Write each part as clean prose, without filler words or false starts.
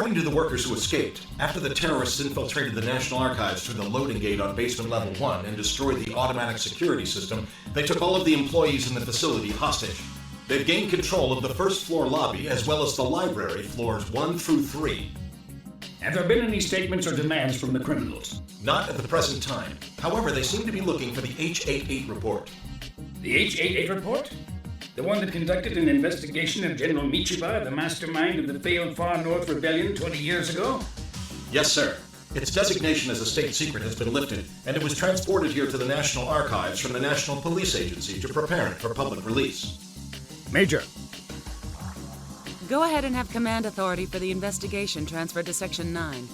According to the workers who escaped, after the terrorists infiltrated the National Archives through the loading gate on basement level 1 and destroyed the automatic security system, they took all of the employees in the facility hostage. They've gained control of the first floor lobby as well as the library floors 1 through 3. Have there been any statements or demands from the criminals? Not at the present time. However, they seem to be looking for the H-88 report. The H-88 report? The one that conducted an investigation of General Michiba, the mastermind of the failed Far North Rebellion 20 years ago? Yes, sir. Its designation as a state secret has been lifted, and it was transported here to the National Archives from the National Police Agency to prepare it for public release. Major. Go ahead and have command authority for the investigation transferred to Section 9.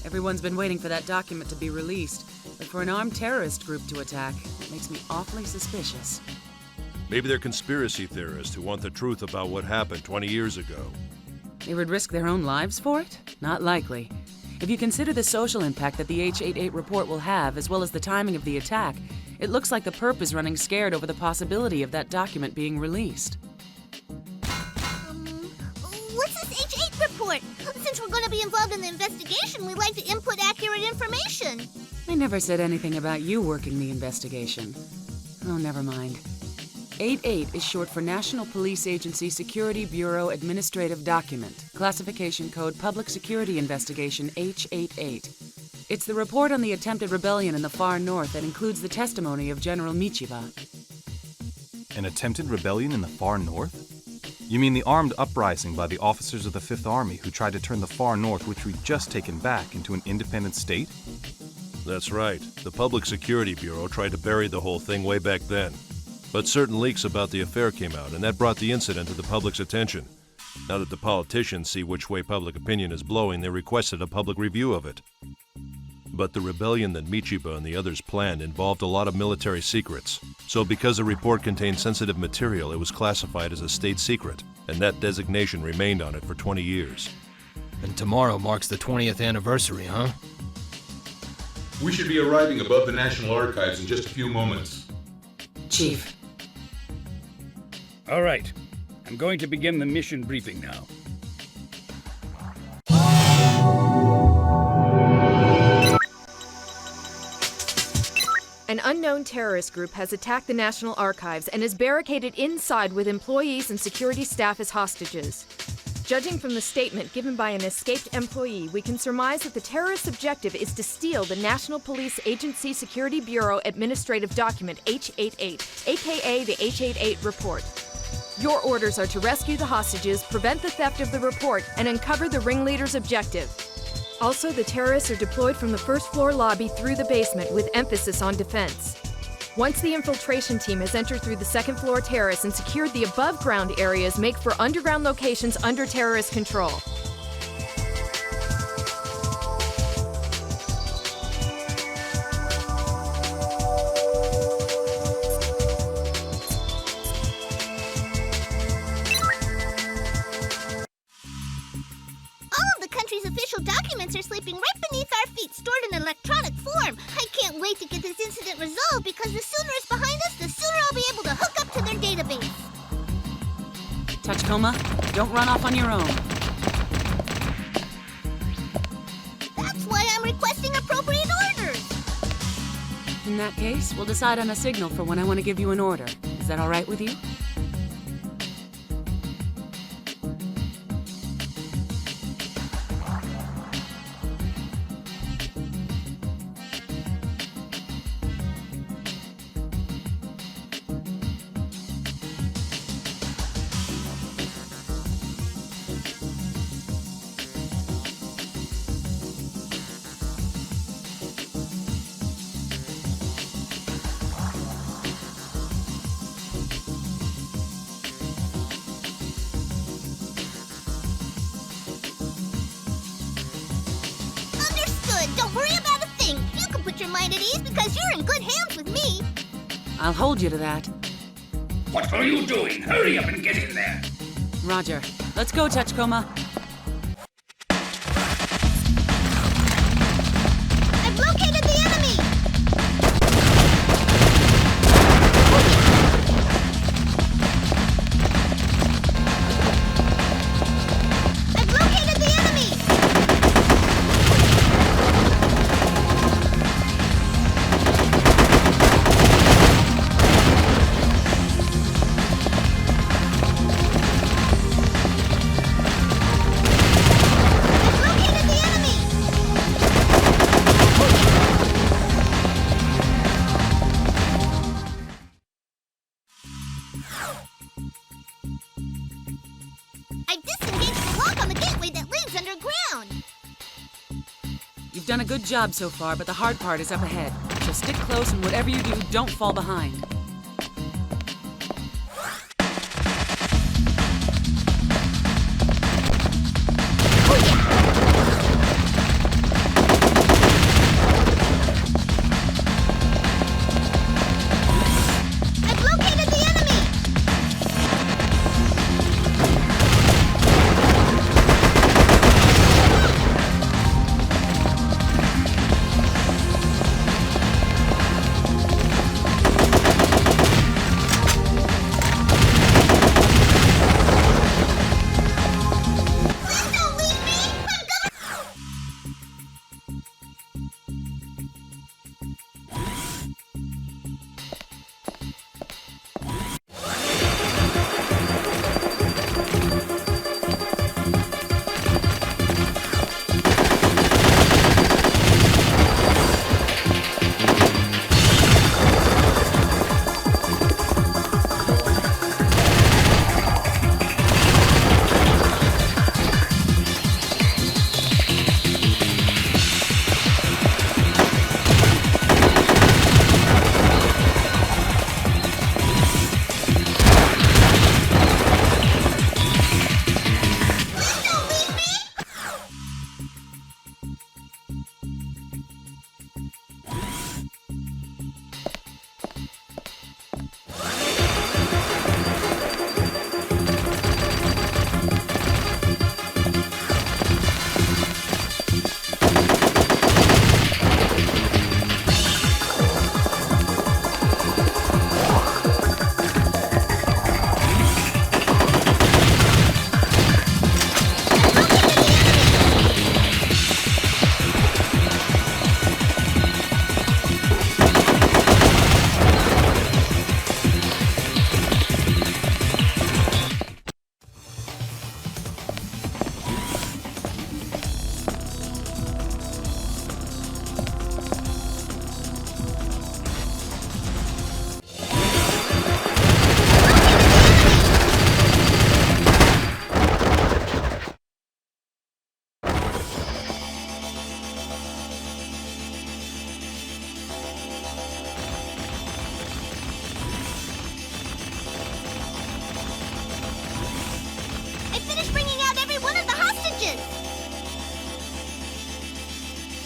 Everyone's been waiting for that document to be released, but for an armed terrorist group to attack, it makes me awfully suspicious. Maybe they're conspiracy theorists who want the truth about what happened 20 years ago. They would risk their own lives for it? Not likely. If you consider the social impact that the H-88 report will have, as well as the timing of the attack, it looks like the perp is running scared over the possibility of that document being released. What's this H-8 report? Since we're going to be involved in the investigation, we'd like to input accurate information. I never said anything about you working the investigation. Oh, never mind. 88 is short for National Police Agency Security Bureau Administrative Document, classification code Public Security Investigation H-88. It's the report on the attempted rebellion in the far north that includes the testimony of General Michiba. An attempted rebellion in the far north? You mean the armed uprising by the officers of the Fifth Army who tried to turn the far north, which we've just taken back, into an independent state? That's right. The Public Security Bureau tried to bury the whole thing way back then. But certain leaks about the affair came out, and that brought the incident to the public's attention. Now that the politicians see which way public opinion is blowing, they requested a public review of it. But the rebellion that Michiba and the others planned involved a lot of military secrets. So because the report contained sensitive material, it was classified as a state secret, and that designation remained on it for 20 years. And tomorrow marks the 20th anniversary, huh? We should be arriving above the National Archives in just a few moments. Chief. All right. I'm going to begin the mission briefing now. An unknown terrorist group has attacked the National Archives and is barricaded inside with employees and security staff as hostages. Judging from the statement given by an escaped employee, we can surmise that the terrorist's objective is to steal the National Police Agency Security Bureau Administrative Document H-88, aka the H-88 report. Your orders are to rescue the hostages, prevent the theft of the report, and uncover the ringleader's objective. Also, the terrorists are deployed from the first floor lobby through the basement with emphasis on defense. Once the infiltration team has entered through the second floor terrace and secured the above ground areas, make for underground locations under terrorist control. Documents are sleeping right beneath our feet, stored in electronic form. I can't wait to get this incident resolved because the sooner it's behind us, the sooner I'll be able to hook up to their database. Tachikoma, don't run off on your own. That's why I'm requesting appropriate orders. In that case, we'll decide on a signal for when I want to give you an order. Is that all right with you? Don't worry about a thing. You can put your mind at ease because you're in good hands with me. I'll hold you to that. What are you doing? Hurry up and get in there. Roger. Let's go, Tachikoma. I've located the enemy! I've located the enemy! You've done a good job so far, but the hard part is up ahead. So stick close, and whatever you do, don't fall behind.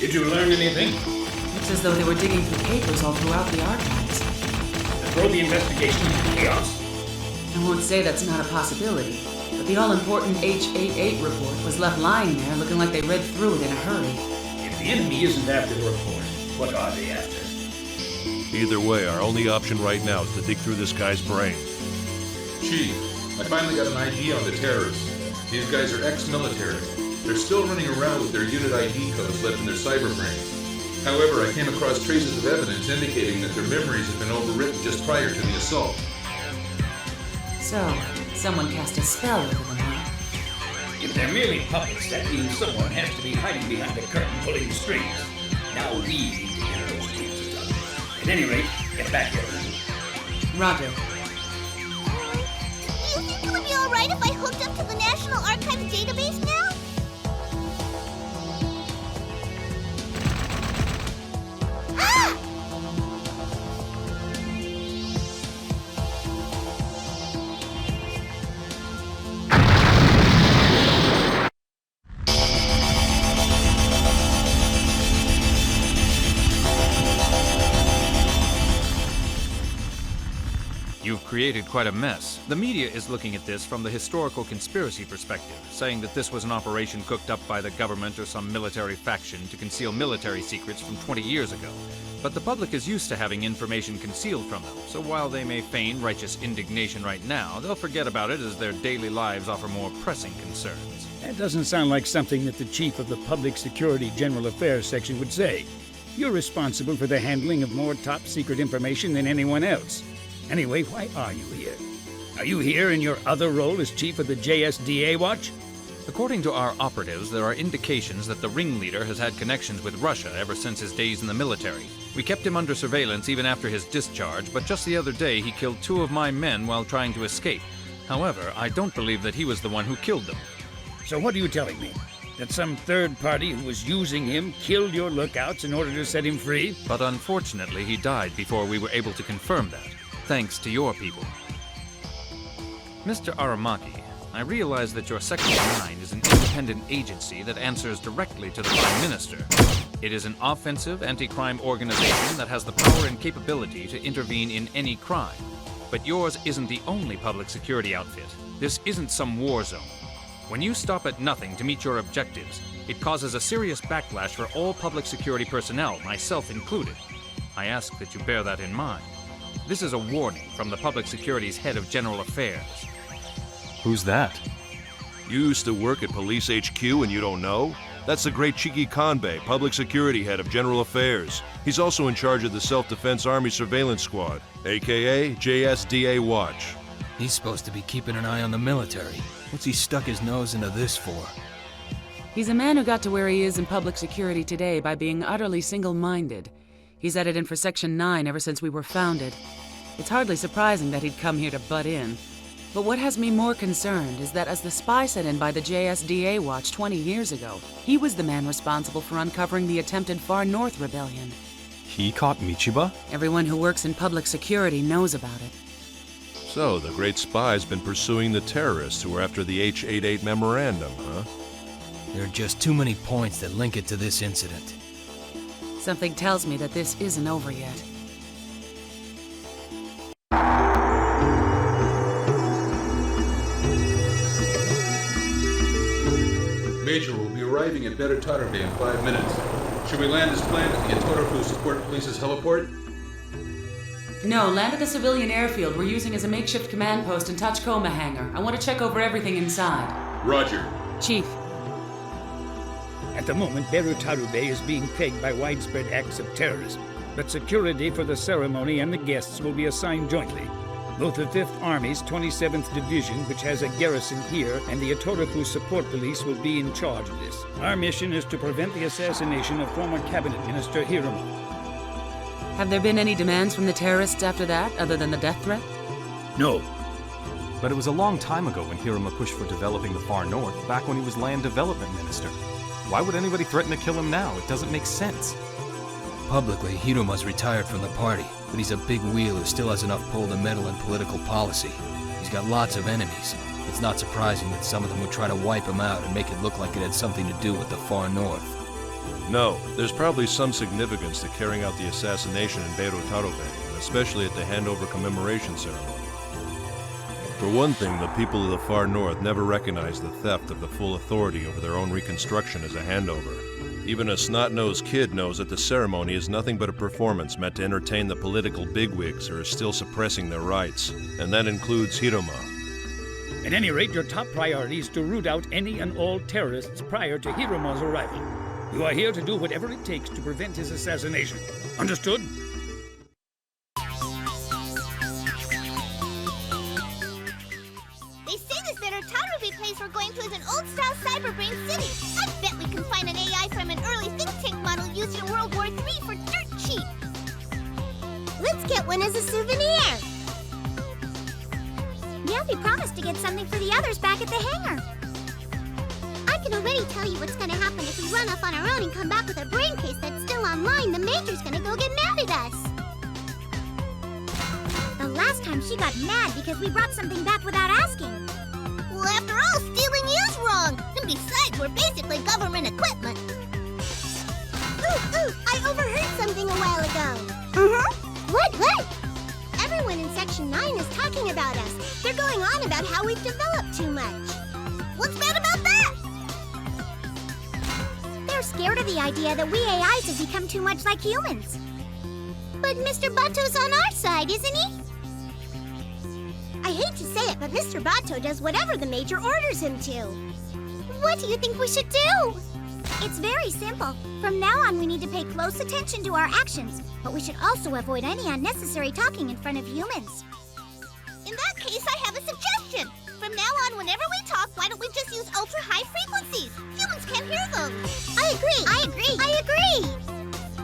Did you learn anything? Looks as though they were digging through papers all throughout the archives. Throw the investigation into chaos? I won't say that's not a possibility, but the all-important H88 report was left lying there looking like they read through it in a hurry. If the enemy isn't after the report, what are they after? Either way, our only option right now is to dig through this guy's brain. Chief, I finally got an ID on the terrorists. These guys are ex-military. They're still running around with their unit ID codes left in their cyberbrains. However, I came across traces of evidence indicating that their memories have been overwritten just prior to the assault. So, someone cast a spell over them, huh? If they're merely puppets, that means someone has to be hiding behind the curtain pulling the strings. Now we need to get those strings done. At any rate, get back here. Roger. Do you think it would be alright if I hooked up to the National Archives database now? You've created quite a mess. The media is looking at this from the historical conspiracy perspective, saying that this was an operation cooked up by the government or some military faction to conceal military secrets from 20 years ago. But the public is used to having information concealed from them, so while they may feign righteous indignation right now, they'll forget about it as their daily lives offer more pressing concerns. That doesn't sound like something that the chief of the Public Security General Affairs section would say. You're responsible for the handling of more top-secret information than anyone else. Anyway, why are you here? Are you here in your other role as chief of the JSDA Watch? According to our operatives, there are indications that the ringleader has had connections with Russia ever since his days in the military. We kept him under surveillance even after his discharge, but just the other day he killed 2 of my men while trying to escape. However, I don't believe that he was the one who killed them. So what are you telling me? That some third party who was using him killed your lookouts in order to set him free? But unfortunately, he died before we were able to confirm that, thanks to your people. Mr. Aramaki, I realize that your Section 9 is an independent agency that answers directly to the Prime Minister. It is an offensive anti-crime organization that has the power and capability to intervene in any crime. But yours isn't the only public security outfit. This isn't some war zone. When you stop at nothing to meet your objectives, it causes a serious backlash for all public security personnel, myself included. I ask that you bear that in mind. This is a warning from the Public Security's head of General Affairs. Who's that? You used to work at Police HQ and you don't know? That's the great Chiki Kanbei, Public Security Head of General Affairs. He's also in charge of the Self-Defense Army Surveillance Squad, aka JSDA Watch. He's supposed to be keeping an eye on the military. What's he stuck his nose into this for? He's a man who got to where he is in public security today by being utterly single-minded. He's at it in for Section 9 ever since we were founded. It's hardly surprising that he'd come here to butt in. But what has me more concerned is that as the spy sent in by the JSDA Watch 20 years ago, he was the man responsible for uncovering the attempted Far North Rebellion. He caught Michiba? Everyone who works in public security knows about it. So, the great spy's been pursuing the terrorists who were after the H-88 memorandum, huh? There are just too many points that link it to this incident. Something tells me that this isn't over yet. Major will be arriving at Better Tarabe in 5 minutes. Should we land as planned at the Atorofu Support Police's heliport? No, land at the civilian airfield we're using as a makeshift command post in Tachikoma hangar. I want to check over everything inside. Roger. Chief. At the moment, Beru Tarube is being plagued by widespread acts of terrorism, but security for the ceremony and the guests will be assigned jointly. Both the 5th Army's 27th Division, which has a garrison here, and the Atorofu Support Police will be in charge of this. Our mission is to prevent the assassination of former Cabinet Minister Hiromo. Have there been any demands from the terrorists after that, other than the death threat? No. But it was a long time ago when Hiroma pushed for developing the Far North, back when he was Land Development Minister. Why would anybody threaten to kill him now? It doesn't make sense. Publicly, Hiroma's retired from the party, but he's a big wheel who still has enough pull to meddle in political policy. He's got lots of enemies. It's not surprising that some of them would try to wipe him out and make it look like it had something to do with the Far North. No, there's probably some significance to carrying out the assassination in Beru Tarube, especially at the handover commemoration ceremony. For one thing, the people of the Far North never recognized the theft of the full authority over their own reconstruction as a handover. Even a snot-nosed kid knows that the ceremony is nothing but a performance meant to entertain the political bigwigs who are still suppressing their rights, and that includes Hiroma. At any rate, your top priority is to root out any and all terrorists prior to Hiroma's arrival. You are here to do whatever it takes to prevent his assassination. Understood? They say this Better Tarabe place we're going to is an old-style cyberbrain city. I bet we can find an AI from an early think tank model used in World War III for dirt cheap. Let's get one as a souvenir. Yeah, we promised to get something for the others back at the hangar. I can already tell you what's gonna happen if we run off on our own and come back with a brain case that's still online. The Major's gonna go get mad at us. The last time she got mad because we brought something back without asking. Well, after all, stealing is wrong. And besides, we're basically government equipment. Ooh, I overheard something a while ago. What? Everyone in Section 9 is talking about us. They're going on about how we've developed too much. What's bad about that? They're scared of the idea that we AIs have become too much like humans. But Mr. Bato's on our side, isn't he? I hate to say it, but Mr. Bato does whatever the Major orders him to. What do you think we should do? It's very simple. From now on, we need to pay close attention to our actions, but we should also avoid any unnecessary talking in front of humans. In that case, I have a suggestion. From now on, whenever we talk, why don't we just use ultra-high frequencies? Humans can't hear them. I agree.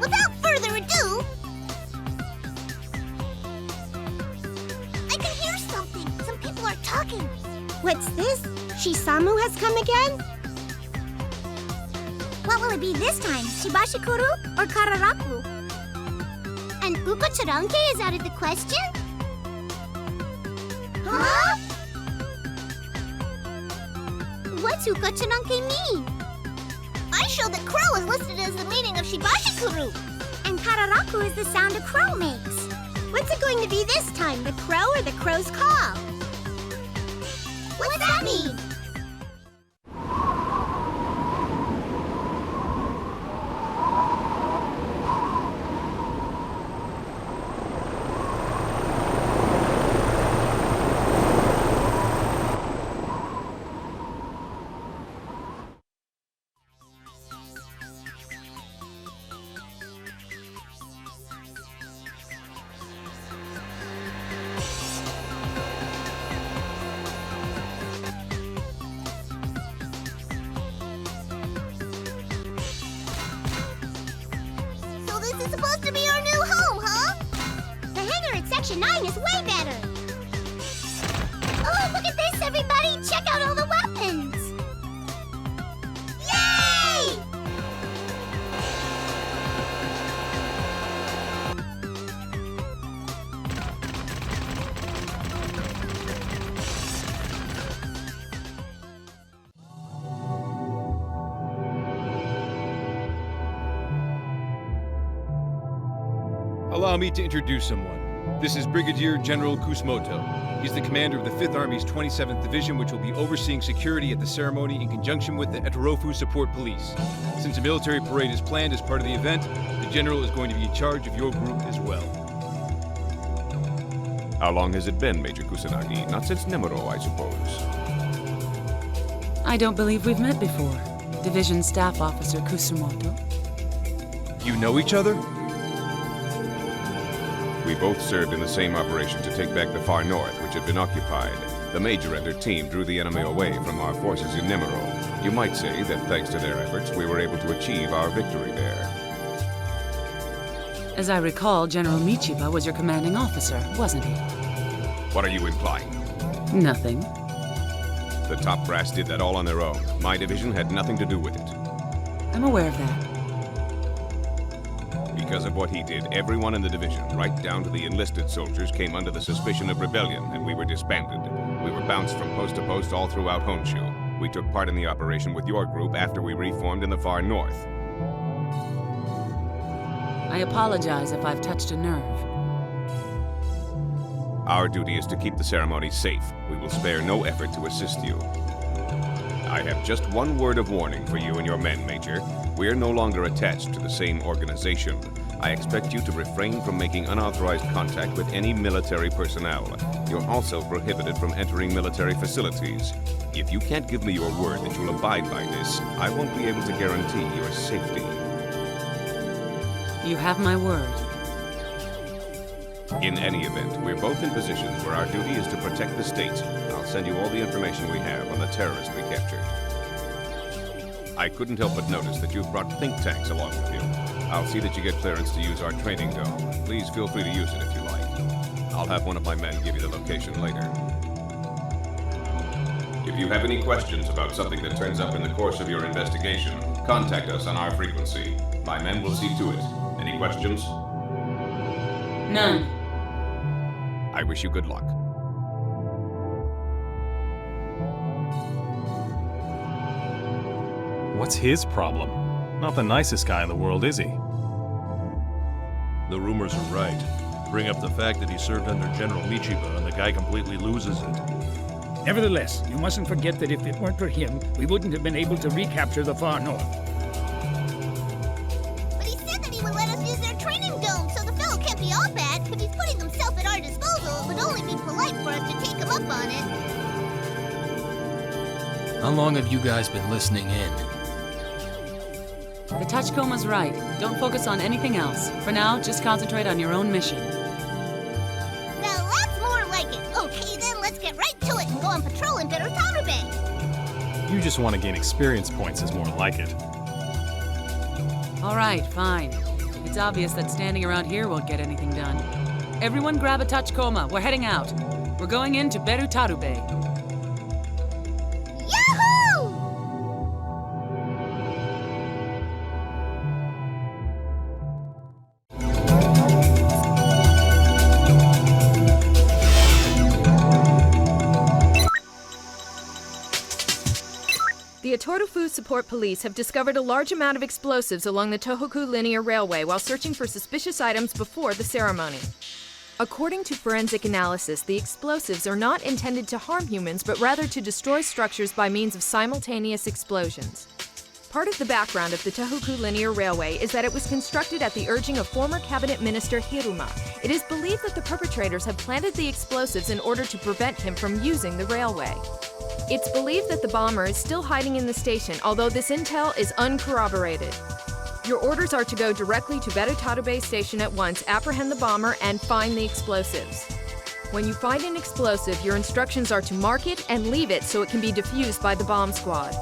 Without further ado, I can hear something. Some people are talking. What's this? Shisamu has come again? What will it be this time? Shibashikuru or Kararaku? And Ukocharanke is out of the question? Huh? What's Ukocharanke mean? I show that crow is listed as the meaning of Shibashikuru. And Kararaku is the sound a crow makes. What's it going to be this time, the crow or the crow's call? What's that mean? This is supposed to be our new home, huh? The hangar at Section 9 is way better. Oh, look at this, everybody! Check out all the weapons! Yay! Allow me to introduce someone. This is Brigadier General Kusumoto. He's the commander of the 5th Army's 27th Division, which will be overseeing security at the ceremony in conjunction with the Etorofu Support Police. Since a military parade is planned as part of the event, the General is going to be in charge of your group as well. How long has it been, Major Kusanagi? Not since Nemuro, I suppose. I don't believe we've met before. Division Staff Officer Kusumoto. You know each other? We both served in the same operation to take back the far north, which had been occupied. The Major and her team drew the enemy away from our forces in Nemuro. You might say that thanks to their efforts, we were able to achieve our victory there. As I recall, General Michiba was your commanding officer, wasn't he? What are you implying? Nothing. The top brass did that all on their own. My division had nothing to do with it. I'm aware of that. Because of what he did, everyone in the division, right down to the enlisted soldiers, came under the suspicion of rebellion, and we were disbanded. We were bounced from post to post all throughout Honshu. We took part in the operation with your group after we reformed in the far north. I apologize if I've touched a nerve. Our duty is to keep the ceremony safe. We will spare no effort to assist you. I have just one word of warning for you and your men, Major. We are no longer attached to the same organization. I expect you to refrain from making unauthorized contact with any military personnel. You're also prohibited from entering military facilities. If you can't give me your word that you'll abide by this, I won't be able to guarantee your safety. You have my word. In any event, we're both in positions where our duty is to protect the state. I'll send you all the information we have on the terrorist we captured. I couldn't help but notice that you've brought think tanks along with you. I'll see that you get clearance to use our training dome. Please feel free to use it if you like. I'll have one of my men give you the location later. If you have any questions about something that turns up in the course of your investigation, contact us on our frequency. My men will see to it. Any questions? None. I wish you good luck. What's his problem? Not the nicest guy in the world, is he? The rumors are right. Bring up the fact that he served under General Michiba and the guy completely loses it. Nevertheless, you mustn't forget that if it weren't for him, we wouldn't have been able to recapture the far north. But he said that he would let us use their training dome, so the fellow can't be all bad. If he's putting himself at our disposal, it would only be polite for us to take him up on it. How long have you guys been listening in? The Tachikoma's right. Don't focus on anything else. For now, just concentrate on your own mission. Now that's more like it. Okay, then let's get right to it and go on patrol in Berutaru Bay. You just want to gain experience points is more like it. All right, fine. It's obvious that standing around here won't get anything done. Everyone grab a Tachikoma. We're heading out. We're going into Berutaru Bay. Yahoo! Torufu Support Police have discovered a large amount of explosives along the Tohoku Linear Railway while searching for suspicious items before the ceremony. According to forensic analysis, the explosives are not intended to harm humans, but rather to destroy structures by means of simultaneous explosions. Part of the background of the Tohoku Linear Railway is that it was constructed at the urging of former cabinet minister Hiruma. It is believed that the perpetrators have planted the explosives in order to prevent him from using the railway. It's believed that the bomber is still hiding in the station, although this intel is uncorroborated. Your orders are to go directly to Berutadube Station at once, apprehend the bomber, and find the explosives. When you find an explosive, your instructions are to mark it and leave it so it can be defused by the bomb squad.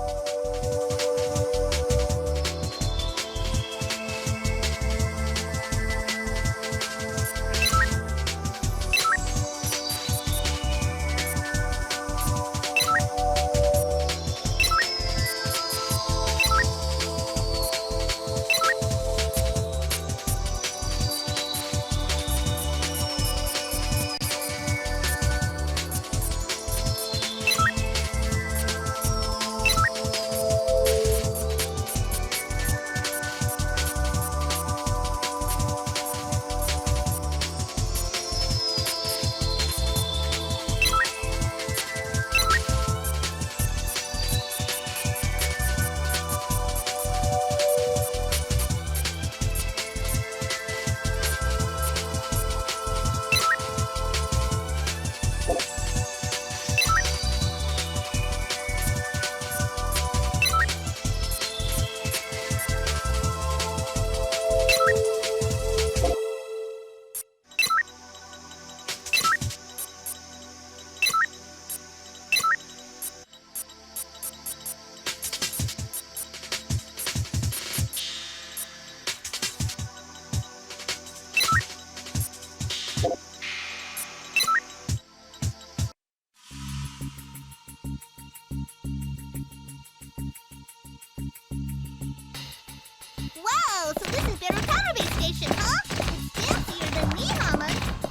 Wow, so this is Berutadube Station, huh? It's fancier than me, Mama.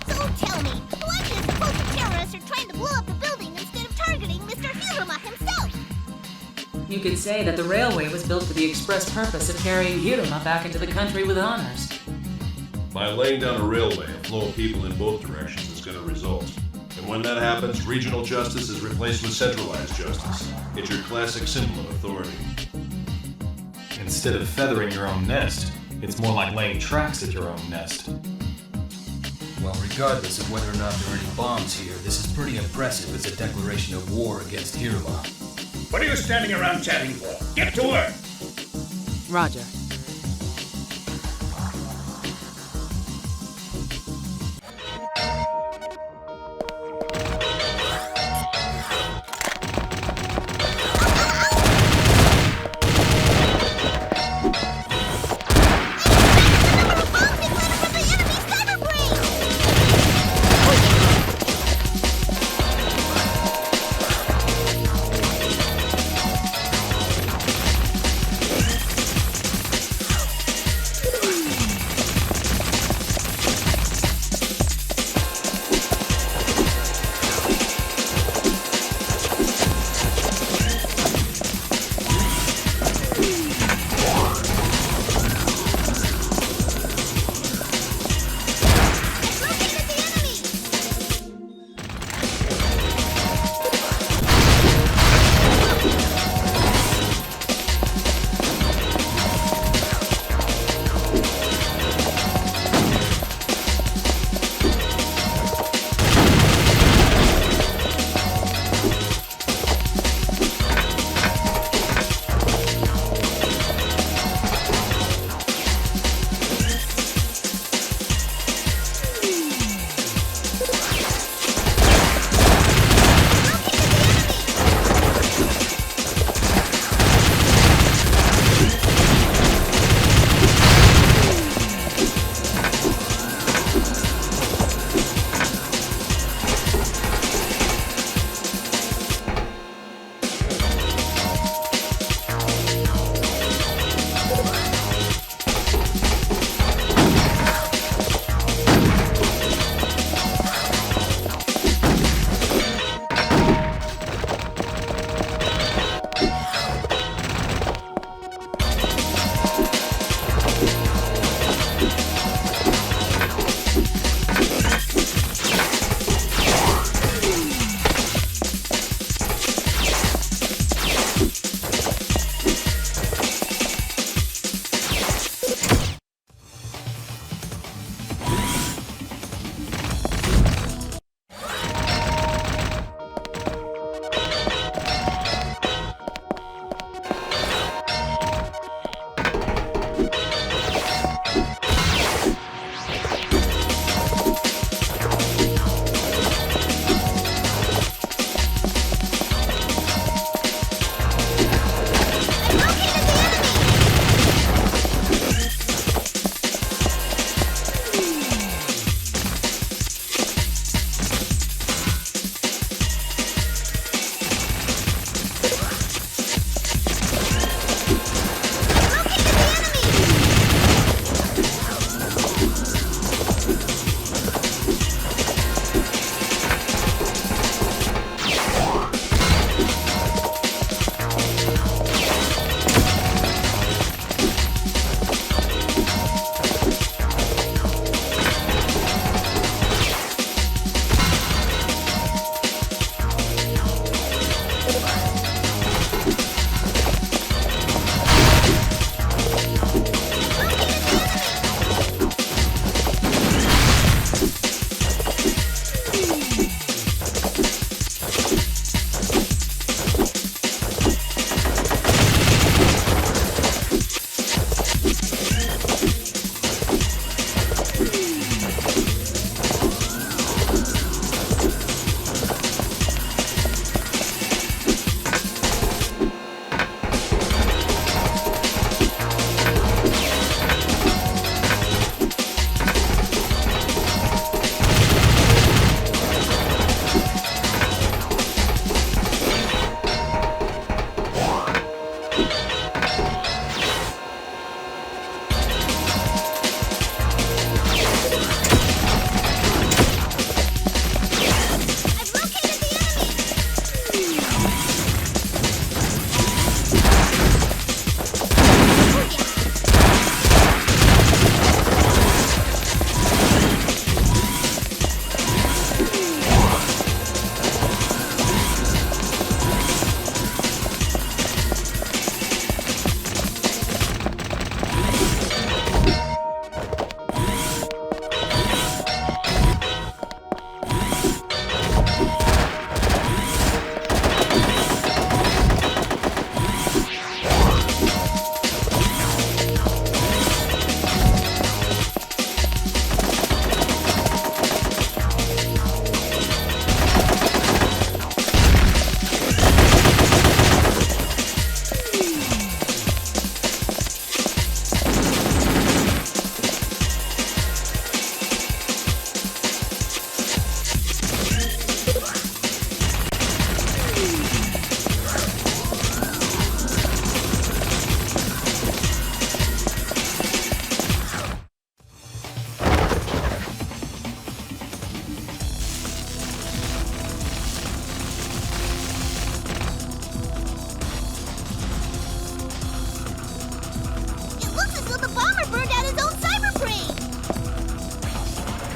So tell me, why do you suppose the terrorists are trying to blow up the building instead of targeting Mr. Hiruma himself? You could say that the railway was built for the express purpose of carrying Hiruma back into the country with honors. By laying down a railway, a flow of people in both directions is going to result. And when that happens, regional justice is replaced with centralized justice. It's your classic symbol of authority. Instead of feathering your own nest, it's more like laying tracks at your own nest. Well, regardless of whether or not there are any bombs here, this is pretty impressive as a declaration of war against Hiruma. What are you standing around chatting for? Get to work! Roger.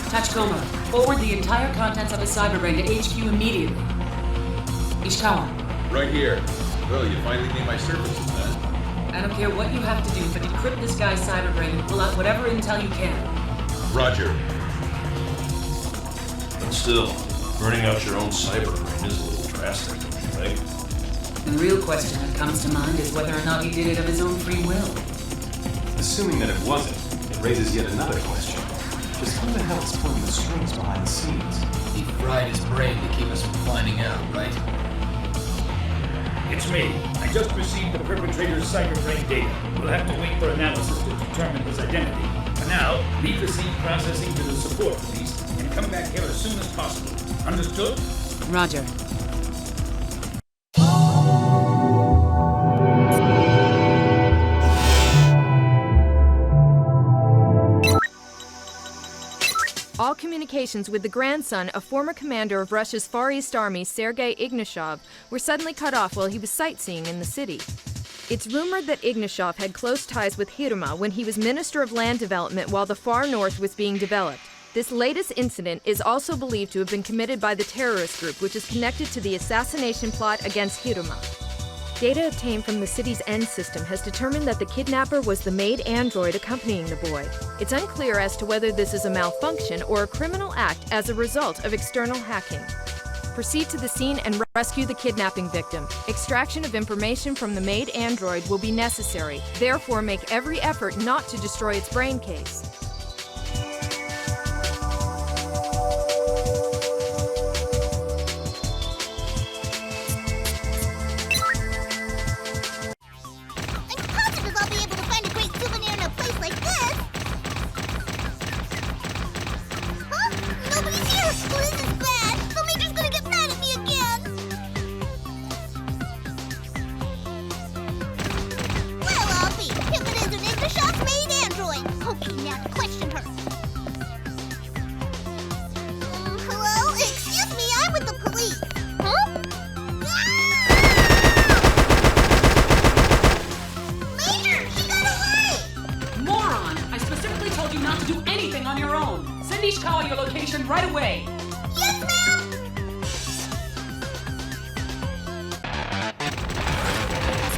Tachikoma, forward the entire contents of his cyberbrain to HQ immediately. Ishikawa. Right here. Well, you finally gained my services, man. I don't care what you have to do, but decrypt this guy's cyberbrain and pull out whatever intel you can. Roger. But still, burning out your own cyberbrain is a little drastic, don't you think? The real question that comes to mind is whether or not he did it of his own free will. Assuming that it wasn't, it raises yet another question. Just who the hell is pulling the strings behind the scenes? He fried his brain to keep us from finding out, right? It's me. I just received the perpetrator's cyberbrain data. We'll have to wait for analysis to determine his identity. For now, leave the scene processing to the support police and come back here as soon as possible. Understood? Roger. All communications with the grandson of former commander of Russia's Far East Army, Sergei Ignashov, were suddenly cut off while he was sightseeing in the city. It's rumored that Ignashov had close ties with Hiruma when he was Minister of Land Development while the Far North was being developed. This latest incident is also believed to have been committed by the terrorist group, which is connected to the assassination plot against Hiruma. Data obtained from the city's N system has determined that the kidnapper was the maid android accompanying the boy. It's unclear as to whether this is a malfunction or a criminal act as a result of external hacking. Proceed to the scene and rescue the kidnapping victim. Extraction of information from the maid android will be necessary. Therefore, make every effort not to destroy its brain case.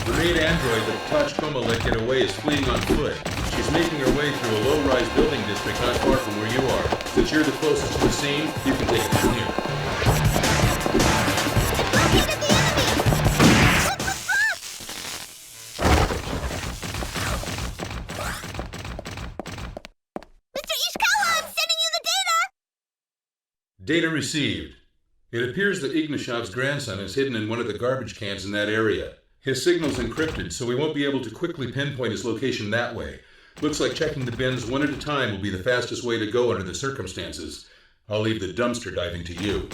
The maid android that Tachikoma let get away is fleeing on foot. She's making her way through a low-rise building district not far from where you are. Since you're the closest to the scene, you can take it from here. Mr. Ishikawa, I'm sending you the data! Data received. It appears that Ignashov's grandson is hidden in one of the garbage cans in that area. His signal's encrypted, so we won't be able to quickly pinpoint his location that way. Looks like checking the bins one at a time will be the fastest way to go under the circumstances. I'll leave the dumpster diving to you.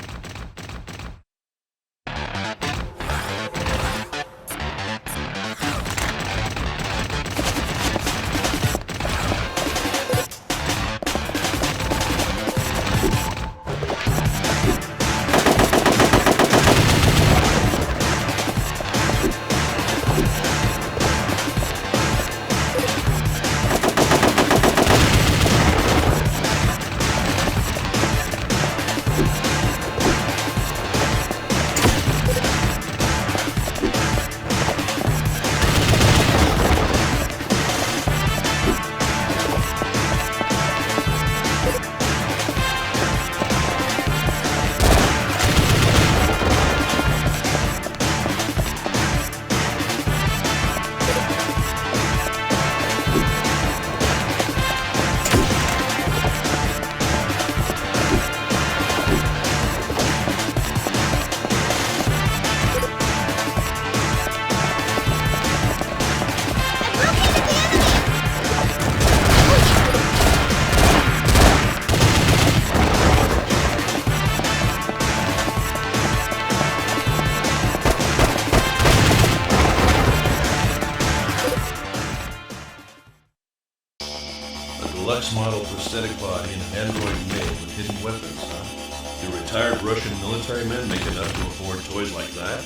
Deluxe model prosthetic body and an android maid with hidden weapons, huh? Do retired Russian military men make enough to afford toys like that?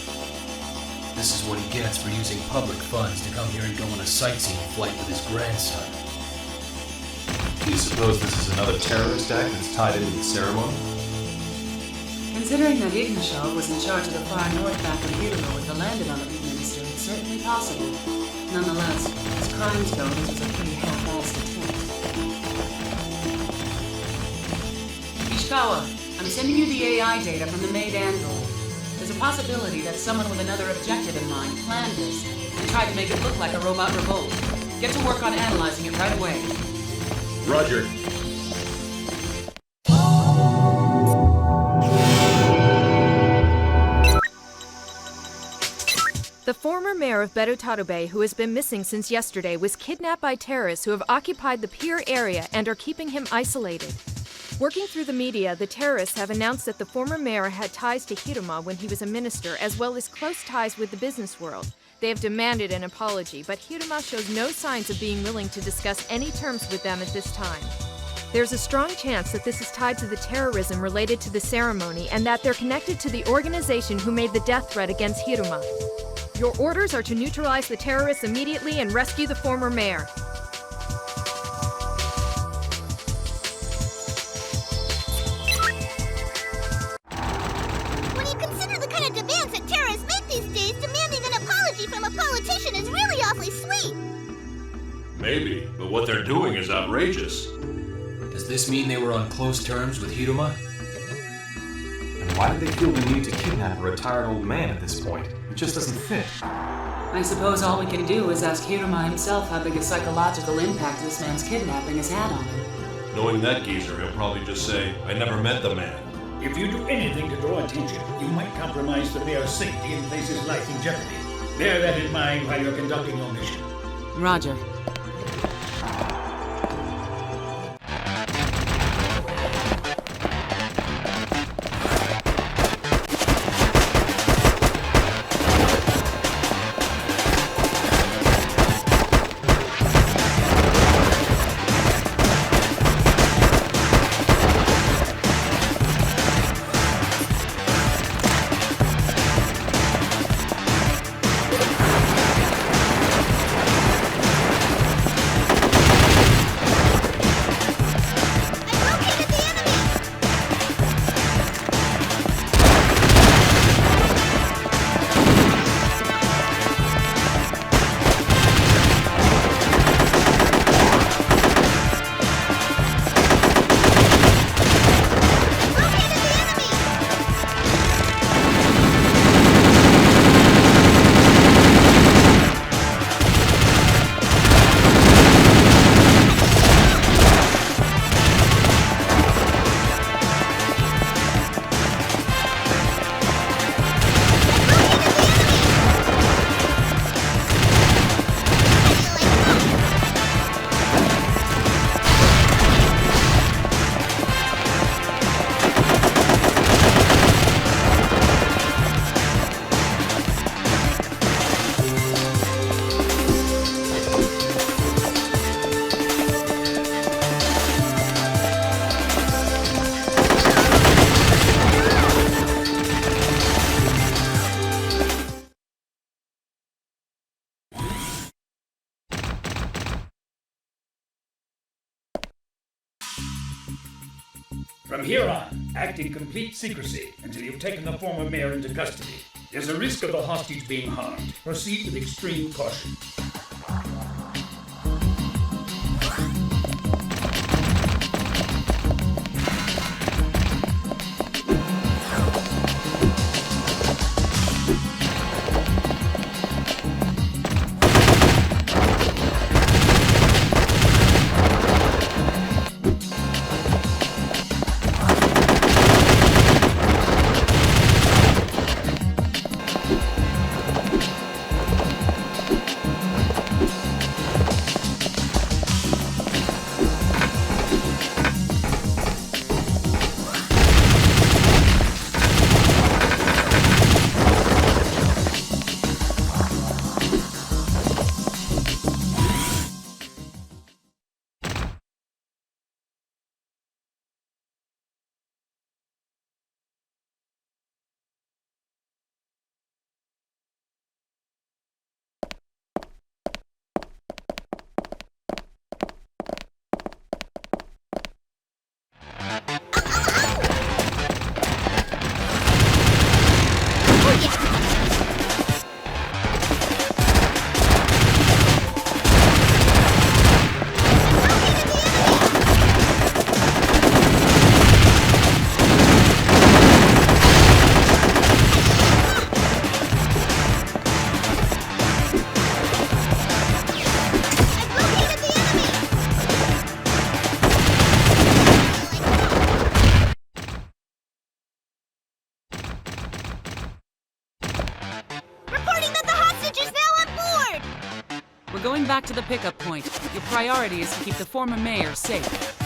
This is what he gets for using public funds to come here and go on a sightseeing flight with his grandson. Do you suppose this is another terrorist act that's tied into the ceremony? Considering that Ignition was in charge of the far north back when Hiruma was the land development minister, it's certainly possible. Nonetheless, as crimes go, this was a pretty half-assed attempt. Ishikawa, I'm sending you the AI data from the made android. There's a possibility that someone with another objective in mind planned this and tried to make it look like a robot revolt. Get to work on analyzing it right away. Roger. The former mayor of Berutarobe, who has been missing since yesterday, was kidnapped by terrorists who have occupied the pier area and are keeping him isolated. Working through the media, the terrorists have announced that the former mayor had ties to Hiruma when he was a minister, as well as close ties with the business world. They have demanded an apology, but Hiruma shows no signs of being willing to discuss any terms with them at this time. There's a strong chance that this is tied to the terrorism related to the ceremony and that they're connected to the organization who made the death threat against Hiruma. Your orders are to neutralize the terrorists immediately and rescue the former mayor. When you consider the kind of demands that terrorists make these days, demanding an apology from a politician is really awfully sweet. Maybe, but what they're doing is outrageous. Does this mean they were on close terms with Hiruma? And why did they feel the need to kidnap a retired old man at this point? It just doesn't fit. I suppose all we can do is ask Hiruma himself how big a psychological impact this man's kidnapping has had on him. Knowing that geezer, he'll probably just say, I never met the man. If you do anything to draw attention, you might compromise the mayor's safety and place his life in jeopardy. Bear that in mind while you're conducting your mission. Roger. From here on, act in complete secrecy until you've taken the former mayor into custody. There's a risk of the hostage being harmed. Proceed with extreme caution. back to the pickup point. Your priority is to keep the former mayor safe.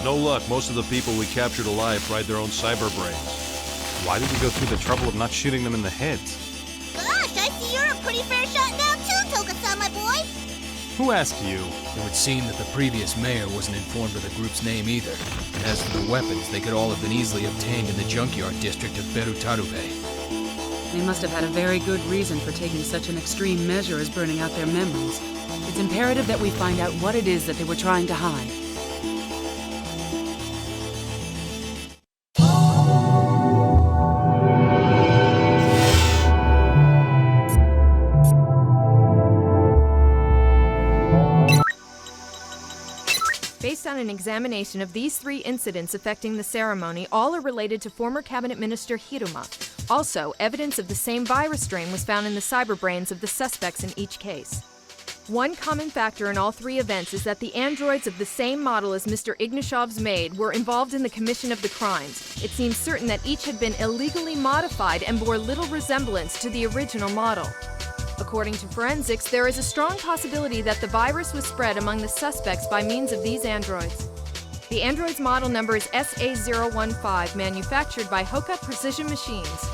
No luck. Most of the people we captured alive fried their own cyber brains. Why did we go through the trouble of not shooting them in the heads? Gosh, I see you're a pretty fair shot now too, Toga-san, my boy. Who asked you? It would seem that the previous mayor wasn't informed of the group's name either. And as for the weapons, they could all have been easily obtained in the junkyard district of Berutarube. They must have had a very good reason for taking such an extreme measure as burning out their memories. It's imperative that we find out what it is that they were trying to hide. Based on an examination of these 3 incidents affecting the ceremony, all are related to former Cabinet Minister Hiruma. Also, evidence of the same virus strain was found in the cyberbrains of the suspects in each case. One common factor in all 3 events is that the androids of the same model as Mr. Ignashov's maid were involved in the commission of the crimes. It seems certain that each had been illegally modified and bore little resemblance to the original model. According to forensics, there is a strong possibility that the virus was spread among the suspects by means of these androids. The android's model number is SA015, manufactured by Hoka Precision Machines.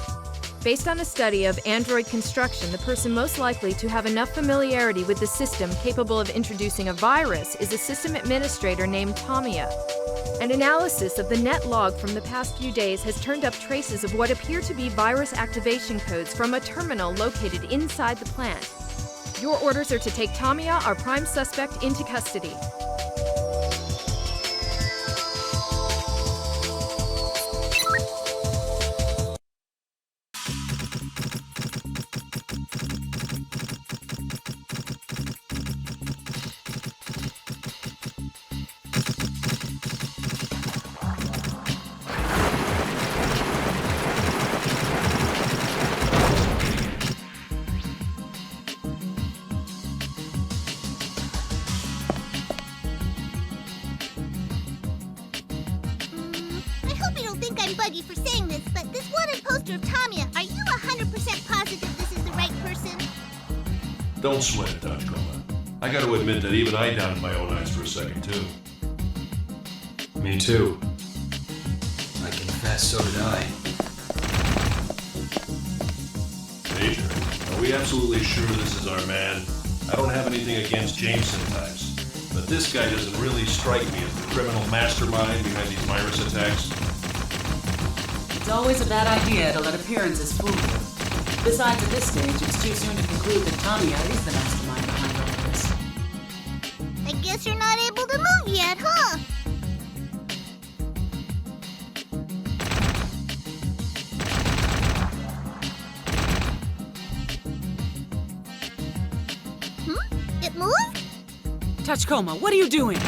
Based on a study of android construction, the person most likely to have enough familiarity with the system capable of introducing a virus is a system administrator named Tamiya. An analysis of the net log from the past few days has turned up traces of what appear to be virus activation codes from a terminal located inside the plant. Your orders are to take Tamiya, our prime suspect, into custody. Buggy for saying this, but this wanted poster of Tamiya, are you 100% positive this is the right person? Don't sweat it, Tachikoma. I gotta admit that even I doubted my own eyes for a second, too. Me too. I confess, so did I. Major, are we absolutely sure this is our man? I don't have anything against Jameson types, but this guy doesn't really strike me as the criminal mastermind behind these virus attacks. It's always a bad idea to let appearances fool you. Besides, at this stage, it's too soon to conclude that Tamiya is the mastermind behind all this. I guess you're not able to move yet, huh? It moved? Tachikoma, what are you doing?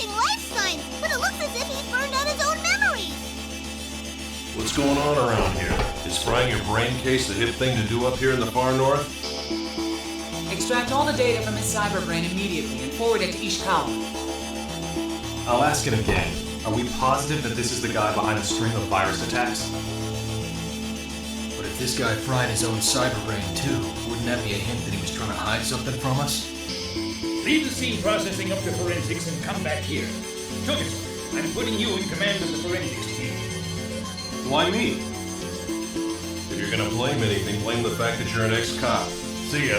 changing life signs, but it looks as if he's burned out his own memories. What's going on around here? Is frying your brain case the hip thing to do up here in the far north? Extract all the data from his cyberbrain immediately and forward it to Ishikawa. I'll ask it again. Are we positive that this is the guy behind a string of virus attacks? But if this guy fried his own cyberbrain too, wouldn't that be a hint that he was trying to hide something from us? Leave the scene processing up to forensics and come back here. Togus, I'm putting you in command of the forensics team. Why me? If you're gonna blame anything, blame the fact that you're an ex-cop. See ya.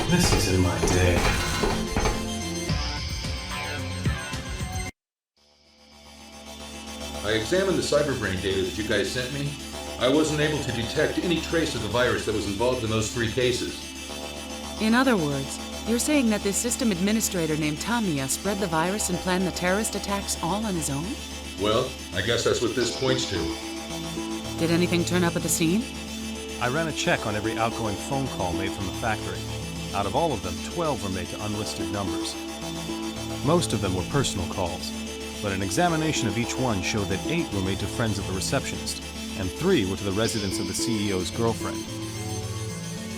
This isn't my day. I examined the cyberbrain data that you guys sent me. I wasn't able to detect any trace of the virus that was involved in those 3 cases. In other words, you're saying that this system administrator named Tamiya spread the virus and planned the terrorist attacks all on his own? Well, I guess that's what this points to. Did anything turn up at the scene? I ran a check on every outgoing phone call made from the factory. Out of all of them, 12 were made to unlisted numbers. Most of them were personal calls, but an examination of each one showed that 8 were made to friends of the receptionist, and 3 were to the residence of the CEO's girlfriend.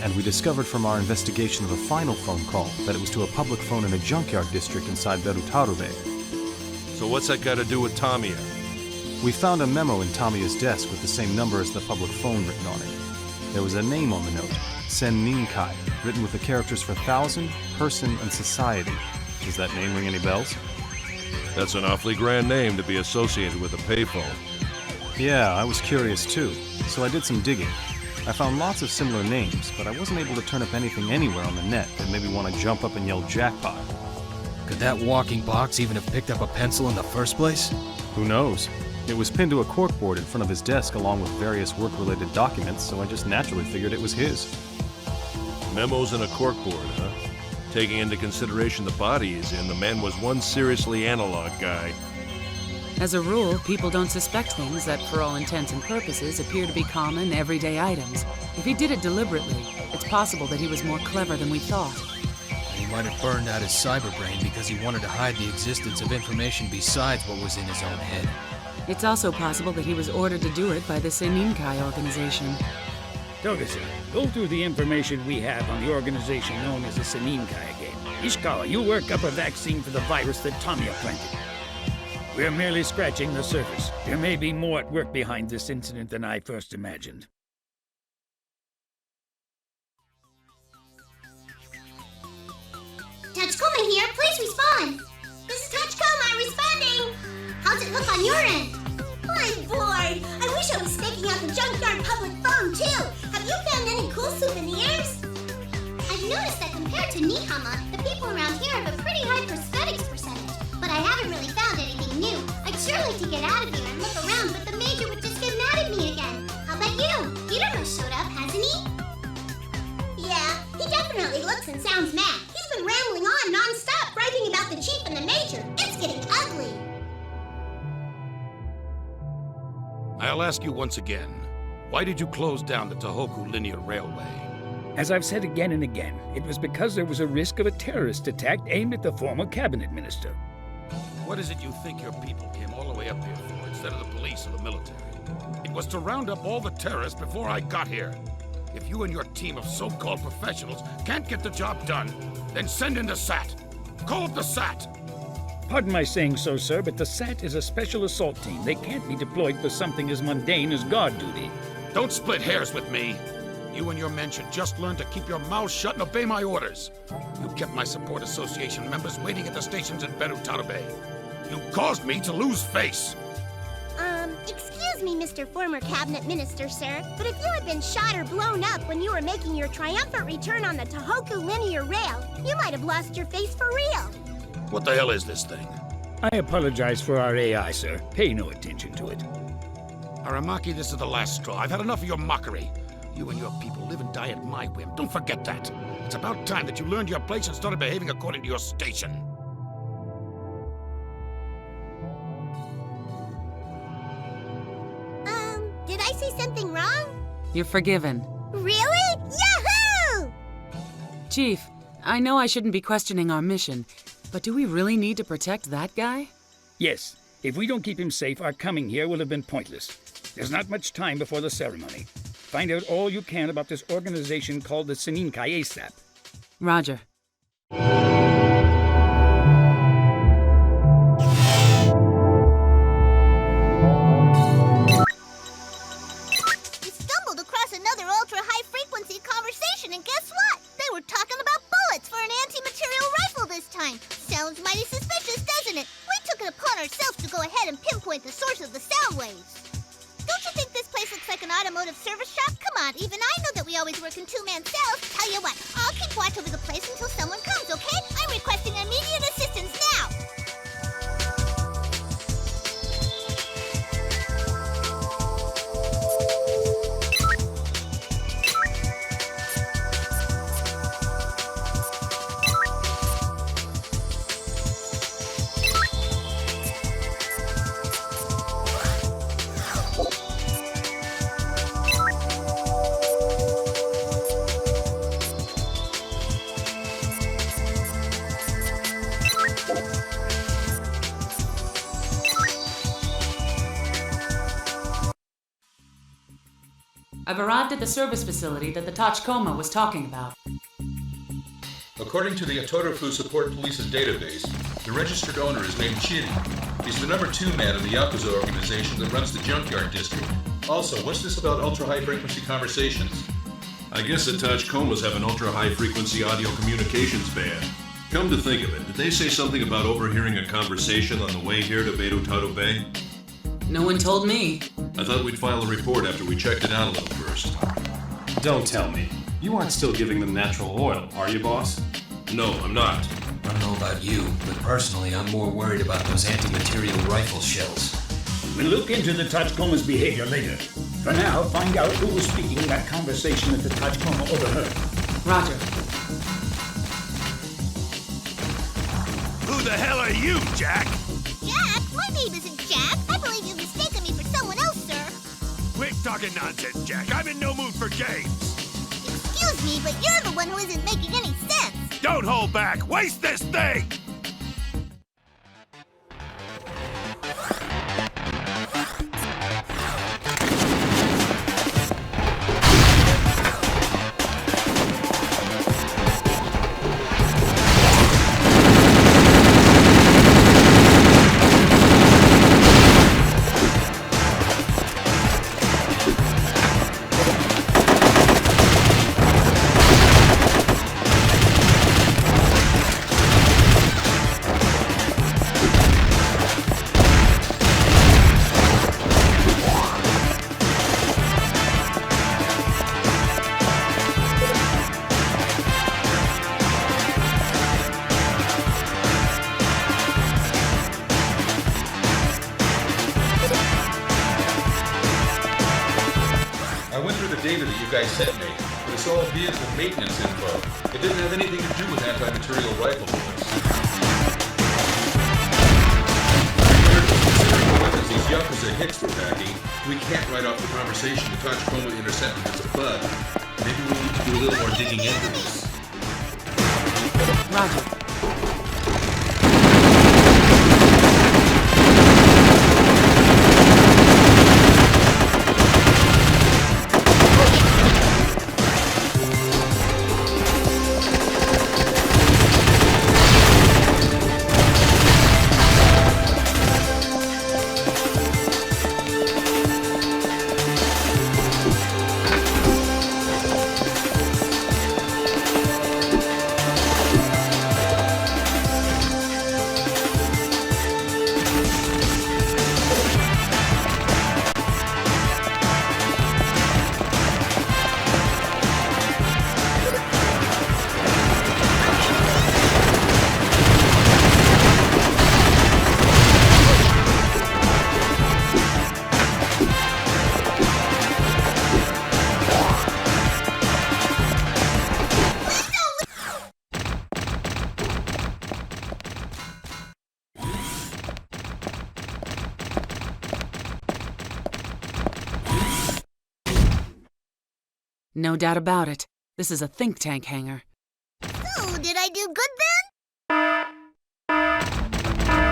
And we discovered from our investigation of the final phone call that it was to a public phone in a junkyard district inside Berutarube. So what's that got to do with Tamiya? We found a memo in Tamiya's desk with the same number as the public phone written on it. There was a name on the note, Sen Ninkai, written with the characters for thousand, person, and society. Does that name ring any bells? That's an awfully grand name to be associated with a payphone. Yeah, I was curious too, so I did some digging. I found lots of similar names, but I wasn't able to turn up anything anywhere on the net that made me want to jump up and yell jackpot. Could that walking box even have picked up a pencil in the first place? Who knows? It was pinned to a corkboard in front of his desk along with various work-related documents, so I just naturally figured it was his. Memos in a corkboard, huh? Taking into consideration the body he's in, the man was one seriously analog guy. As a rule, people don't suspect things that, for all intents and purposes, appear to be common, everyday items. If he did it deliberately, it's possible that he was more clever than we thought. He might have burned out his cyberbrain because he wanted to hide the existence of information besides what was in his own head. It's also possible that he was ordered to do it by the Seninkai organization. Togus, go through the information we have on the organization known as the Seninkai again. Ishikawa, you work up a vaccine for the virus that Tamiya planted. We're merely scratching the surface. There may be more at work behind this incident than I first imagined. Tachikoma here, please respond. This is Tachikoma responding. How's it look on your end? I'm bored. I wish I was staking out the junkyard public phone too. Have you found any cool souvenirs? I've noticed that compared to Nihama, the people around here have a pretty high prosthetics percentage, but I haven't really found anything new. I'd sure like to get out of here and look around, but the Major would just get mad at me again. How about you? Hirono showed up, hasn't he? Yeah, he definitely looks and sounds mad. He's been rambling on non-stop, bragging about the Chief and the Major. It's getting ugly. I'll ask you once again, why did you close down the Tohoku Linear Railway? As I've said again and again, it was because there was a risk of a terrorist attack aimed at the former cabinet minister. What is it you think your people came all the way up here for instead of the police or the military? It was to round up all the terrorists before I got here. If you and your team of so-called professionals can't get the job done, then send in the SAT. Call up the SAT. Pardon my saying so, sir, but the SAT is a special assault team. They can't be deployed for something as mundane as guard duty. Don't split hairs with me. You and your men should just learn to keep your mouths shut and obey my orders. You kept my support association members waiting at the stations in Berutarube. You caused me to lose face. Excuse me, Mr. Former Cabinet Minister, sir, but if you had been shot or blown up when you were making your triumphant return on the Tohoku Linear Rail, you might have lost your face for real. What the hell is this thing? I apologize for our AI, sir. Pay no attention to it. Aramaki, this is the last straw. I've had enough of your mockery. You and your people live and die at my whim. Don't forget that. It's about time that you learned your place and started behaving according to your station. Did I say something wrong? You're forgiven. Really? Yahoo! Chief, I know I shouldn't be questioning our mission, but do we really need to protect that guy? Yes. If we don't keep him safe, our coming here will have been pointless. There's not much time before the ceremony. Find out all you can about this organization called the Seninkai ASAP. Roger. We stumbled across another ultra-high-frequency conversation, and guess what? They were talking about bullets for an anti-material rifle this time. Sounds mighty suspicious, doesn't it? We took it upon ourselves to go ahead and pinpoint the source of the sound waves. Don't you think this place looks like an automotive service shop? Come on, even I know that we always work in two-man cells. Tell you what, I'll keep watch over the place until someone comes, okay? I'm requesting immediate assistance now. I've arrived at the service facility that the Tachikoma was talking about. According to the Atorofu Support Police's database, the registered owner is named Chiri. He's the number 2 man in the Yakuza organization that runs the junkyard district. Also, what's this about ultra-high-frequency conversations? I guess the Tachikomas have an ultra-high-frequency audio communications band. Come to think of it, did they say something about overhearing a conversation on the way here to Beidou Tado Bay? No one told me. I thought we'd file a report after we checked it out a little first. Don't tell me. You aren't still giving them natural oil, are you, boss? No, I'm not. I don't know about you, but personally, I'm more worried about those anti-material rifle shells. We'll look into the Tachikoma's behavior later. For now, find out who was speaking in that conversation that the Tachikoma overheard. Roger. Who the hell are you, Jack? Jack? My name isn't Jack. I believe you've mistaken me for someone else, sir. Quit talking nonsense, Jack. I'm in no mood for games. Excuse me, but you're the one who isn't making any sense. Don't hold back. Waste this thing! data that you guys sent me, but it's all vehicle maintenance info. It didn't have anything to do with anti-material rifle bullets. Considering the weapons these Yakuza hicks were packing, we can't write off the conversation the Tachikoma intercepted as a bug. Maybe we need to do a little more digging into this. Roger. No doubt about it. This is a think tank hangar. So, did I I do good then?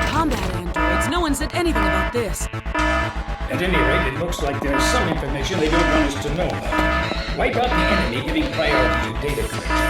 Combat androids. No one said anything about this. At any rate, it looks like there's some information they don't want us to know about. Wipe out the enemy, giving priority to data collection.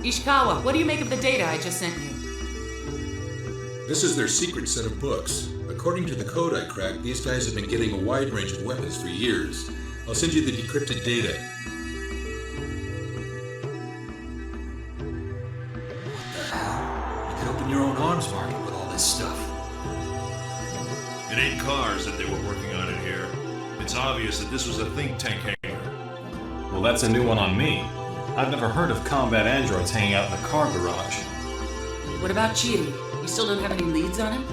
Ishikawa, what do you make of the data I just sent you? This is their secret set of books. According to the code I cracked, these guys have been getting a wide range of weapons for years. I'll send you the decrypted data. What the hell? You could open your own arms market with all this stuff. It ain't cars that they were working on in here. It's obvious that this was a think tank hangar. Well, that's a new one on me. I've never heard of combat androids hanging out in the car garage. What about Chiri? You still don't have any leads on him?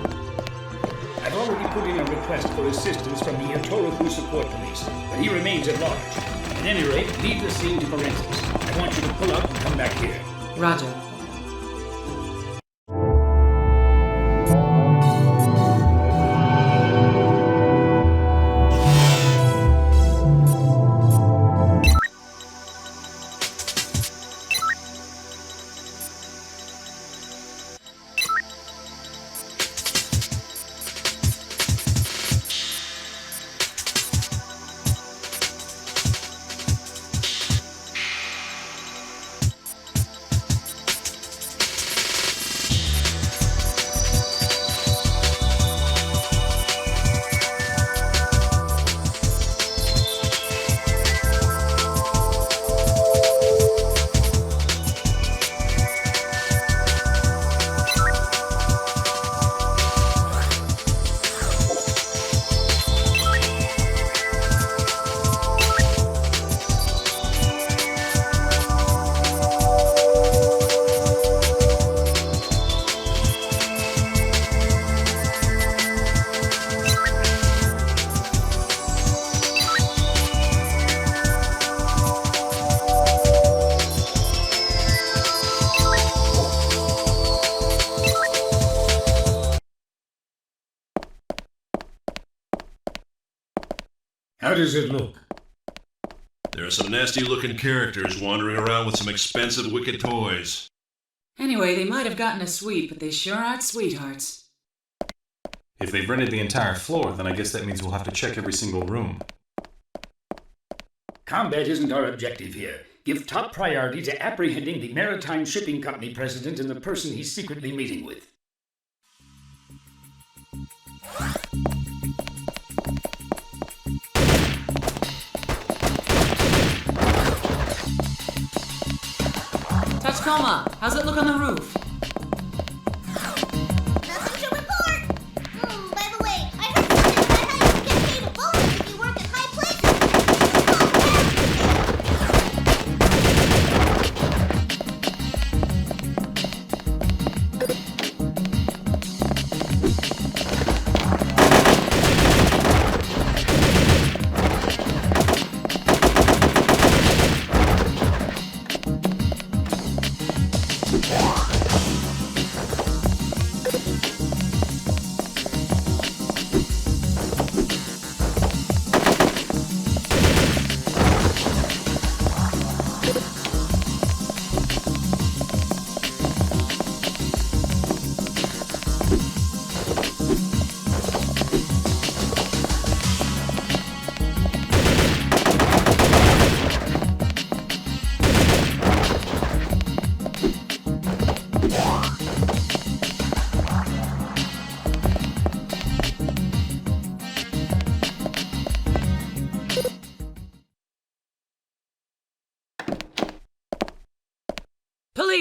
I've already put in a request for assistance from the Otoroku Support Police, but he remains at large. At any rate, leave the scene to forensics. I want you to pull up and come back here. Roger. How does it look? There are some nasty-looking characters wandering around with some expensive, wicked toys. Anyway, they might have gotten a suite, but they sure aren't sweethearts. If they've rented the entire floor, then I guess that means we'll have to check every single room. Combat isn't our objective here. Give top priority to apprehending the Maritime Shipping Company president and the person he's secretly meeting with. Tachikoma, how's it look on the roof? Nothing to report! By the way, I heard something about how you can get paid a bonus if you work at high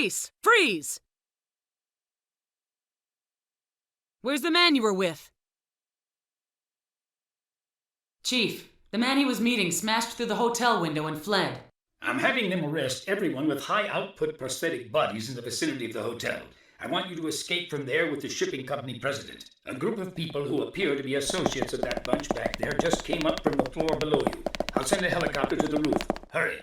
Police! Freeze! Where's the man you were with? Chief, the man he was meeting smashed through the hotel window and fled. I'm having them arrest everyone with high-output prosthetic bodies in the vicinity of the hotel. I want you to escape from there with the shipping company president. A group of people who appear to be associates of that bunch back there just came up from the floor below you. I'll send a helicopter to the roof. Hurry.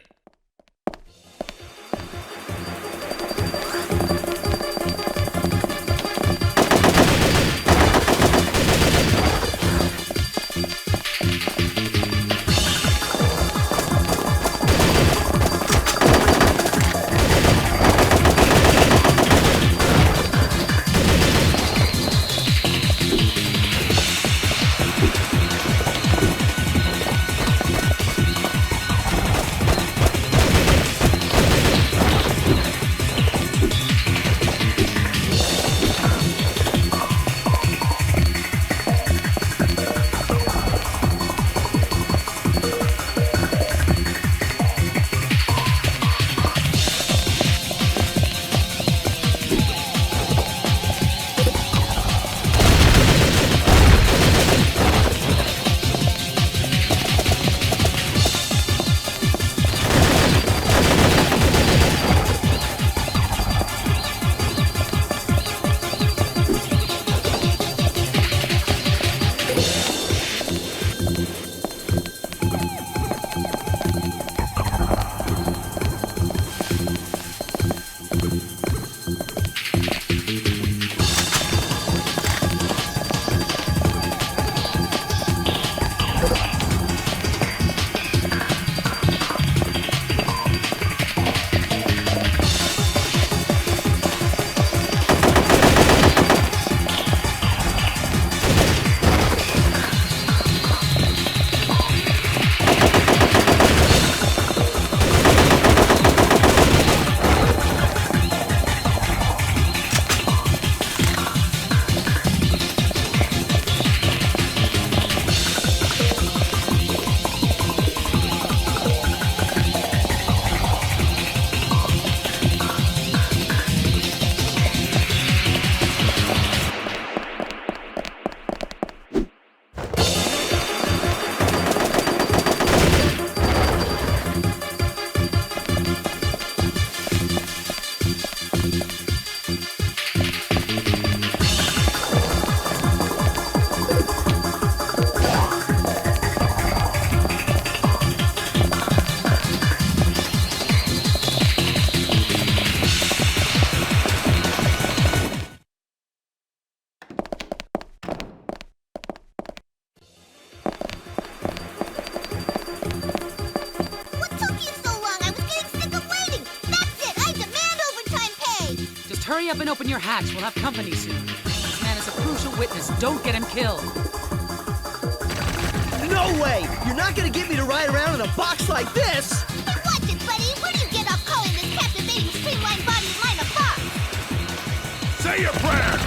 Hurry up and open your hatch. We'll have company soon. This man is a crucial witness. Don't get him killed. No way! You're not gonna get me to ride around in a box like this! Hey, watch it, buddy! Where do you get off calling this captivating streamlined body line a box? Say your prayers!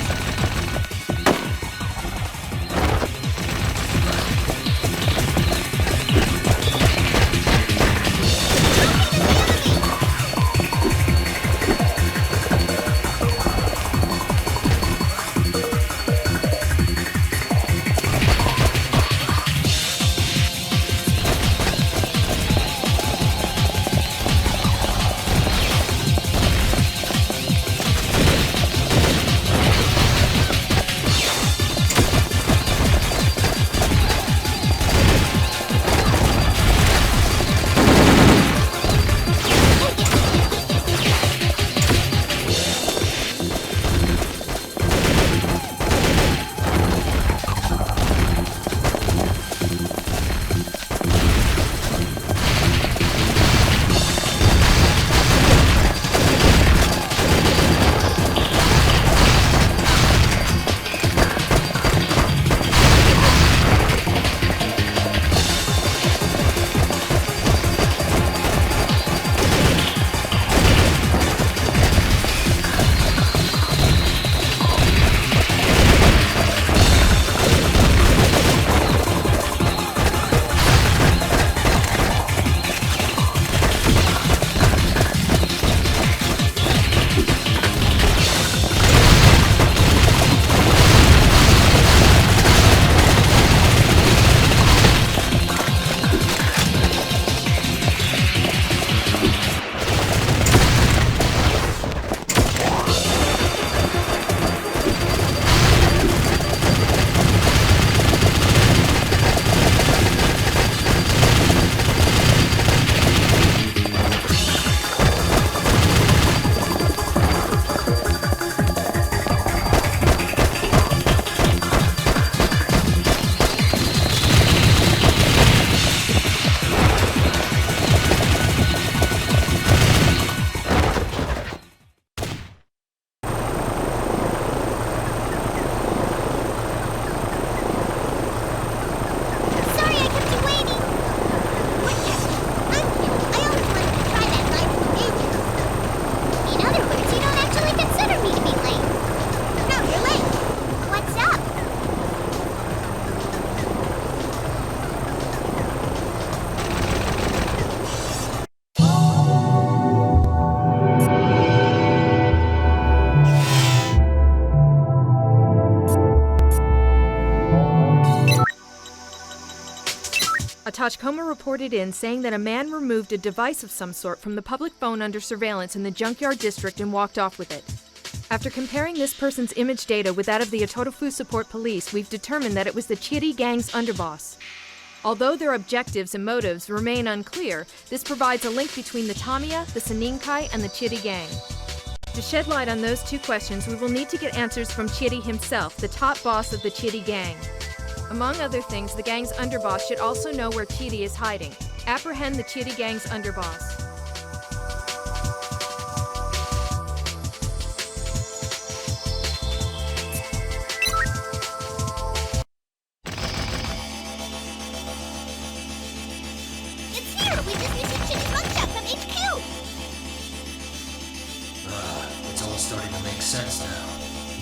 A Tachikoma reported in saying that a man removed a device of some sort from the public phone under surveillance in the Junkyard District and walked off with it. After comparing this person's image data with that of the Otorofu Support Police, we've determined that it was the Chiri gang's underboss. Although their objectives and motives remain unclear, this provides a link between the Tamiya, the Saninkai, and the Chiri gang. To shed light on those two questions, we will need to get answers from Chiri himself, the top boss of the Chiri gang. Among other things, the gang's underboss should also know where Chiri is hiding. Apprehend the Chiri gang's underboss. It's here! We just received Chiri's mugshot from HQ! It's all starting to make sense now.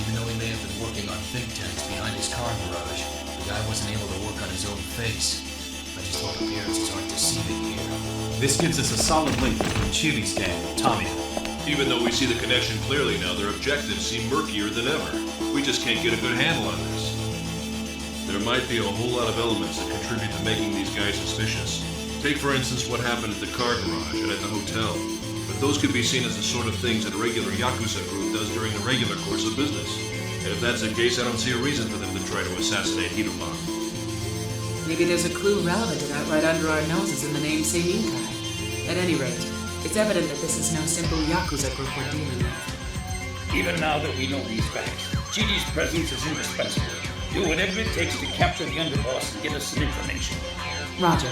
Even though he may have been working on think tanks behind his car garage, the guy wasn't able to work on his own face. I just hope appearances aren't deceiving here. This gives us a solid link between Chiri's gang and Tamiya. Even though we see the connection clearly now, their objectives seem murkier than ever. We just can't get a good handle on this. There might be a whole lot of elements that contribute to making these guys suspicious. Take, for instance, what happened at the car garage and at the hotel. But those could be seen as the sort of things that a regular Yakuza group does during the regular course of business. And if that's the case, I don't see a reason for them to try to assassinate Hiruma. Maybe there's a clue relevant to that right under our noses in the name Saninkai. At any rate, it's evident that this is no simple Yakuza group we're dealing with. Even now that we know these facts, Chiri's presence is indispensable. Do whatever it takes to capture the underboss and get us some information. Roger.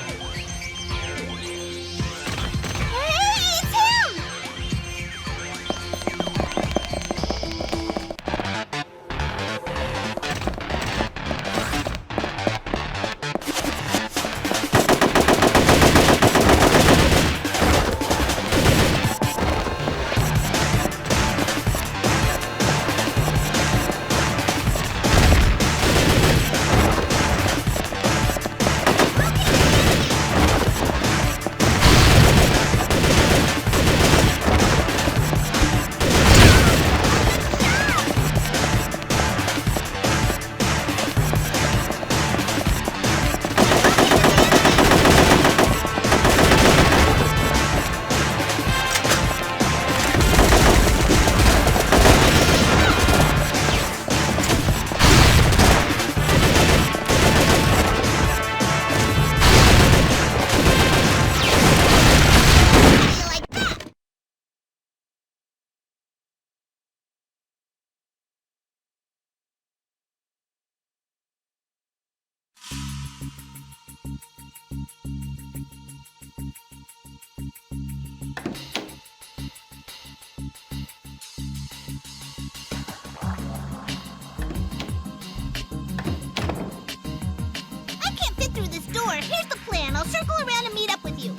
Here's the plan. I'll circle around and meet up with you.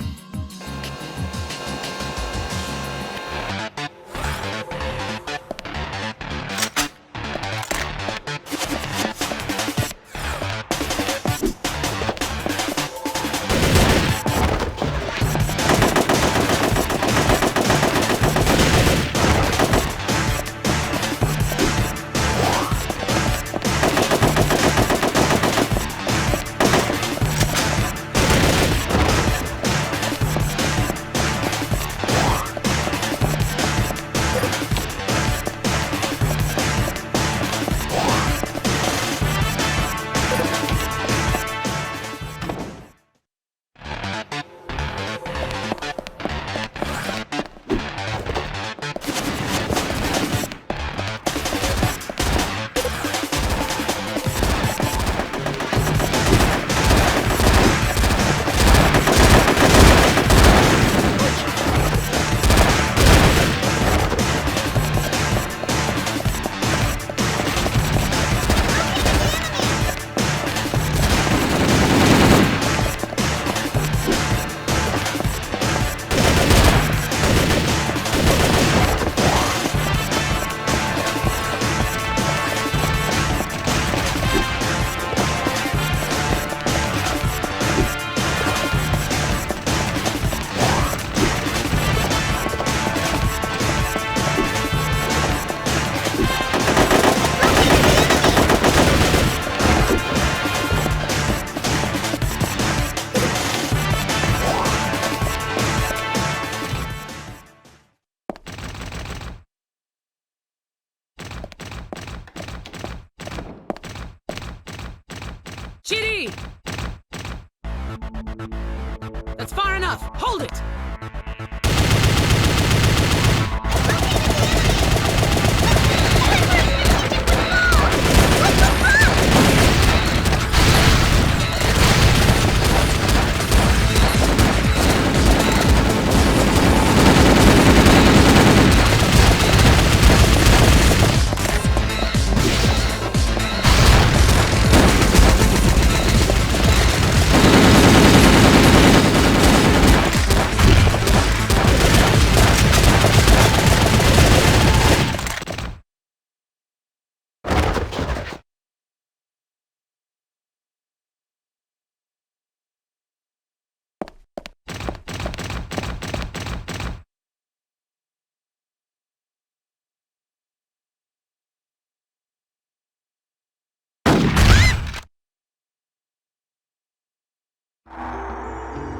That's far enough! Hold it!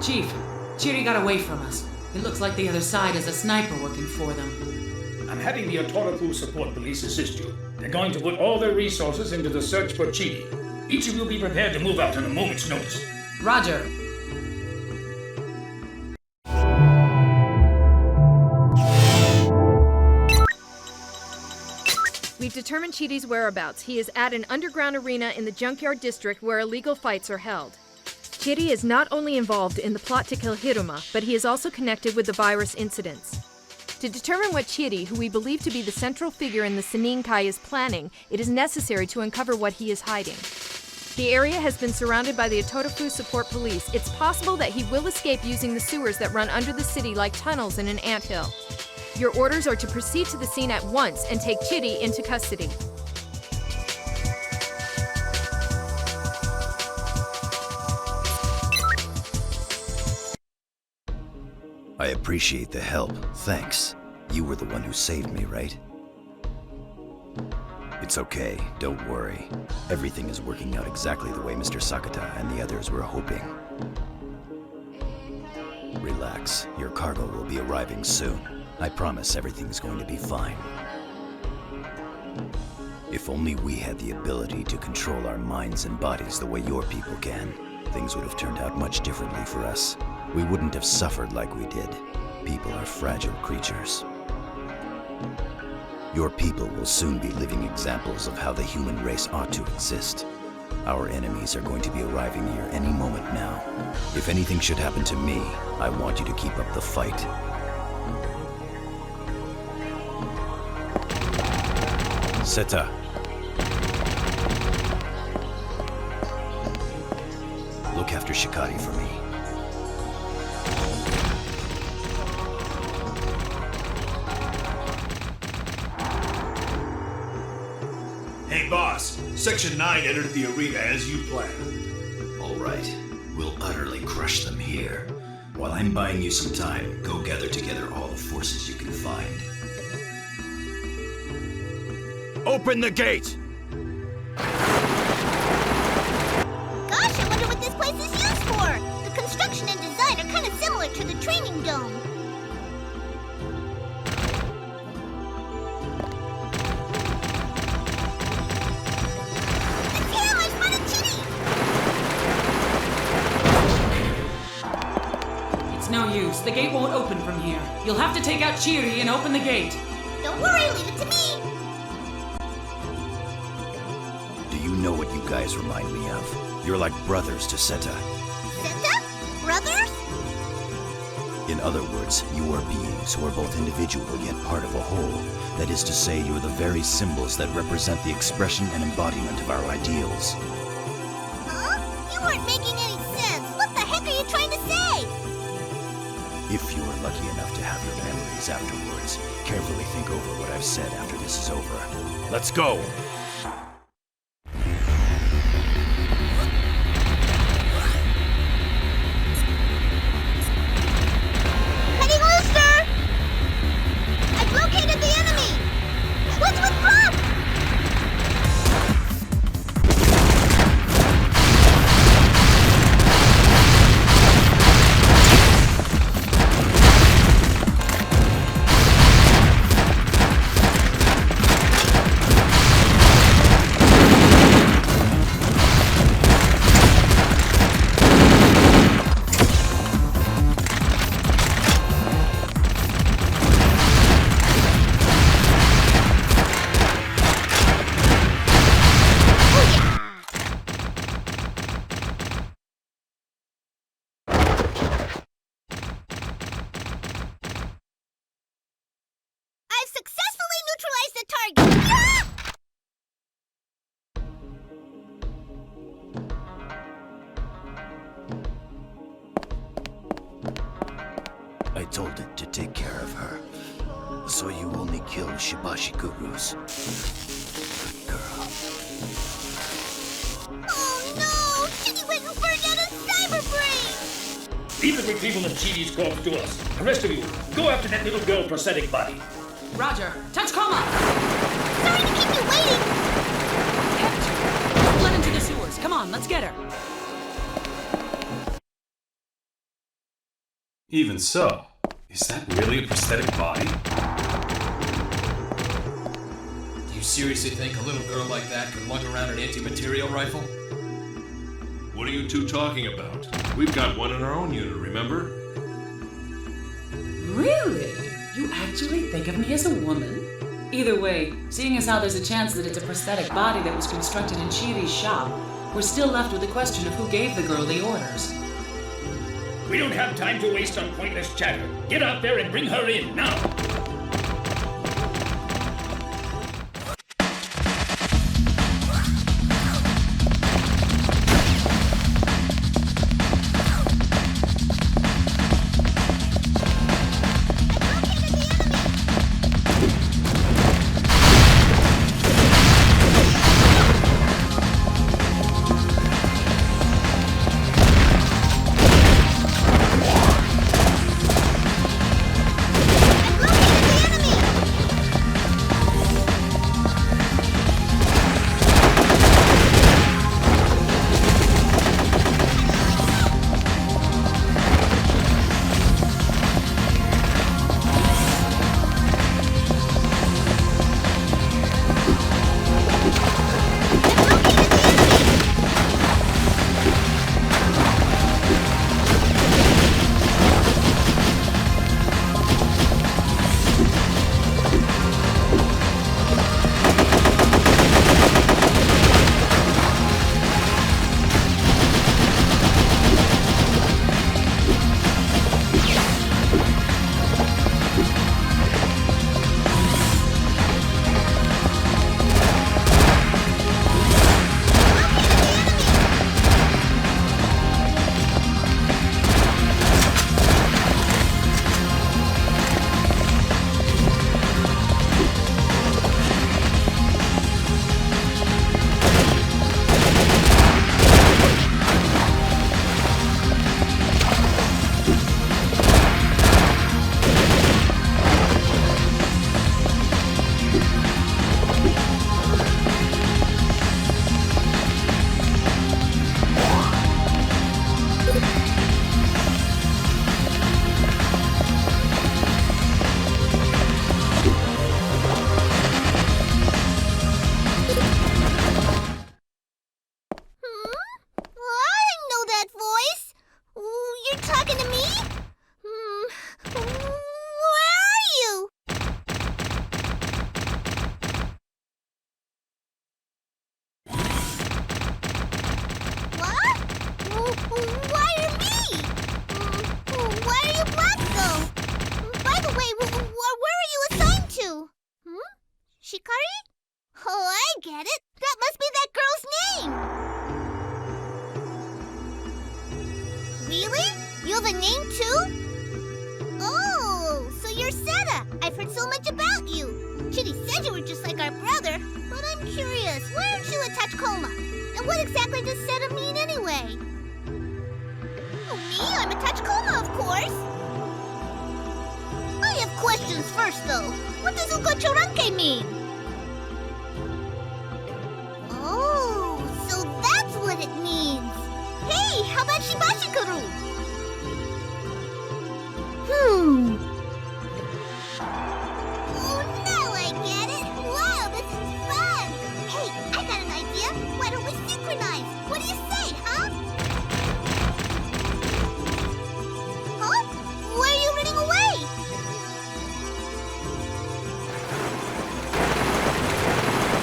Chief, Chiri got away from us. It looks like the other side has a sniper working for them. I'm having the Otoroku support police assist you. They're going to put all their resources into the search for Chiri. Each of you be prepared to move out on a moment's notice. Roger. We've determined Chiri's whereabouts. He is at an underground arena in the Junkyard District where illegal fights are held. Chiri is not only involved in the plot to kill Hiruma, but he is also connected with the virus incidents. To determine what Chiri, who we believe to be the central figure in the Seninkai, is planning, it is necessary to uncover what he is hiding. The area has been surrounded by the Ototofu support police. It's possible that he will escape using the sewers that run under the city like tunnels in an anthill. Your orders are to proceed to the scene at once and take Chiri into custody. I appreciate the help. Thanks. You were the one who saved me, right? It's okay. Don't worry. Everything is working out exactly the way Mr. Sakata and the others were hoping. Relax. Your cargo will be arriving soon. I promise everything's going to be fine. If only we had the ability to control our minds and bodies the way your people can, things would have turned out much differently for us. We wouldn't have suffered like we did. People are fragile creatures. Your people will soon be living examples of how the human race ought to exist. Our enemies are going to be arriving here any moment now. If anything should happen to me, I want you to keep up the fight. Seta. Look after Shikari for me. Hey boss, Section 9 entered the arena as you planned. All right, we'll utterly crush them here. While I'm buying you some time, go gather together all the forces you can find. Open the gate! Gosh, I wonder what this place is used for! The construction and design are kind of similar to the training dome. No use. The gate won't open from here. You'll have to take out Chiri and open the gate. Don't worry, leave it to me. Do you know what you guys remind me of? You're like brothers to Seta. Seta? Brothers? In other words, you are beings who are both individual yet part of a whole. That is to say, you're the very symbols that represent the expression and embodiment of our ideals. Huh? You weren't making any sense. What the heck are you trying to say? If you are lucky enough to have your memories afterwards, carefully think over what I've said after this is over. Let's go! Heading loose, sir! I've located the enemy! Let's withdraw! told it to take care of her. So you only kill Shibashigurus. Good girl. Oh no! Chidi went and burned out a cyberbrain! Leave the retrieval of Chidi's corpse to us. The rest of you, go after that little girl prosthetic body. Roger. Tachikoma! Sorry to keep you waiting! Don't let into the sewers. Come on, let's get her. Even so, is that really a prosthetic body? Do you seriously think a little girl like that could lug around an anti-material rifle? What are you two talking about? We've got one in our own unit, remember? Really? You actually think of me as a woman? Either way, seeing as how there's a chance that it's a prosthetic body that was constructed in Chidi's shop, we're still left with the question of who gave the girl the orders. We don't have time to waste on pointless chatter. Get out there and bring her in, now! get it. That must be that girl's name. Really? You have a name too? Oh, so you're Seta. I've heard so much about you. Chidi said you were just like our brother, but I'm curious, why aren't you a Tachikoma? And what exactly does Seta mean anyway? Oh, me? I'm a Tachikoma, of course. I have questions first, though. What does Ugochoranke mean? Oh, so that's what it means. Hey, how about Shibashikuru? Oh, now I get it. Wow, this is fun. Hey, I got an idea. Why don't we synchronize? What do you say, huh? Huh? Why are you running away?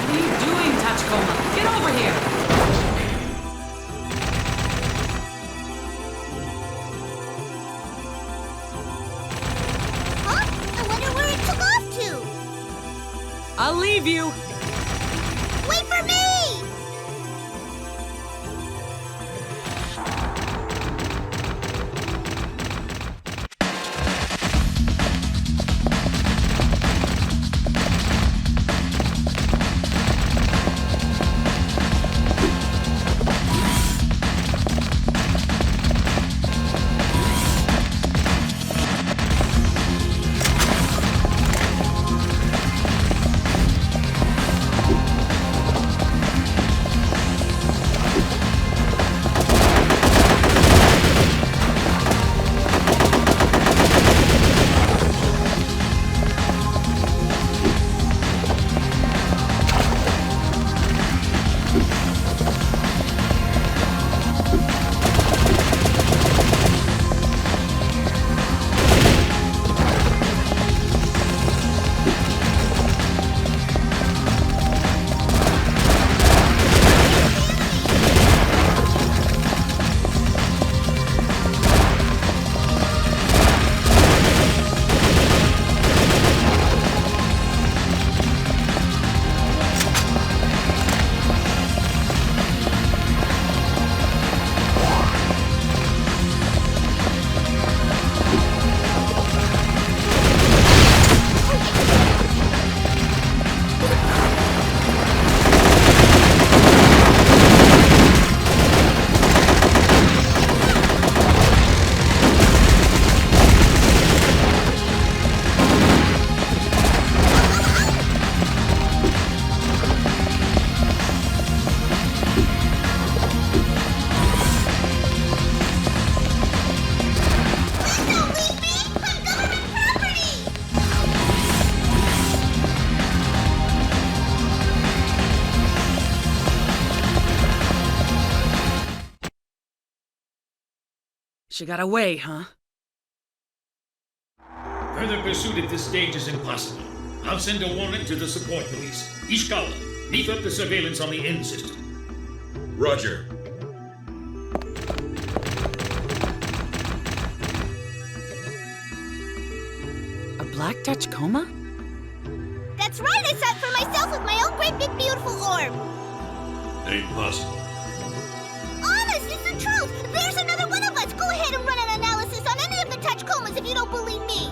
What are you doing, Tachikoma? Get over here! Huh? I wonder where it took off to. I'll leave you! Wait for me! She got away, huh? Further pursuit at this stage is impossible. I'll send a warrant to the support police. Ishikawa, beef up the surveillance on the end system. Roger. A black Tachikoma? That's right, I saw it for myself with my own great big beautiful orb. Ain't possible. Honest, it's the truth. There's another one of us. Go ahead and run an analysis on any of the Tachikomas if you don't believe me.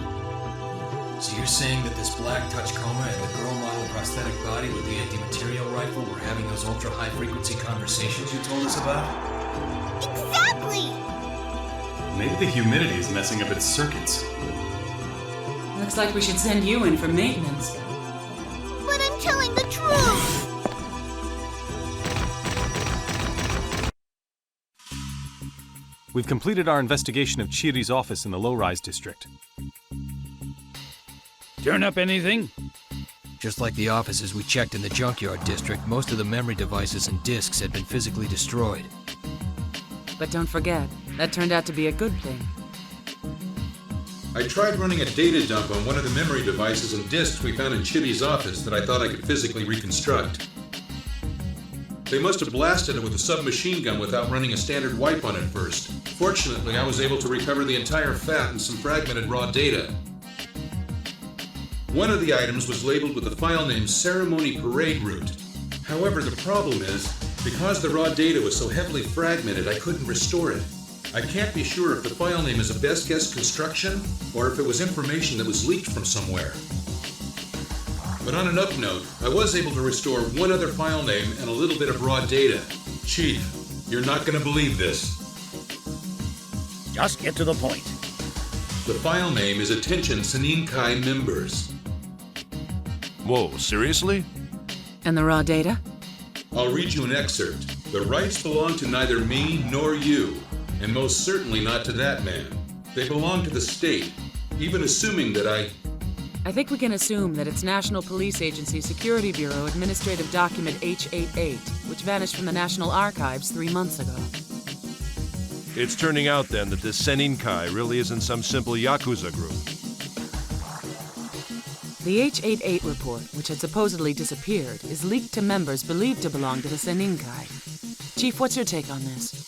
So you're saying that this black Tachikoma and the girl model prosthetic body with the anti-material rifle were having those ultra-high frequency conversations you told us about? Exactly! Maybe the humidity is messing up its circuits. Looks like we should send you in for maintenance. But I'm telling the truth! We've completed our investigation of Chiri's office in the low-rise district. Turn up anything? Just like the offices we checked in the junkyard district, most of the memory devices and disks had been physically destroyed. But don't forget, that turned out to be a good thing. I tried running a data dump on one of the memory devices and disks we found in Chibi's office that I thought I could physically reconstruct. They must have blasted it with a submachine gun without running a standard wipe on it first. Fortunately, I was able to recover the entire FAT and some fragmented raw data. One of the items was labeled with the file name Ceremony Parade Route. However, the problem is, because the raw data was so heavily fragmented, I couldn't restore it. I can't be sure if the file name is a best guess construction, or if it was information that was leaked from somewhere. But on an up note, I was able to restore one other file name and a little bit of raw data. Chief, you're not gonna believe this. Just get to the point. The file name is Attention Seninkai Members. Whoa, seriously? And the raw data? I'll read you an excerpt. The rights belong to neither me nor you, and most certainly not to that man. They belong to the state, even assuming that I think we can assume that it's National Police Agency Security Bureau Administrative Document H88, which vanished from the National Archives 3 months ago. It's turning out then that this Seninkai really isn't some simple Yakuza group. The H88 report, which had supposedly disappeared, is leaked to members believed to belong to the Seninkai. Chief, what's your take on this?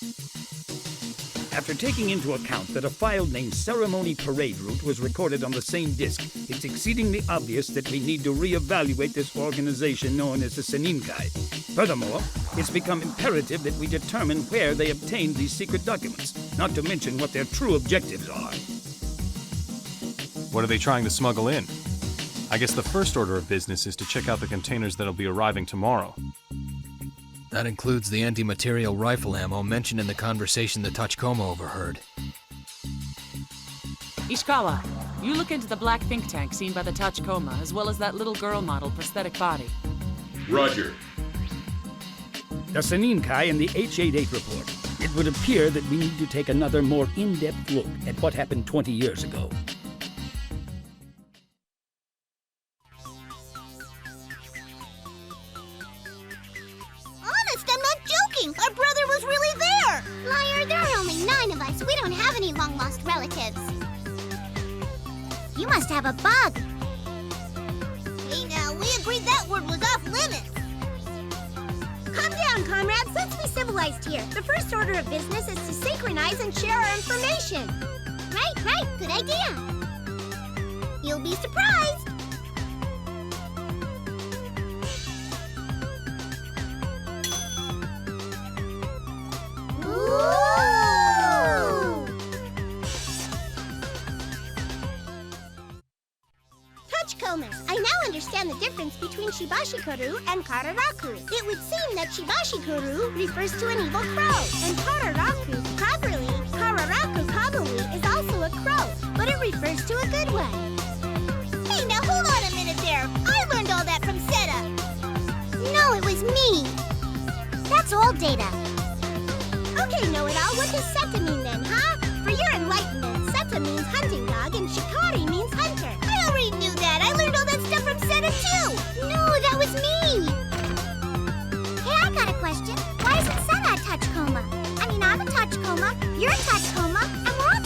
After taking into account that a file named Ceremony Parade Route was recorded on the same disk, it's exceedingly obvious that we need to reevaluate this organization known as the Seninkai. Furthermore, it's become imperative that we determine where they obtained these secret documents, not to mention what their true objectives are. What are they trying to smuggle in? I guess the first order of business is to check out the containers that'll be arriving tomorrow. That includes the anti-material rifle ammo mentioned in the conversation the Tachikoma overheard. Ishikawa, you look into the black think tank seen by the Tachikoma, as well as that little girl model prosthetic body. Roger. The Seninkai and the H88 report. It would appear that we need to take another more in-depth look at what happened 20 years ago. Our brother was really there! Liar, there are only 9 of us. We don't have any long-lost relatives. You must have a bug. Hey now, we agreed that word was off limits. Calm down, comrades. Let's be civilized here. The first order of business is to synchronize and share our information. Right. Good idea. You'll be surprised. Tachikomas, I now understand the difference between Shibashikuru and Kararaku. It would seem that Shibashikuru refers to an evil crow, and Kararaku probably is also a crow, but it refers to a good one. Hey, now hold on a minute there. I learned all that from Seta. No, it was me. That's old data. Okay, know-it-all, what does Seta mean then, huh? For your enlightenment, Seta means hunting dog and Shikari means hunter. I already knew that. I learned all that stuff from Seta too. No, that was me. Hey, I got a question. Why isn't Seta a Tachikoma? I mean, I'm a Tachikoma, you're a Tachikoma, and we're all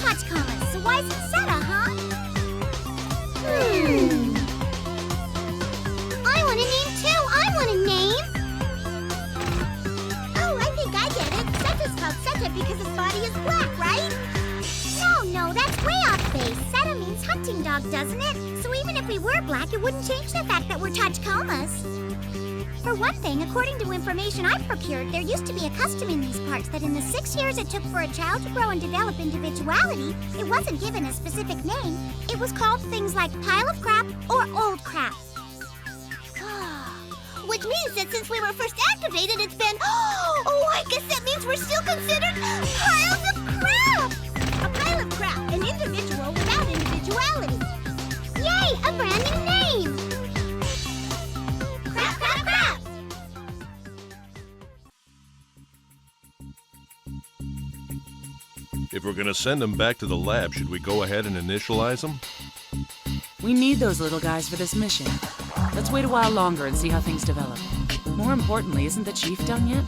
hunting dog, doesn't it? So even if we were black, it wouldn't change the fact that we're Tachikomas. For one thing, according to information I procured, there used to be a custom in these parts that in the 6 years it took for a child to grow and develop individuality, it wasn't given a specific name. It was called things like pile of crap or old crap. Which means that since we were first activated, it's been... Oh, I guess that means we're still considered piles of crap! A pile of crap, an individual without individuality. Yay, a brand new name! Crap, crap, crap! If we're gonna send them back to the lab, should we go ahead and initialize them? We need those little guys for this mission. Let's wait a while longer and see how things develop. More importantly, isn't the chief done yet?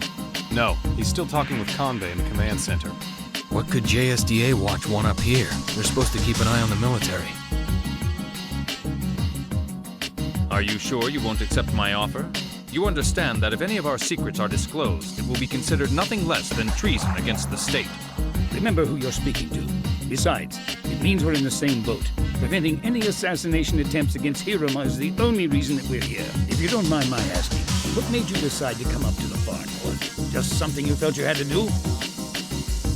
No, he's still talking with Convey in the command center. What could JSDA watch one up here? They're supposed to keep an eye on the military. Are you sure you won't accept my offer? You understand that if any of our secrets are disclosed, it will be considered nothing less than treason against the state. Remember who you're speaking to. Besides, it means we're in the same boat. Preventing any assassination attempts against Hiruma is the only reason that we're here. If you don't mind my asking, what made you decide to come up to the far north? Just something you felt you had to do?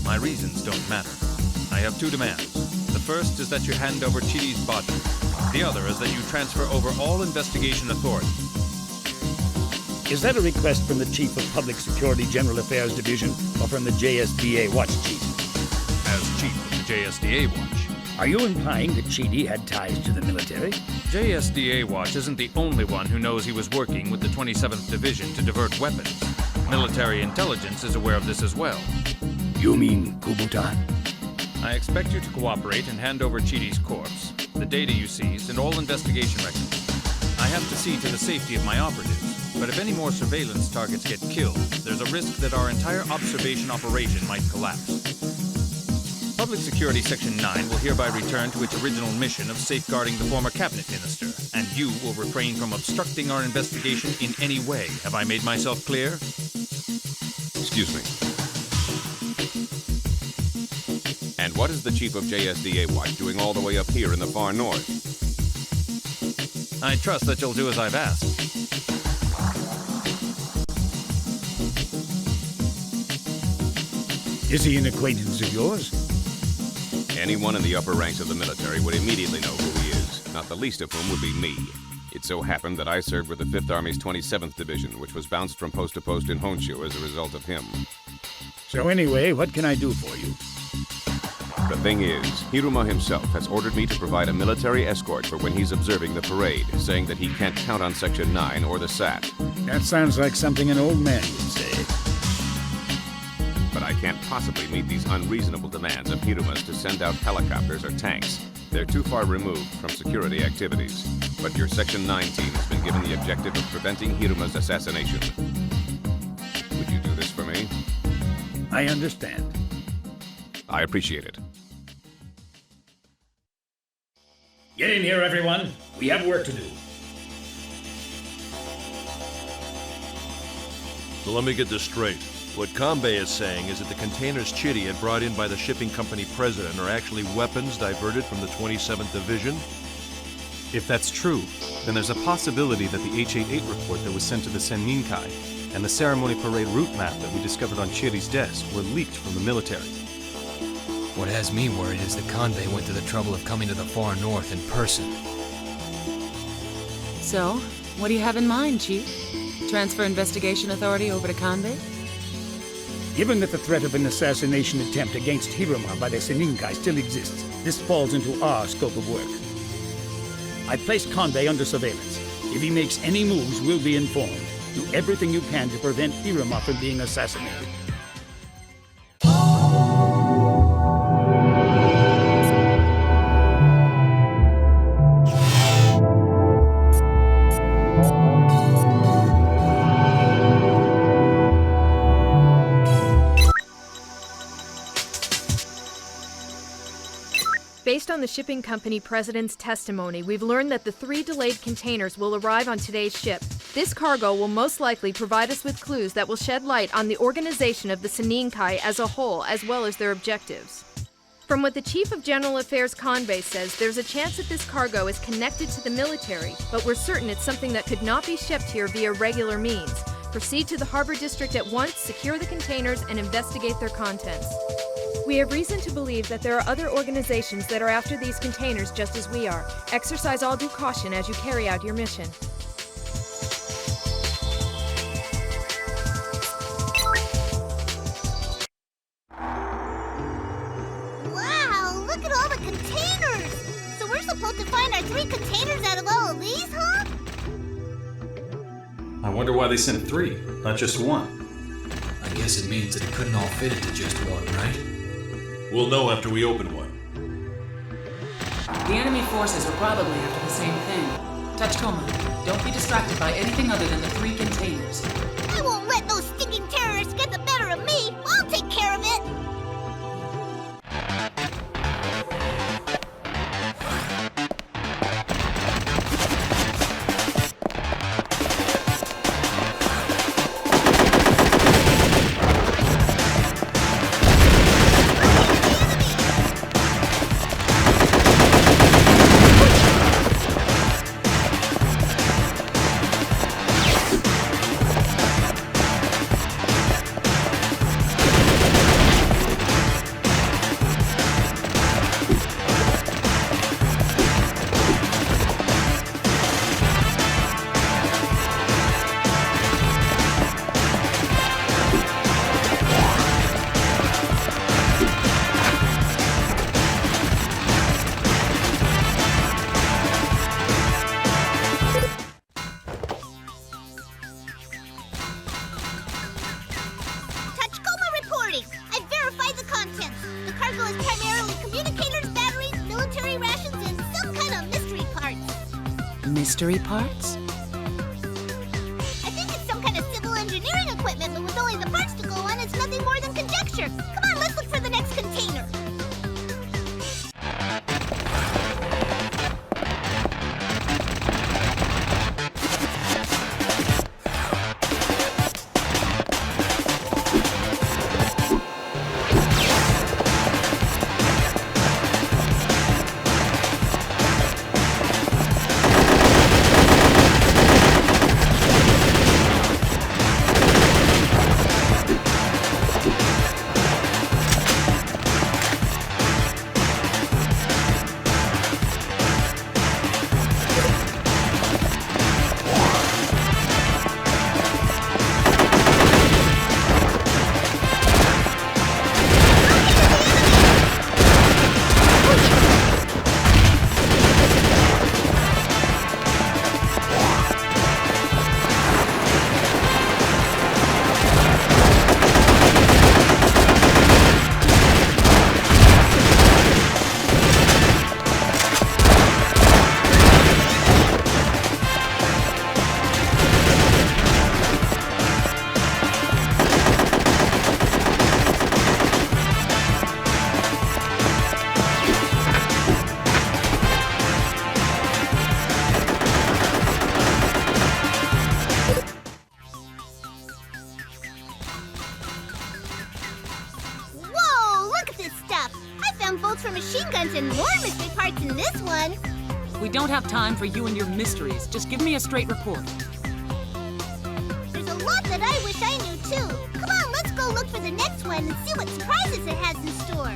My reasons don't matter. I have two demands. The first is that you hand over Chiri's body. The other is that you transfer over all investigation authority. Is that a request from the Chief of Public Security General Affairs Division or from the JSDA Watch Chief? As Chief of the JSDA Watch. Are you implying that Chidi had ties to the military? JSDA Watch isn't the only one who knows he was working with the 27th Division to divert weapons. Military intelligence is aware of this as well. You mean Kubuta? I expect you to cooperate and hand over Chidi's corpse, the data you seized, and all investigation records. I have to see to the safety of my operatives, but if any more surveillance targets get killed, there's a risk that our entire observation operation might collapse. Public Security Section 9 will hereby return to its original mission of safeguarding the former cabinet minister, and you will refrain from obstructing our investigation in any way. Have I made myself clear? Excuse me. And what is the Chief of JSDA Watch doing all the way up here in the far north? I trust that you'll do as I've asked. Is he an acquaintance of yours? Anyone in the upper ranks of the military would immediately know who he is, not the least of whom would be me. It so happened that I served with the 5th Army's 27th Division, which was bounced from post to post in Honshu as a result of him. So anyway, what can I do for you? The thing is, Hiruma himself has ordered me to provide a military escort for when he's observing the parade, saying that he can't count on Section 9 or the SAT. That sounds like something an old man would say. But I can't possibly meet these unreasonable demands of Hiruma's to send out helicopters or tanks. They're too far removed from security activities. But your Section 9 team has been given the objective of preventing Hiruma's assassination. Would you do this for me? I understand. I appreciate it. Get in here, everyone. We have work to do. So let me get this straight. What Convey is saying is that the containers Chitty had brought in by the shipping company president are actually weapons diverted from the 27th Division? If that's true, then there's a possibility that the H-88 report that was sent to the Senninkai and the ceremony parade route map that we discovered on Chitty's desk were leaked from the military. What has me worried is that Convey went to the trouble of coming to the far north in person. So, what do you have in mind, Chief? Transfer investigation authority over to Convey? Given that the threat of an assassination attempt against Hiruma by the Senninkai still exists, this falls into our scope of work. I placed Convey under surveillance. If he makes any moves, we'll be informed. Do everything you can to prevent Hiruma from being assassinated. Based on the shipping company president's testimony, we've learned that the 3 delayed containers will arrive on today's ship. This cargo will most likely provide us with clues that will shed light on the organization of the Senninkai as a whole, as well as their objectives. From what the Chief of General Affairs Convey says, there's a chance that this cargo is connected to the military, but we're certain it's something that could not be shipped here via regular means. Proceed to the Harbor District at once, secure the containers, and investigate their contents. We have reason to believe that there are other organizations that are after these containers just as we are. Exercise all due caution as you carry out your mission. Wow, look at all the containers! So we're supposed to find our 3 containers out of all of these, huh? I wonder why they sent 3, not just 1. I guess it means that it couldn't all fit into just one, right? We'll know after we open one. The enemy forces are probably after the same thing. Tachikoma, don't be distracted by anything other than the 3 containers. I won't let those stinking terrorists get the better of me! I'll take care of it! Mystery parts? I think it's some kind of civil engineering equipment, but with only the parts to go on, it's nothing more than conjecture. Come on, let's look for the next container. We don't have time for you and your mysteries. Just give me a straight report. There's a lot that I wish I knew too. Come on, let's go look for the next one and see what surprises it has in store.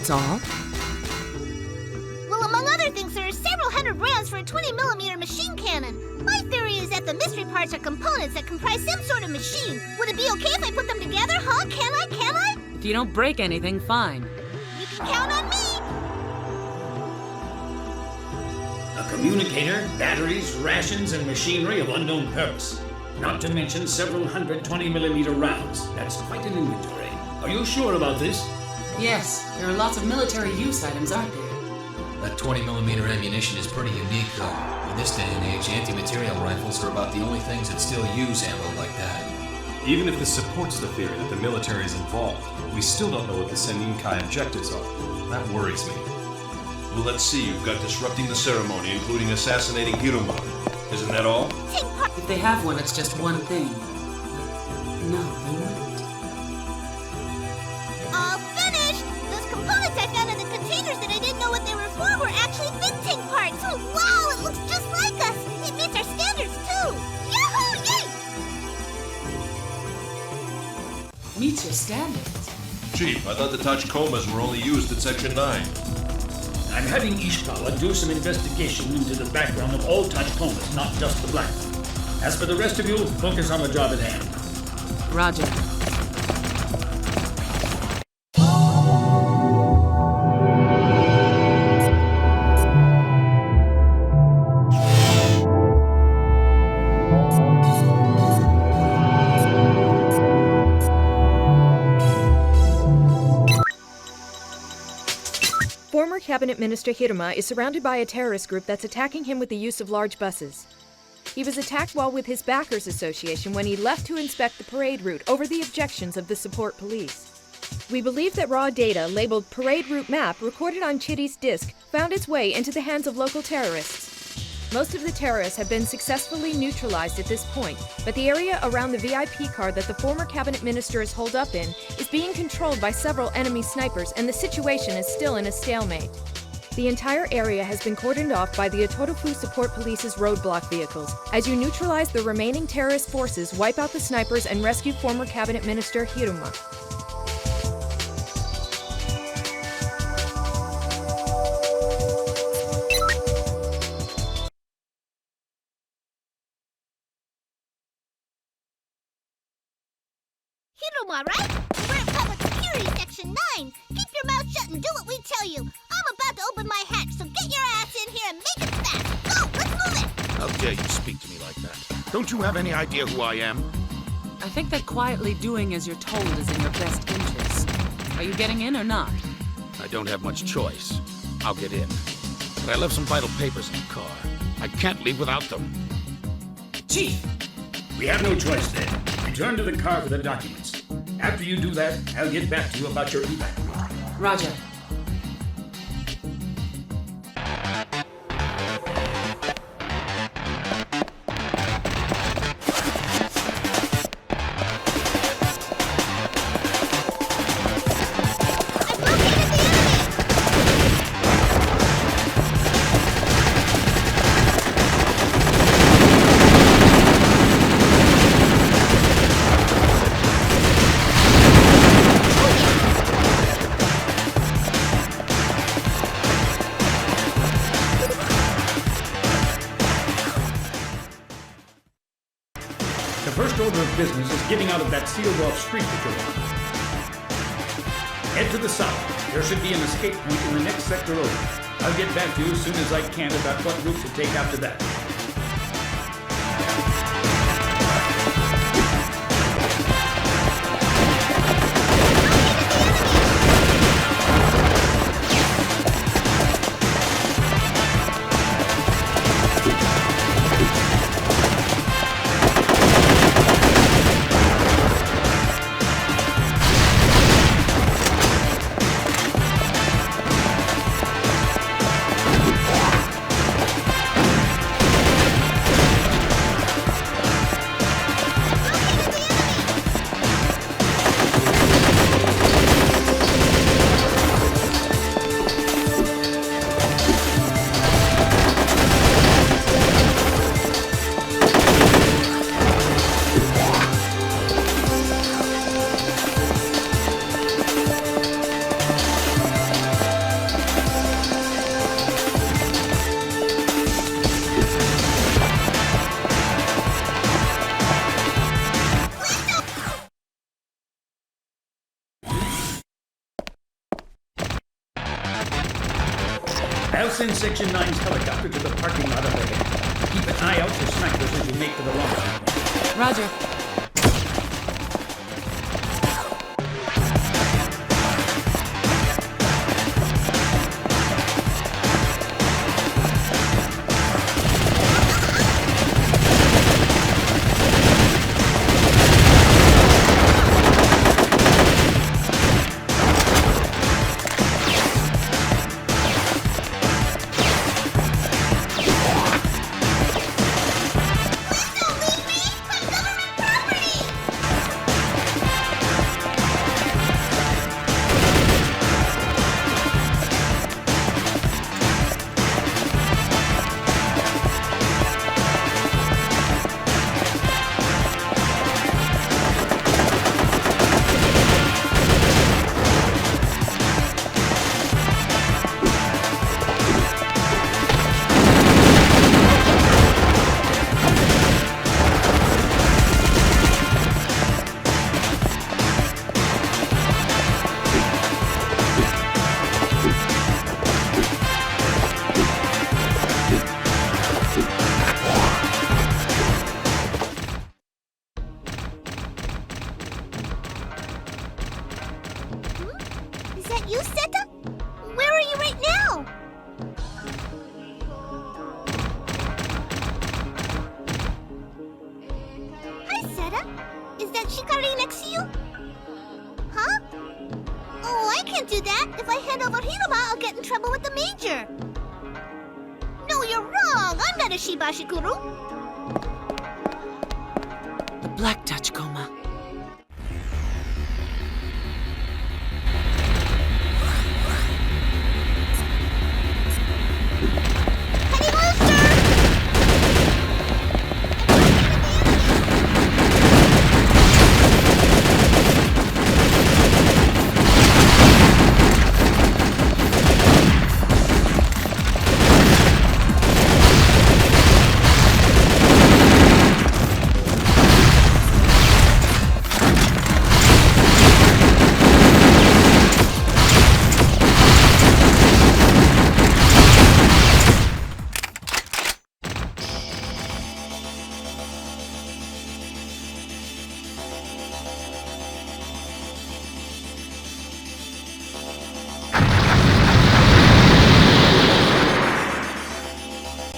That's all? Well, among other things, there are several hundred rounds for a 20mm machine cannon. My theory is that the mystery parts are components that comprise some sort of machine. Would it be okay if I put them together, huh? Can I? If you don't break anything, fine. You can count on me! A communicator, batteries, rations, and machinery of unknown purpose. Not to mention several hundred 20mm rounds. That's quite an inventory. Are you sure about this? Yes, there are lots of military use items, aren't there? That 20mm ammunition is pretty unique, though. In this day and age, anti-material rifles are about the only things that still use ammo like that. Even if this supports the theory that the military is involved, we still don't know what the Seninkai objectives are. That worries me. Well, let's see. You've got disrupting the ceremony, including assassinating Hiruma. Isn't that all? If they have one, it's just one thing. No, they wouldn't. All finished! Those components I found in the containers that I didn't know what they were for were actually think parts! Oh, wow! It looks just like us! It meets our standards, too! Yahoo! Yay! Meets your standards. Chief, I thought the Tachikomas were only used at Section 9. I'm having Ishikawa do some investigation into the background of all Tachikomas, not just the black one. As for the rest of you, focus on the job at hand. Roger. Former Cabinet Minister Hiruma is surrounded by a terrorist group that's attacking him with the use of large buses. He was attacked while with his backers association when he left to inspect the parade route over the objections of the support police. We believe that raw data labeled Parade Route Map recorded on Chitty's disk found its way into the hands of local terrorists. Most of the terrorists have been successfully neutralized at this point, but the area around the VIP car that the former cabinet minister is holed up in is being controlled by several enemy snipers, and the situation is still in a stalemate. The entire area has been cordoned off by the Otorofu Support Police's roadblock vehicles. As you neutralize the remaining terrorist forces, wipe out the snipers, and rescue former cabinet minister Hiruma. Hiruma, right? We're in Public Security Section 9. Keep your mouth shut and do what we tell you. I'm about to open my hatch, so get your ass in here and make it fast. Go, let's move it! How dare you speak to me like that? Don't you have any idea who I am? I think that quietly doing as you're told is in your best interest. Are you getting in or not? I don't have much choice. I'll get in. But I left some vital papers in the car. I can't leave without them. Chief, we have no choice then. Return to the car for the documents. After you do that, I'll get back to you about your evac. Roger. Business is getting out of that sealed-off street that you're on. Head to the south. There should be an escape point in the next sector over. I'll get back to you as soon as I can about what route to take after that. send Section 9's helicopter to the parking lot up ahead. Keep an eye out for snipers as you make for the Longplay point. Roger. Is that you, Seta? Where are you right now? Hi, Seta. Is that Shikari next to you? Huh? Oh, I can't do that. If I head over Hiruma, I'll get in trouble with the Major. No, you're wrong. I'm not a Shibashikuru. The Black Tachikoma.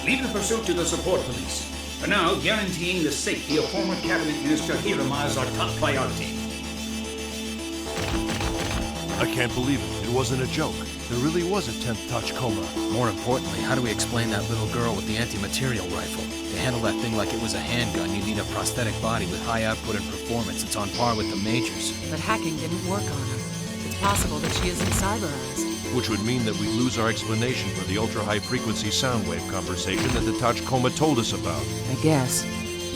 Lead the pursuit to the support police. For now, guaranteeing the safety of former Cabinet Minister Hiruma is our top priority. I can't believe it. It wasn't a joke. There really was a 10th Tachikoma. More importantly, how do we explain that little girl with the anti-material rifle? To handle that thing like it was a handgun, you need a prosthetic body with high output and performance. It's on par with the Majors. But hacking didn't work on her. It's possible that she isn't cyberized. Which would mean that we'd lose our explanation for the ultra-high-frequency sound wave conversation that the Tachikoma told us about. I guess.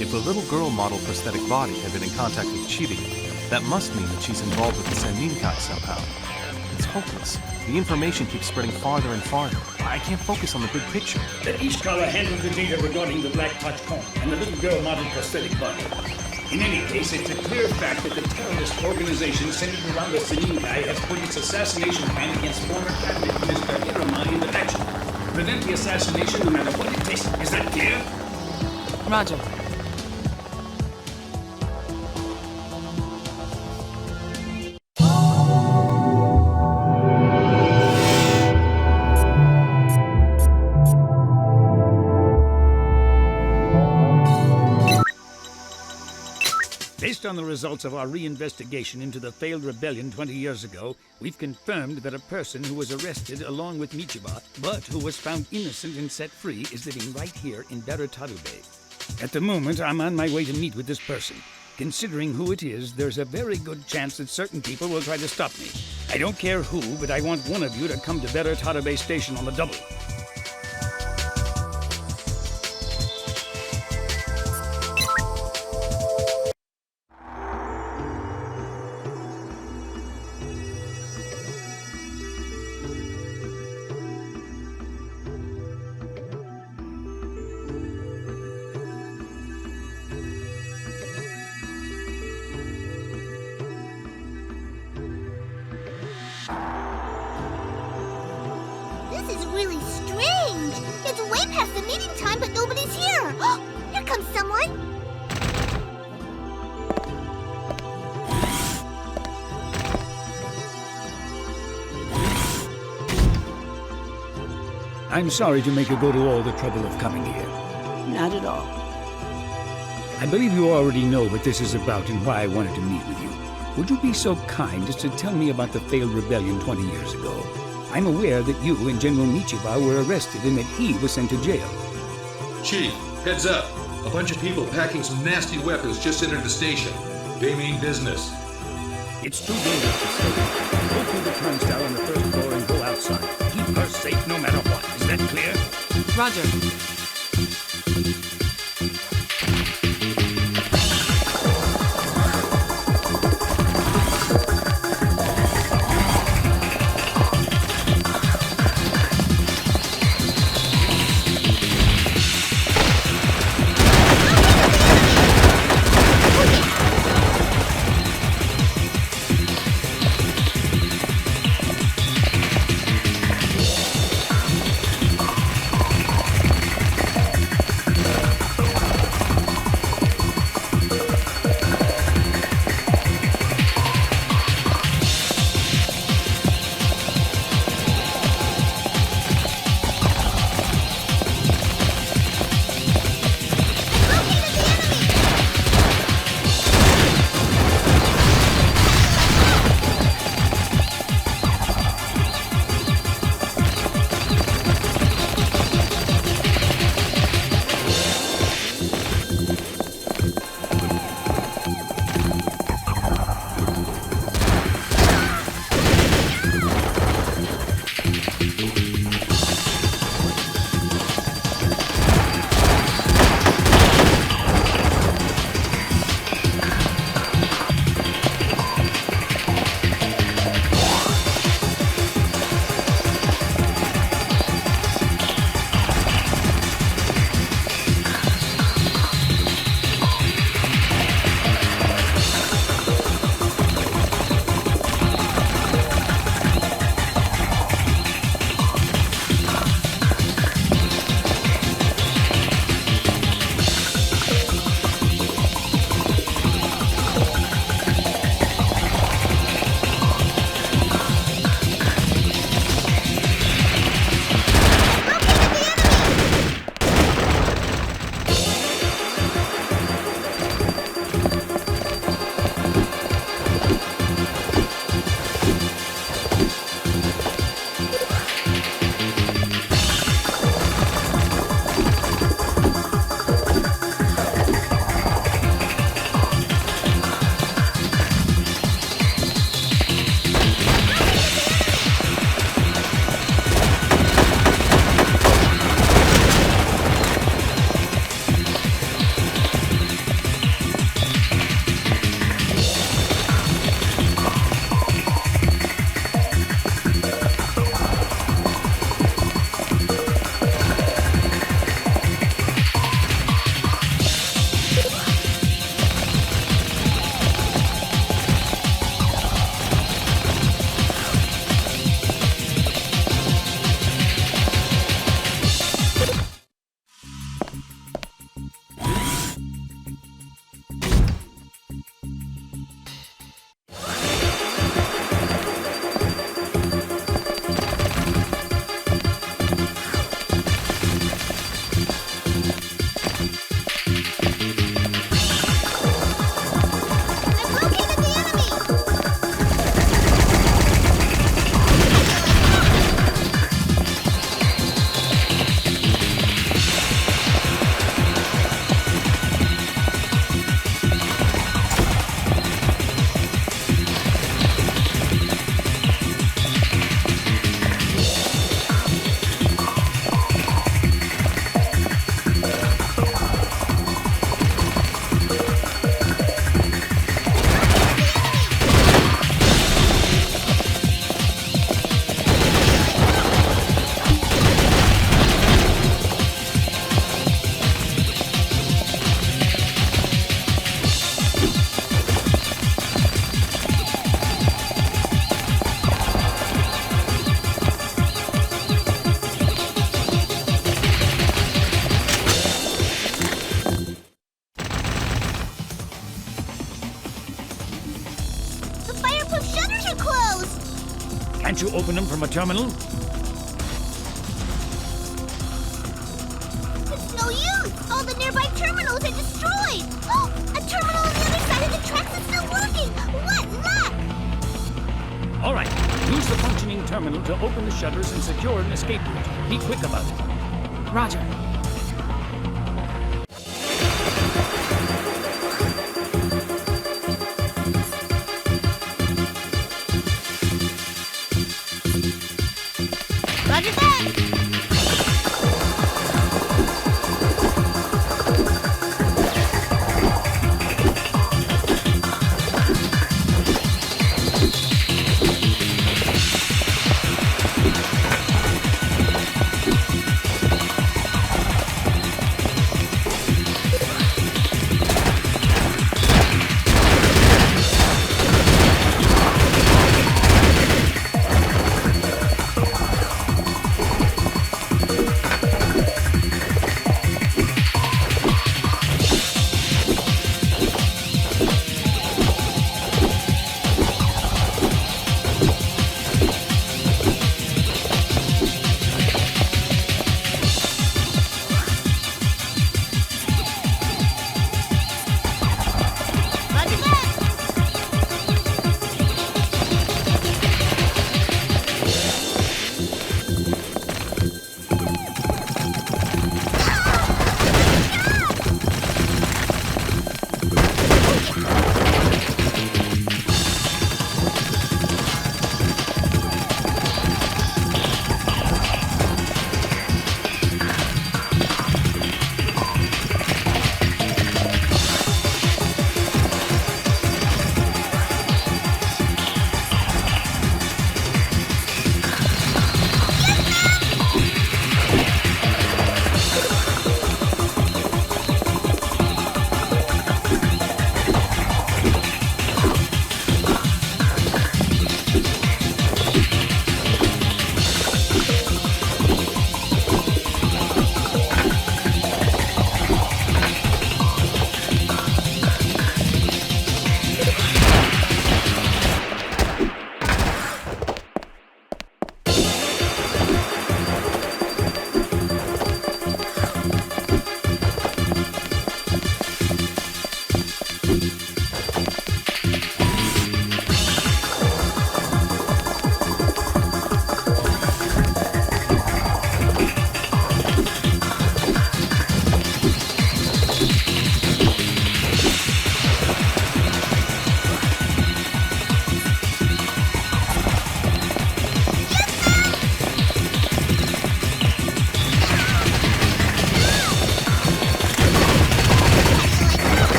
If the little girl model prosthetic body had been in contact with Chibi, that must mean that she's involved with the Senninkai somehow. It's hopeless. The information keeps spreading farther and farther. I can't focus on the big picture. Let each scholar handle the data regarding the Black Tachikoma and the little girl model prosthetic body. In any case, it's a clear fact that the terrorist organization centered around the Senninkai has put its assassination plan against former Cabinet Minister Hiruma into action. Prevent the assassination no matter what it takes. Is that clear? Roger. Based on the results of our reinvestigation into the failed rebellion 20 years ago, we've confirmed that a person who was arrested along with Michiba, but who was found innocent and set free, is living right here in Berutarube. At the moment, I'm on my way to meet with this person. Considering who it is, there's a very good chance that certain people will try to stop me. I don't care who, but I want one of you to come to Berutarube Station on the double. This is really strange. strange. It's way past the meeting time, but nobody's here. Here comes someone. I'm sorry to make you go to all the trouble of coming here. Not at all. I believe you already know what this is about and why I wanted to meet with you. Would you be so kind as to tell me about the failed rebellion 20 years ago? I'm aware that you and General Nichiba were arrested and that he was sent to jail. Chief, heads up. A bunch of people packing some nasty weapons just entered the station. They mean business. It's too dangerous to stay. Go through the turnstile on the first floor and go outside. Keep her safe no matter what. Is that clear? Roger. Can't you open them from a terminal? It's no use! All the nearby terminals are destroyed! Oh, a terminal on the other side of the tracks is still working! What luck! All right, use the functioning terminal to open the shutters and secure an escape route. Be quick about it. Roger. Roger that!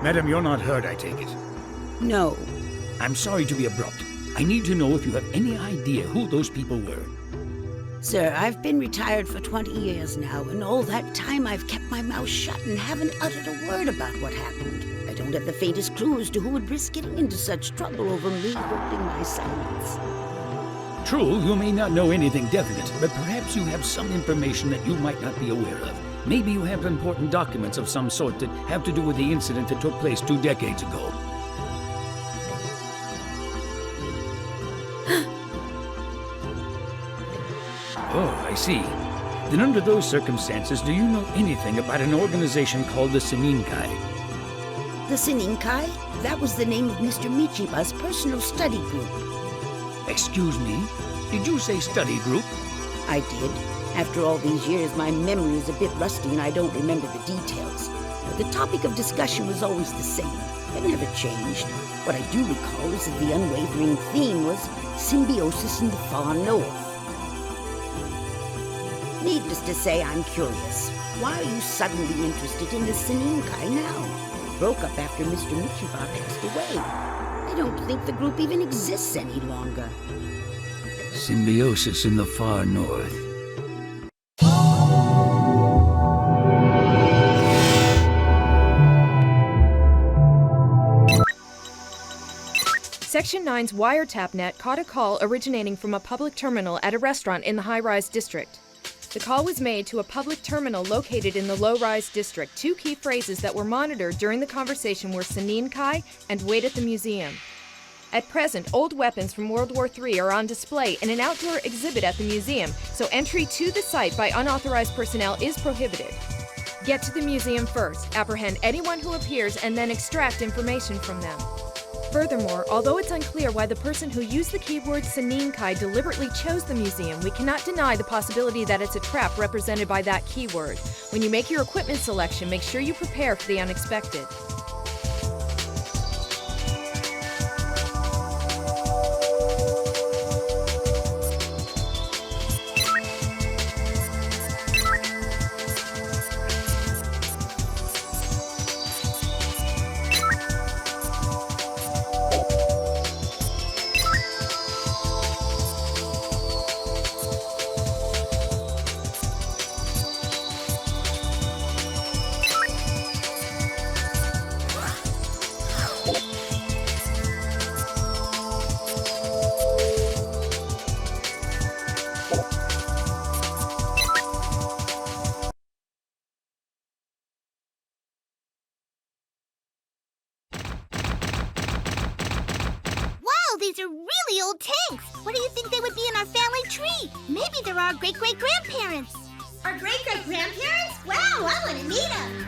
Madam, you're not hurt, I take it. No. I'm sorry to be abrupt. I need to know if you have any idea who those people were. Sir, I've been retired for 20 years now, and all that time I've kept my mouth shut and haven't uttered a word about what happened. I don't have the faintest clue as to who would risk getting into such trouble over me holding my silence. True, you may not know anything definite, but perhaps you have some information that you might not be aware of. Maybe you have important documents of some sort that have to do with the incident that took place 2 decades ago. Oh, I see. Then under those circumstances, do you know anything about an organization called the Seninkai? The Seninkai? That was the name of Mr. Michiba's personal study group. Excuse me? Did you say study group? I did. After all these years, my memory is a bit rusty and I don't remember the details. But the topic of discussion was always the same. It never changed. What I do recall is that the unwavering theme was symbiosis in the far north. Needless to say, I'm curious. Why are you suddenly interested in the Seninkai now? Broke up after Mr. Michiba passed away. I don't think the group even exists any longer. Symbiosis in the far north. Section 9's wiretap net caught a call originating from a public terminal at a restaurant in the high-rise district. The call was made to a public terminal located in the low-rise district. Two key phrases that were monitored during the conversation were Senin Kai and wait at the museum. At present, old weapons from World War III are on display in an outdoor exhibit at the museum, so entry to the site by unauthorized personnel is prohibited. Get to the museum first, apprehend anyone who appears, and then extract information from them. Furthermore, although it's unclear why the person who used the keyword Senin Kai deliberately chose the museum, we cannot deny the possibility that it's a trap represented by that keyword. When you make your equipment selection, make sure you prepare for the unexpected. These are really old tanks. What do you think they would be in our family tree? Maybe they're our great-great-grandparents. Our great-great-grandparents? Wow, I want to meet them.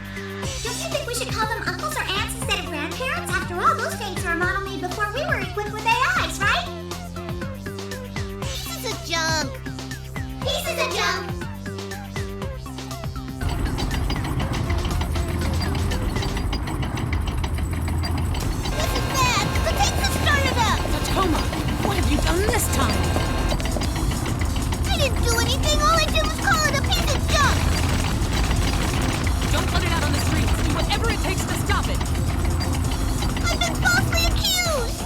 Don't you think we should call them uncles or aunts instead of grandparents? After all, those tanks were model-made before we were equipped with AIs, right? Pieces of junk. Pieces of junk. Tachikoma, what have you done this time? I didn't do anything. All I did was call it a piece of junk. Don't let it out on the streets. Do whatever it takes to stop it. I've been falsely accused.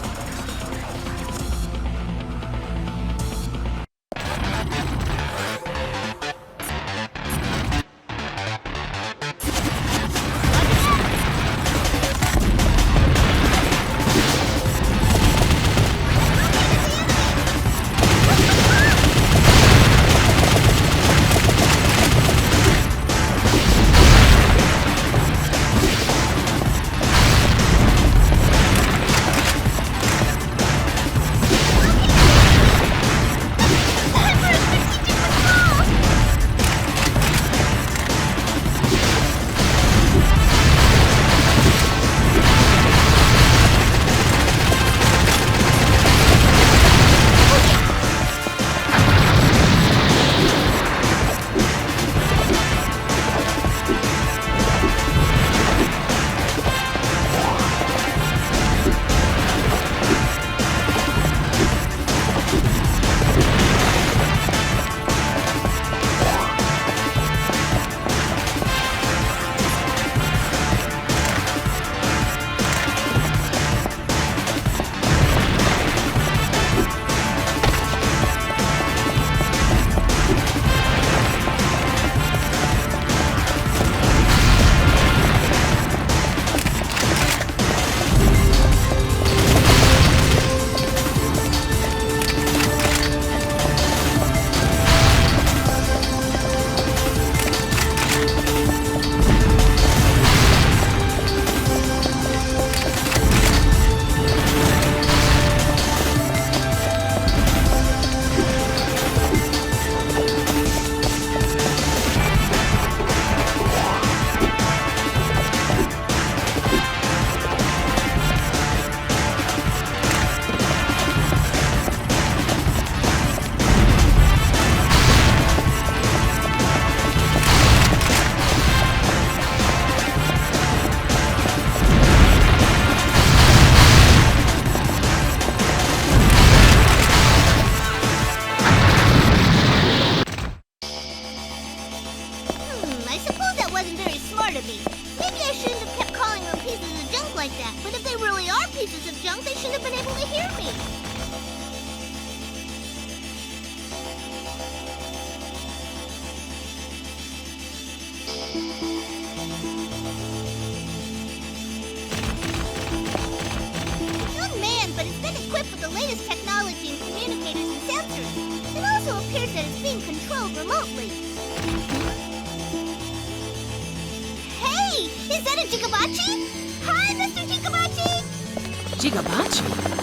Young man, but it's been equipped appears that it's being controlled remotely. Hey! Is that a Jigabachi? Hi, Mr. Jigabachi! Jigabachi?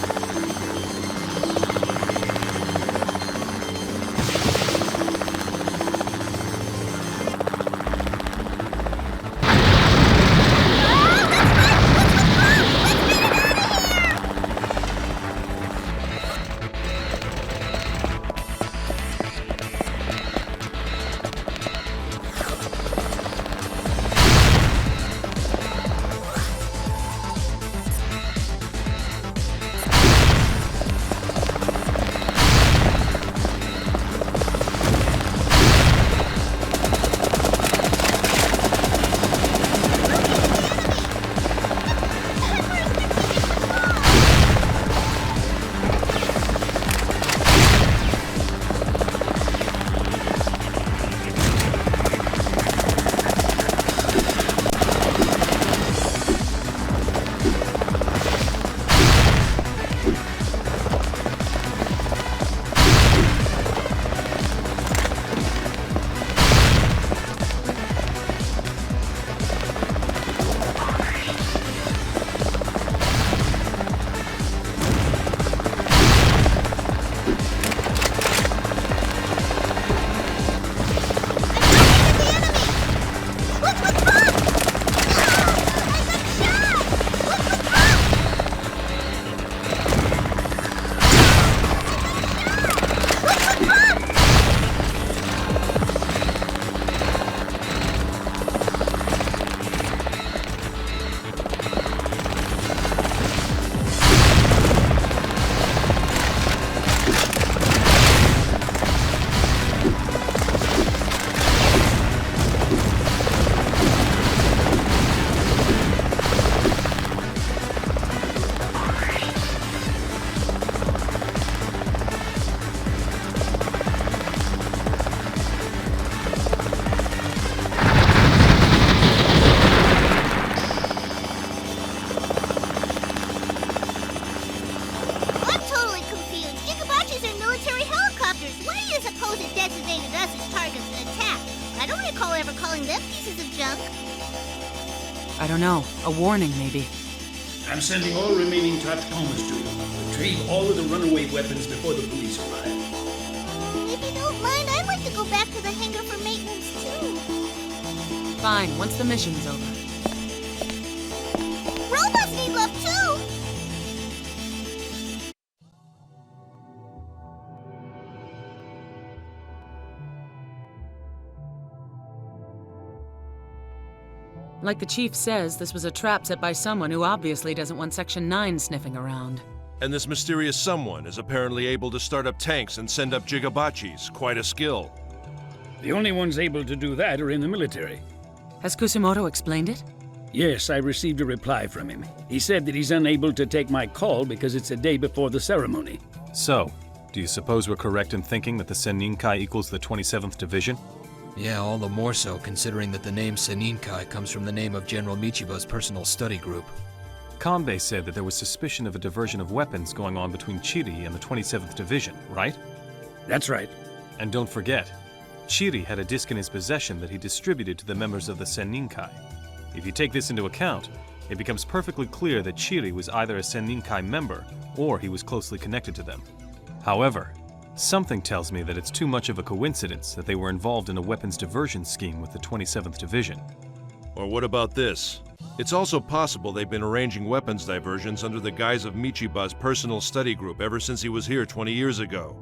I don't know. A warning, maybe. I'm sending all remaining Tachikomas to you. Retrieve all of the runaway weapons before the police arrive. If you don't mind, I'd like to go back to the hangar for maintenance, too. Fine, once the mission's over. Robots need love, too! Like the chief says, this was a trap set by someone who obviously doesn't want Section 9 sniffing around. And this mysterious someone is apparently able to start up tanks and send up Jigabachis. Quite a skill. The only ones able to do that are in the military. Has Kusumoto explained it? Yes, I received a reply from him. He said that he's unable to take my call because it's a day before the ceremony. So, do you suppose we're correct in thinking that the Senninkai equals the 27th Division? Yeah, all the more so considering that the name Senninkai comes from the name of General Michiba's personal study group. Kanbei said that there was suspicion of a diversion of weapons going on between Chiri and the 27th Division, right? That's right. And don't forget, Chiri had a disc in his possession that he distributed to the members of the Senninkai. If you take this into account, it becomes perfectly clear that Chiri was either a Senninkai member or he was closely connected to them. However, something tells me that it's too much of a coincidence that they were involved in a weapons diversion scheme with the 27th Division. Or what about this? It's also possible they've been arranging weapons diversions under the guise of Michiba's personal study group ever since he was here 20 years ago.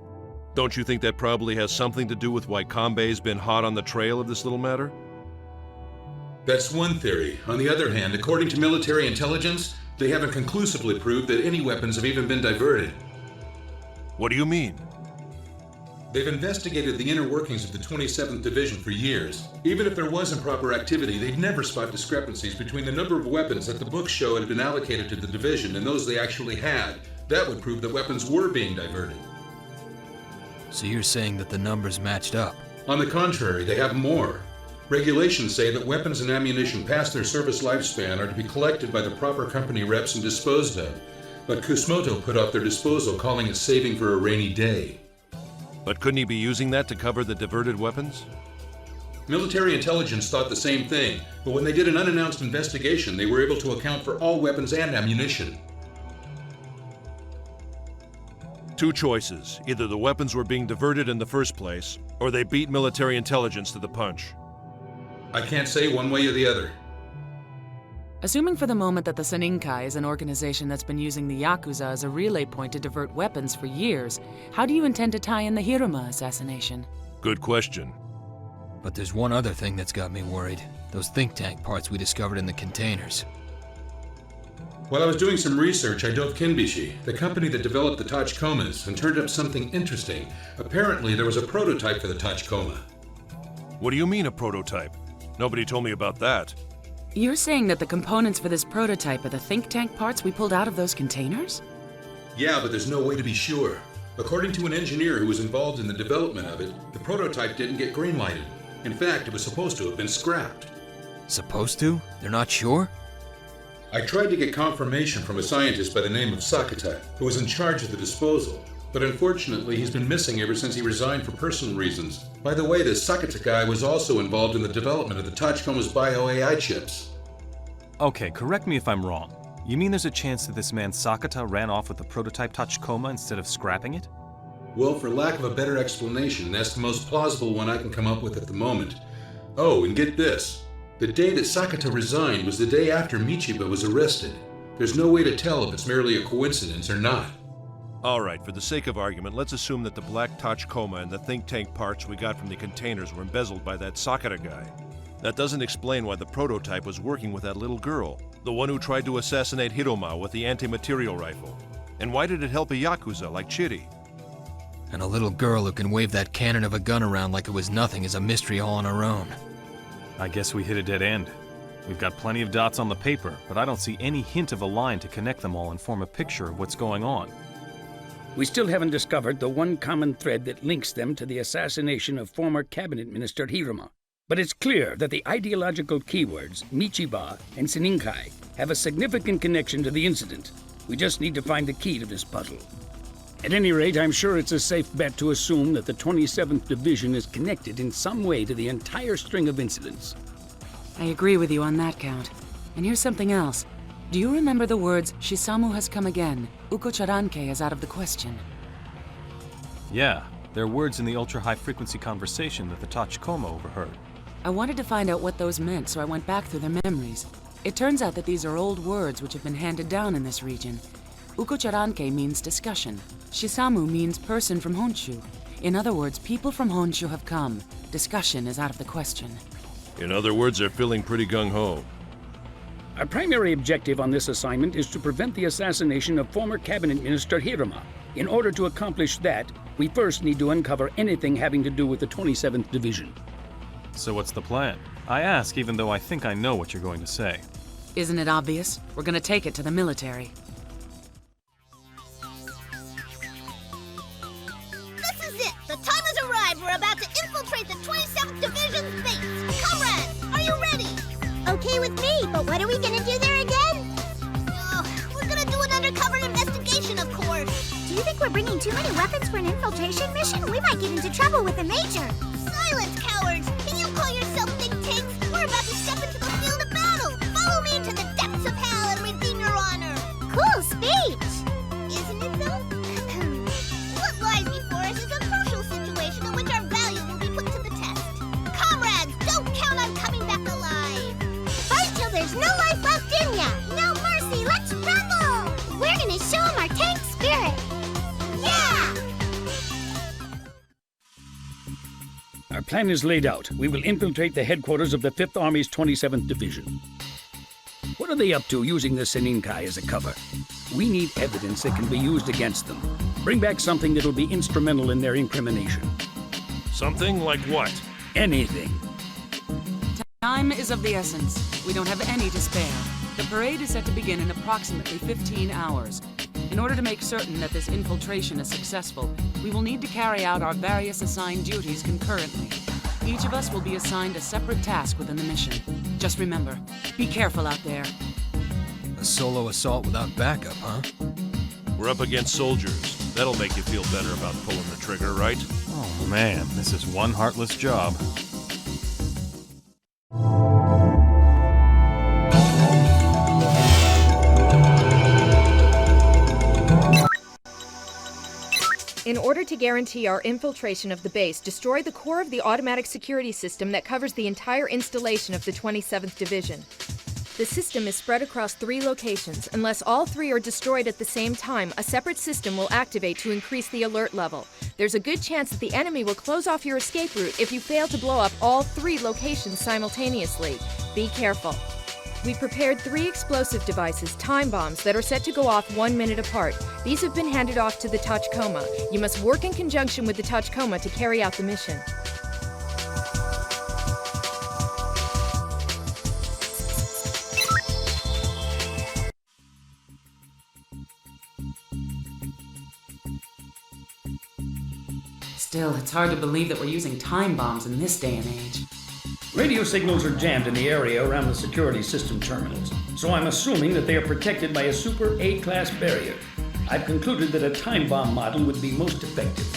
Don't you think that probably has something to do with why Kanbei's been hot on the trail of this little matter? That's one theory. On the other hand, according to military intelligence, they haven't conclusively proved that any weapons have even been diverted. What do you mean? They've investigated the inner workings of the 27th Division for years. Even if there was improper activity, they'd never spot discrepancies between the number of weapons that the books show had been allocated to the division and those they actually had. That would prove that weapons were being diverted. So you're saying that the numbers matched up? On the contrary, they have more. Regulations say that weapons and ammunition past their service lifespan are to be collected by the proper company reps and disposed of. But Kusumoto put off their disposal, calling it saving for a rainy day. But couldn't he be using that to cover the diverted weapons? Military intelligence thought the same thing, but when they did an unannounced investigation, they were able to account for all weapons and ammunition. Two choices. Either the weapons were being diverted in the first place, or they beat military intelligence to the punch. I can't say one way or the other. Assuming for the moment that the Senninkai is an organization that's been using the Yakuza as a relay point to divert weapons for years, how do you intend to tie in the Hiruma assassination? Good question. But there's one other thing that's got me worried. Those think tank parts we discovered in the containers. While I was doing some research, I dove Kinbishi, the company that developed the Tachikomas, and turned up something interesting. Apparently, there was a prototype for the Tachikoma. What do you mean, a prototype? Nobody told me about that. You're saying that the components for this prototype are the think tank parts we pulled out of those containers? Yeah, but there's no way to be sure. According to an engineer who was involved in the development of it, the prototype didn't get green-lighted. In fact, it was supposed to have been scrapped. Supposed to? They're not sure? I tried to get confirmation from a scientist by the name of Sakata, who was in charge of the disposal. But unfortunately, he's been missing ever since he resigned for personal reasons. By the way, this Sakata guy was also involved in the development of the Tachikoma's bio-AI chips. Okay, correct me if I'm wrong. You mean there's a chance that this man Sakata ran off with the prototype Tachikoma instead of scrapping it? Well, for lack of a better explanation, that's the most plausible one I can come up with at the moment. Oh, and get this. The day that Sakata resigned was the day after Michiba was arrested. There's no way to tell if it's merely a coincidence or not. All right, for the sake of argument, let's assume that the black Tachikoma and the think tank parts we got from the containers were embezzled by that Sakata guy. That doesn't explain why the prototype was working with that little girl, the one who tried to assassinate Hiroma with the anti-material rifle. And why did it help a Yakuza like Chiri? And a little girl who can wave that cannon of a gun around like it was nothing is a mystery all on her own. I guess we hit a dead end. We've got plenty of dots on the paper, but I don't see any hint of a line to connect them all and form a picture of what's going on. We still haven't discovered the one common thread that links them to the assassination of former cabinet minister Hiruma. But it's clear that the ideological keywords, Michiba and Senninkai, have a significant connection to the incident. We just need to find the key to this puzzle. At any rate, I'm sure it's a safe bet to assume that the 27th Division is connected in some way to the entire string of incidents. I agree with you on that count. And here's something else. Do you remember the words, Shisamu has come again, Uko Charanke is out of the question? Yeah, they're words in the ultra-high-frequency conversation that the Tachikoma overheard. I wanted to find out what those meant, so I went back through their memories. It turns out that these are old words which have been handed down in this region. Uko Charanke means discussion. Shisamu means person from Honshu. In other words, people from Honshu have come. Discussion is out of the question. In other words, they're feeling pretty gung-ho. Our primary objective on this assignment is to prevent the assassination of former cabinet minister Hiruma. In order to accomplish that, we first need to uncover anything having to do with the 27th Division. So what's the plan? I ask even though I think I know what you're going to say. Isn't it obvious? We're going to take it to the military. This is it! The time has arrived! We're about to infiltrate the 27th Division's base! Comrades, are you ready? Okay with me, but what are we gonna do there again? We're gonna do an undercover investigation, of course! Do you think we're bringing too many weapons for an infiltration mission? We might get into trouble with the Major. Silence, cowards! Can you call yourself think tanks? We're about to step into the field of battle! Follow me into the depths of hell and redeem your honor! Cool speech! Isn't it, though? What lies before us is a crucial situation in which our values will be put to the test. Comrades, don't count on coming back alive! Fight till there's no life left in ya! No mercy, let's rumble! We're gonna show them our tank spirit! Yeah! Our plan is laid out. We will infiltrate the headquarters of the 5th Army's 27th Division. What are they up to using the Senninkai as a cover? We need evidence that can be used against them. Bring back something that'll be instrumental in their incrimination. Something like what? Anything. Time is of the essence. We don't have any to spare. The parade is set to begin in approximately 15 hours. In order to make certain that this infiltration is successful, we will need to carry out our various assigned duties concurrently. Each of us will be assigned a separate task within the mission. Just remember, be careful out there. A solo assault without backup, huh? We're up against soldiers. That'll make you feel better about pulling the trigger, right? Oh man, this is one heartless job. In order to guarantee our infiltration of the base, destroy the core of the automatic security system that covers the entire installation of the 27th Division. The system is spread across 3 locations. Unless all 3 are destroyed at the same time, a separate system will activate to increase the alert level. There's a good chance that the enemy will close off your escape route if you fail to blow up all 3 locations simultaneously. Be careful. We prepared 3 explosive devices, time bombs, that are set to go off 1 minute apart. These have been handed off to the Tachikoma. You must work in conjunction with the Tachikoma to carry out the mission. Still, it's hard to believe that we're using time bombs in this day and age. Radio signals are jammed in the area around the security system terminals, so I'm assuming that they are protected by a super A-class barrier. I've concluded that a time bomb model would be most effective.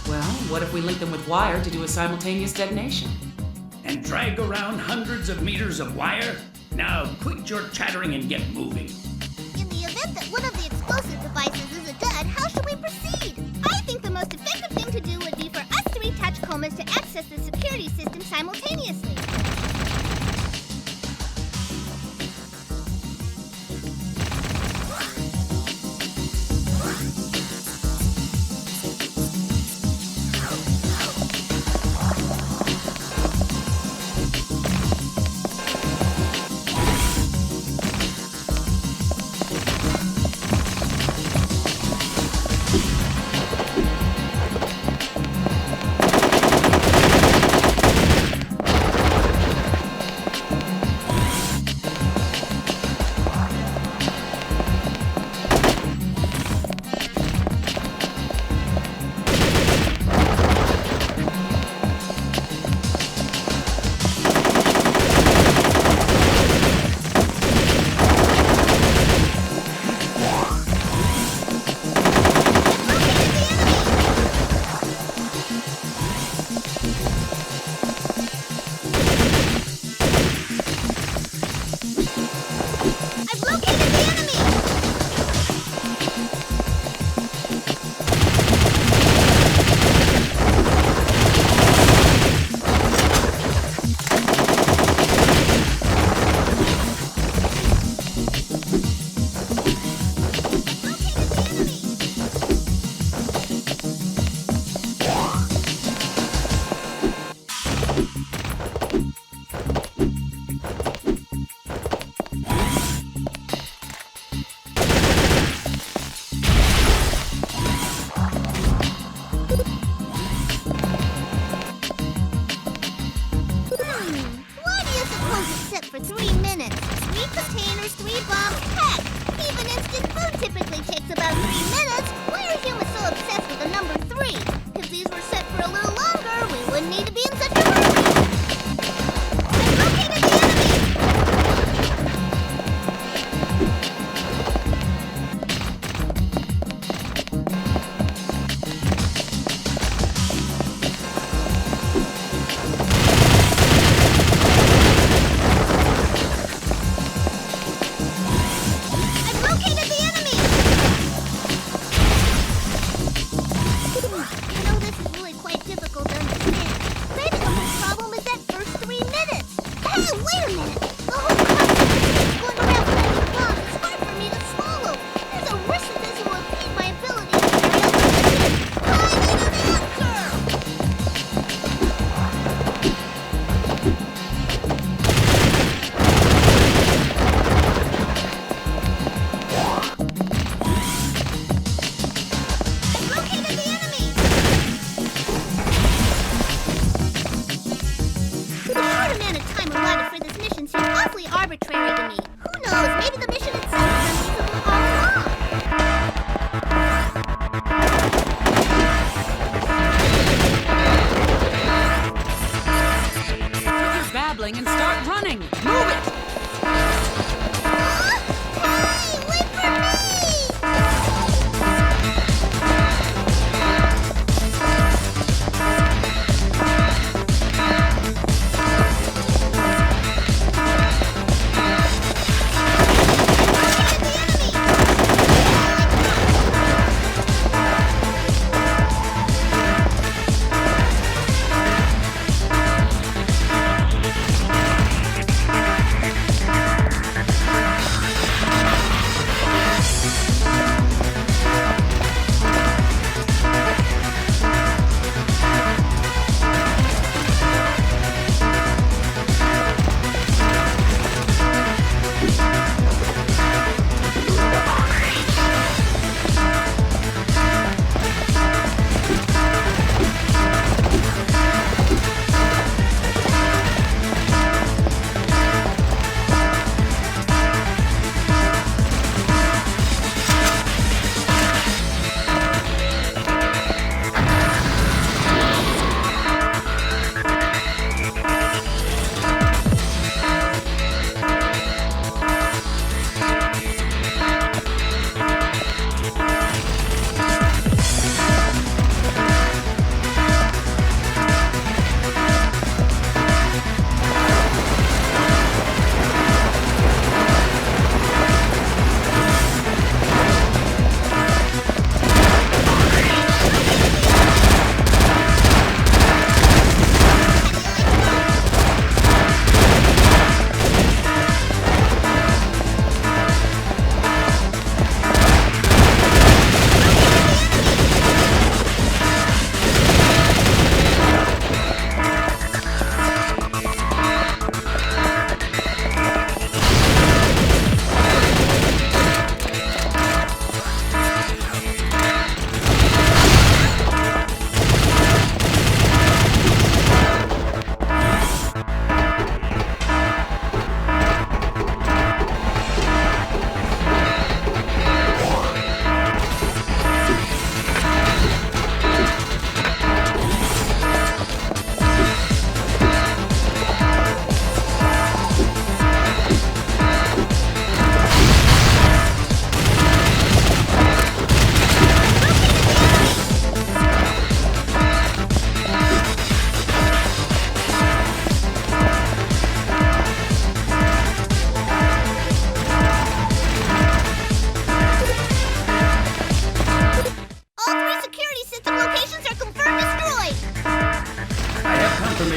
Well, what if we link them with wire to do a simultaneous detonation? And drag around hundreds of meters of wire? Now, quit your chattering and get moving. In the event that one of the explosive devices is a dud, how should we proceed? I think the most effective thing to do would be for us 3 Tachikomas to access the security system simultaneously.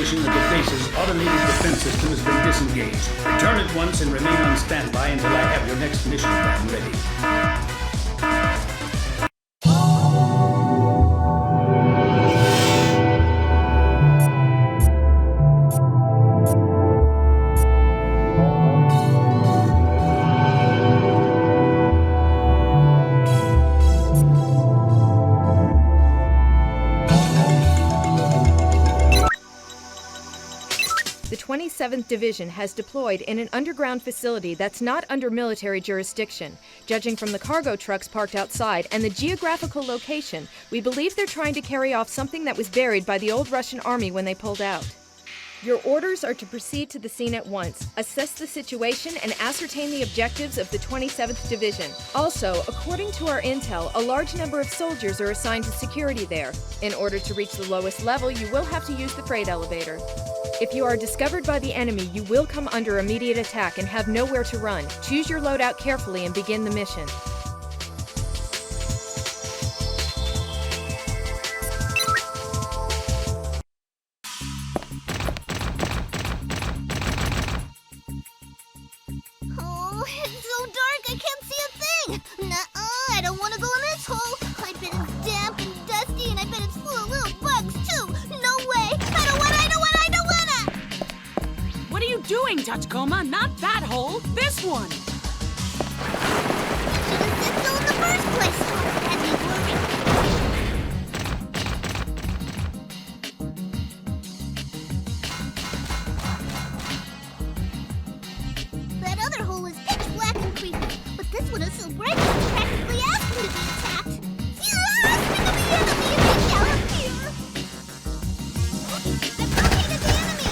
portion of the base's automated defense system has been disengaged. Return at once and remain on standby until I have your next mission plan ready. The 27th Division has deployed in an underground facility that's not under military jurisdiction. Judging from the cargo trucks parked outside and the geographical location, we believe they're trying to carry off something that was buried by the old Russian army when they pulled out. Your orders are to proceed to the scene at once, assess the situation, and ascertain the objectives of the 27th Division. Also, according to our intel, a large number of soldiers are assigned to security there. In order to reach the lowest level, you will have to use the freight elevator. If you are discovered by the enemy, you will come under immediate attack and have nowhere to run. Choose your loadout carefully and begin the mission. Oh, it's so dark I can't see a thing! Nuh-uh, I don't want to go in this hole! I bet it's damp and dusty and I bet it's full of little bugs too! No way! I don't wanna! What are you doing, Tachikoma? Not that hole! This one! You should have said so in the first place! Had me worried. That other hole is pitch black and creepy, but this one is so bright it's practically asking to be attacked. Yeah, speak of the enemy, they shall appear! I've located the enemy!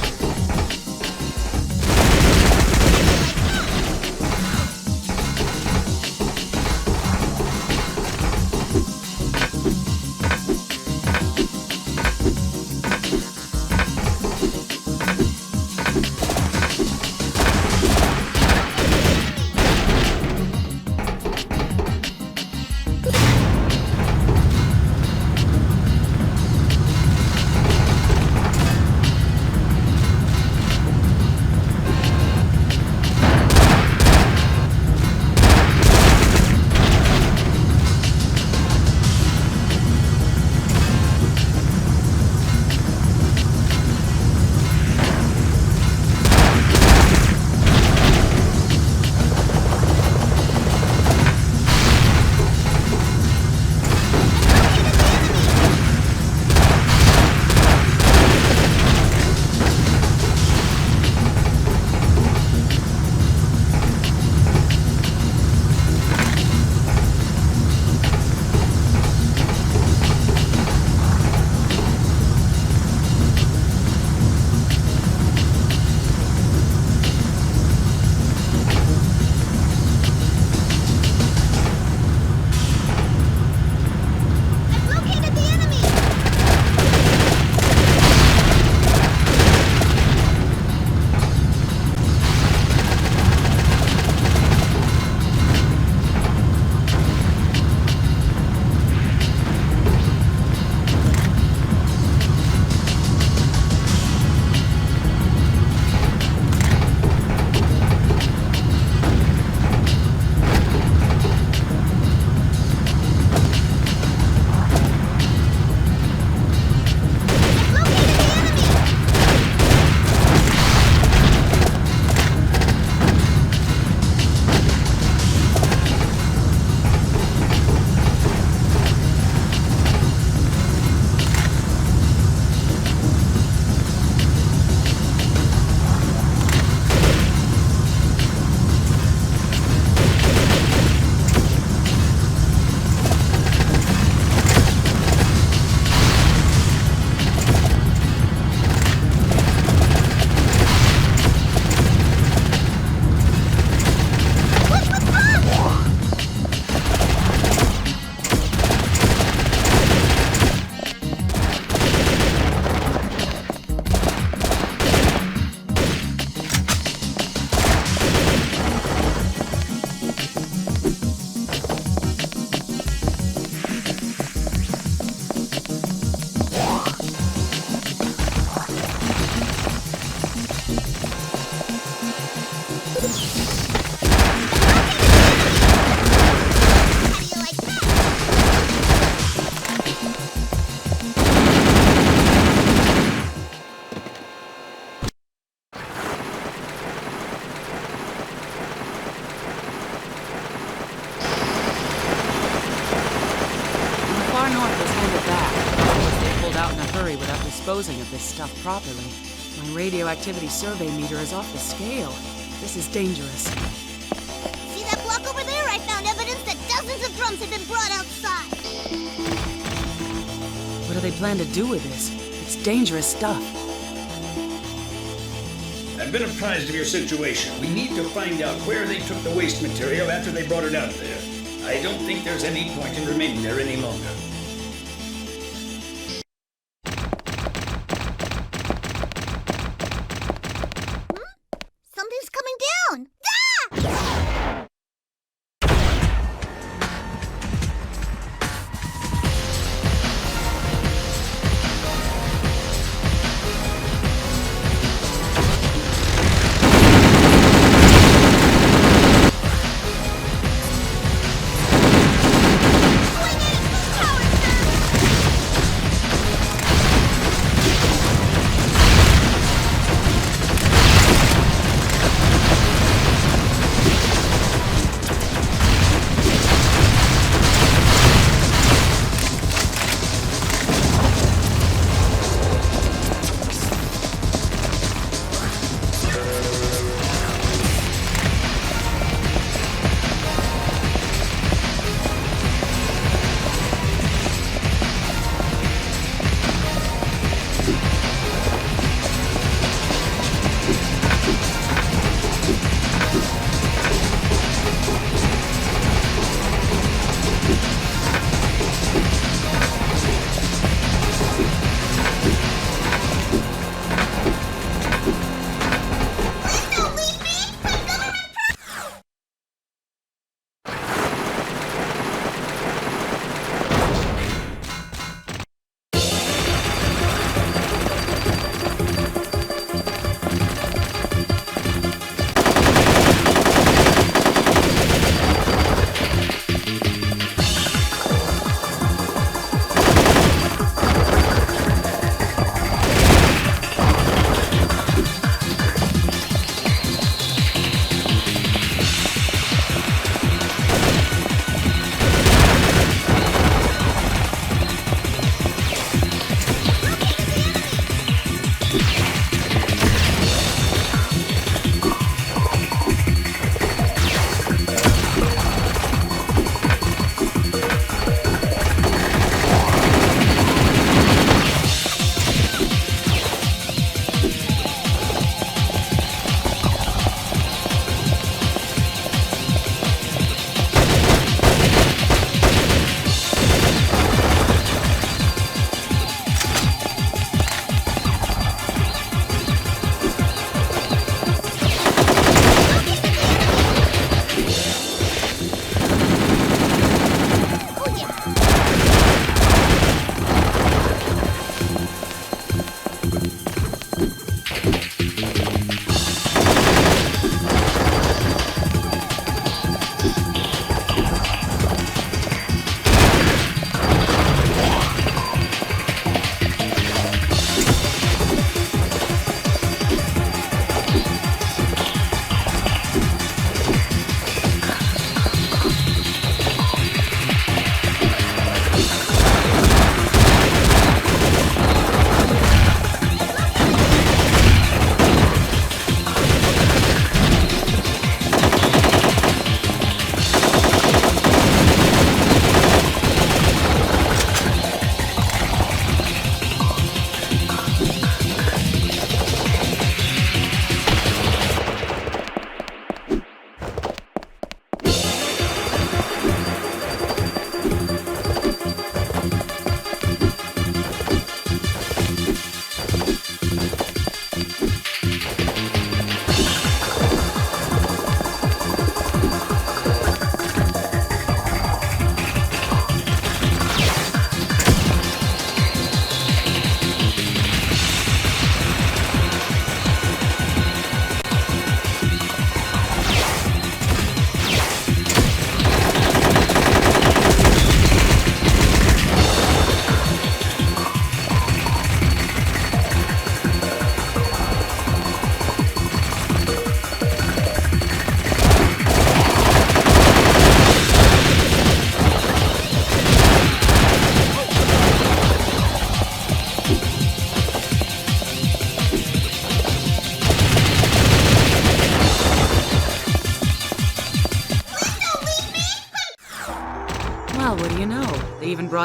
Far North was handed back. Of course, they pulled out in a hurry without disposing of this stuff properly. My radioactivity survey meter is off the scale. This is dangerous. See that block over there? I found evidence that dozens of drums had been brought outside. What do they plan to do with this? It's dangerous stuff. I've been apprised of your situation. We need to find out where they took the waste material after they brought it out there. I don't think there's any point in remaining there any longer. Something's coming down! Ah! Power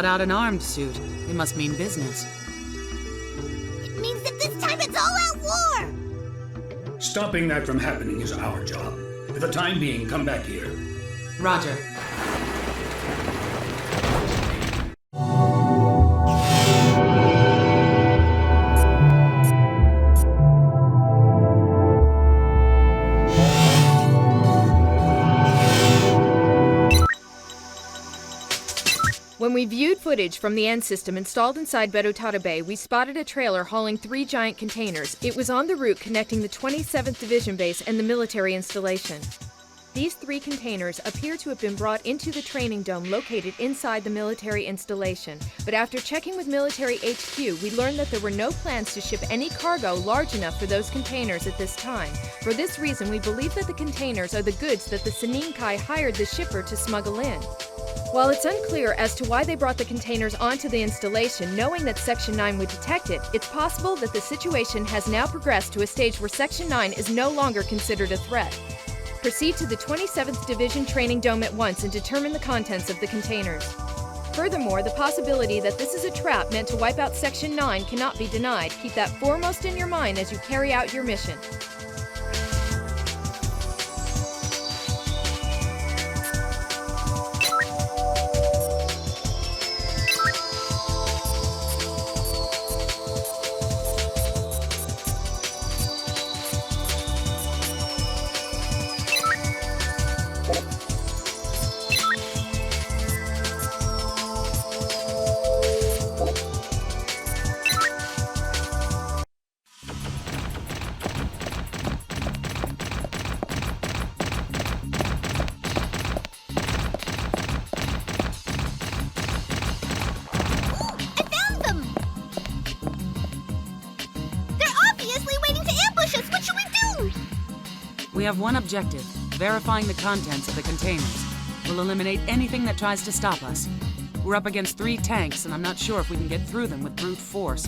brought out an armed suit. It must mean business. It means that this time it's all out war! Stopping that from happening is our job. For the time being, come back here. Roger. When we viewed footage from the end system installed inside Berutara Bay, we spotted a trailer hauling 3 giant containers. It was on the route connecting the 27th Division Base and the military installation. These 3 containers appear to have been brought into the training dome located inside the military installation. But after checking with Military HQ, we learned that there were no plans to ship any cargo large enough for those containers at this time. For this reason, we believe that the containers are the goods that the Seninkai hired the shipper to smuggle in. While it's unclear as to why they brought the containers onto the installation, knowing that Section 9 would detect it, it's possible that the situation has now progressed to a stage where Section 9 is no longer considered a threat. Proceed to the 27th Division Training Dome at once and determine the contents of the containers. Furthermore, the possibility that this is a trap meant to wipe out Section 9 cannot be denied. Keep that foremost in your mind as you carry out your mission. We have one objective, verifying the contents of the containers. We'll eliminate anything that tries to stop us. We're up against 3 tanks, and I'm not sure if we can get through them with brute force.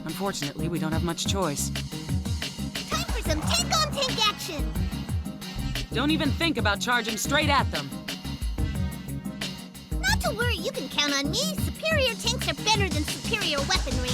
Unfortunately, we don't have much choice. Time for some tank-on-tank action! Don't even think about charging straight at them. Not to worry, you can count on me. Superior tanks are better than superior weaponry.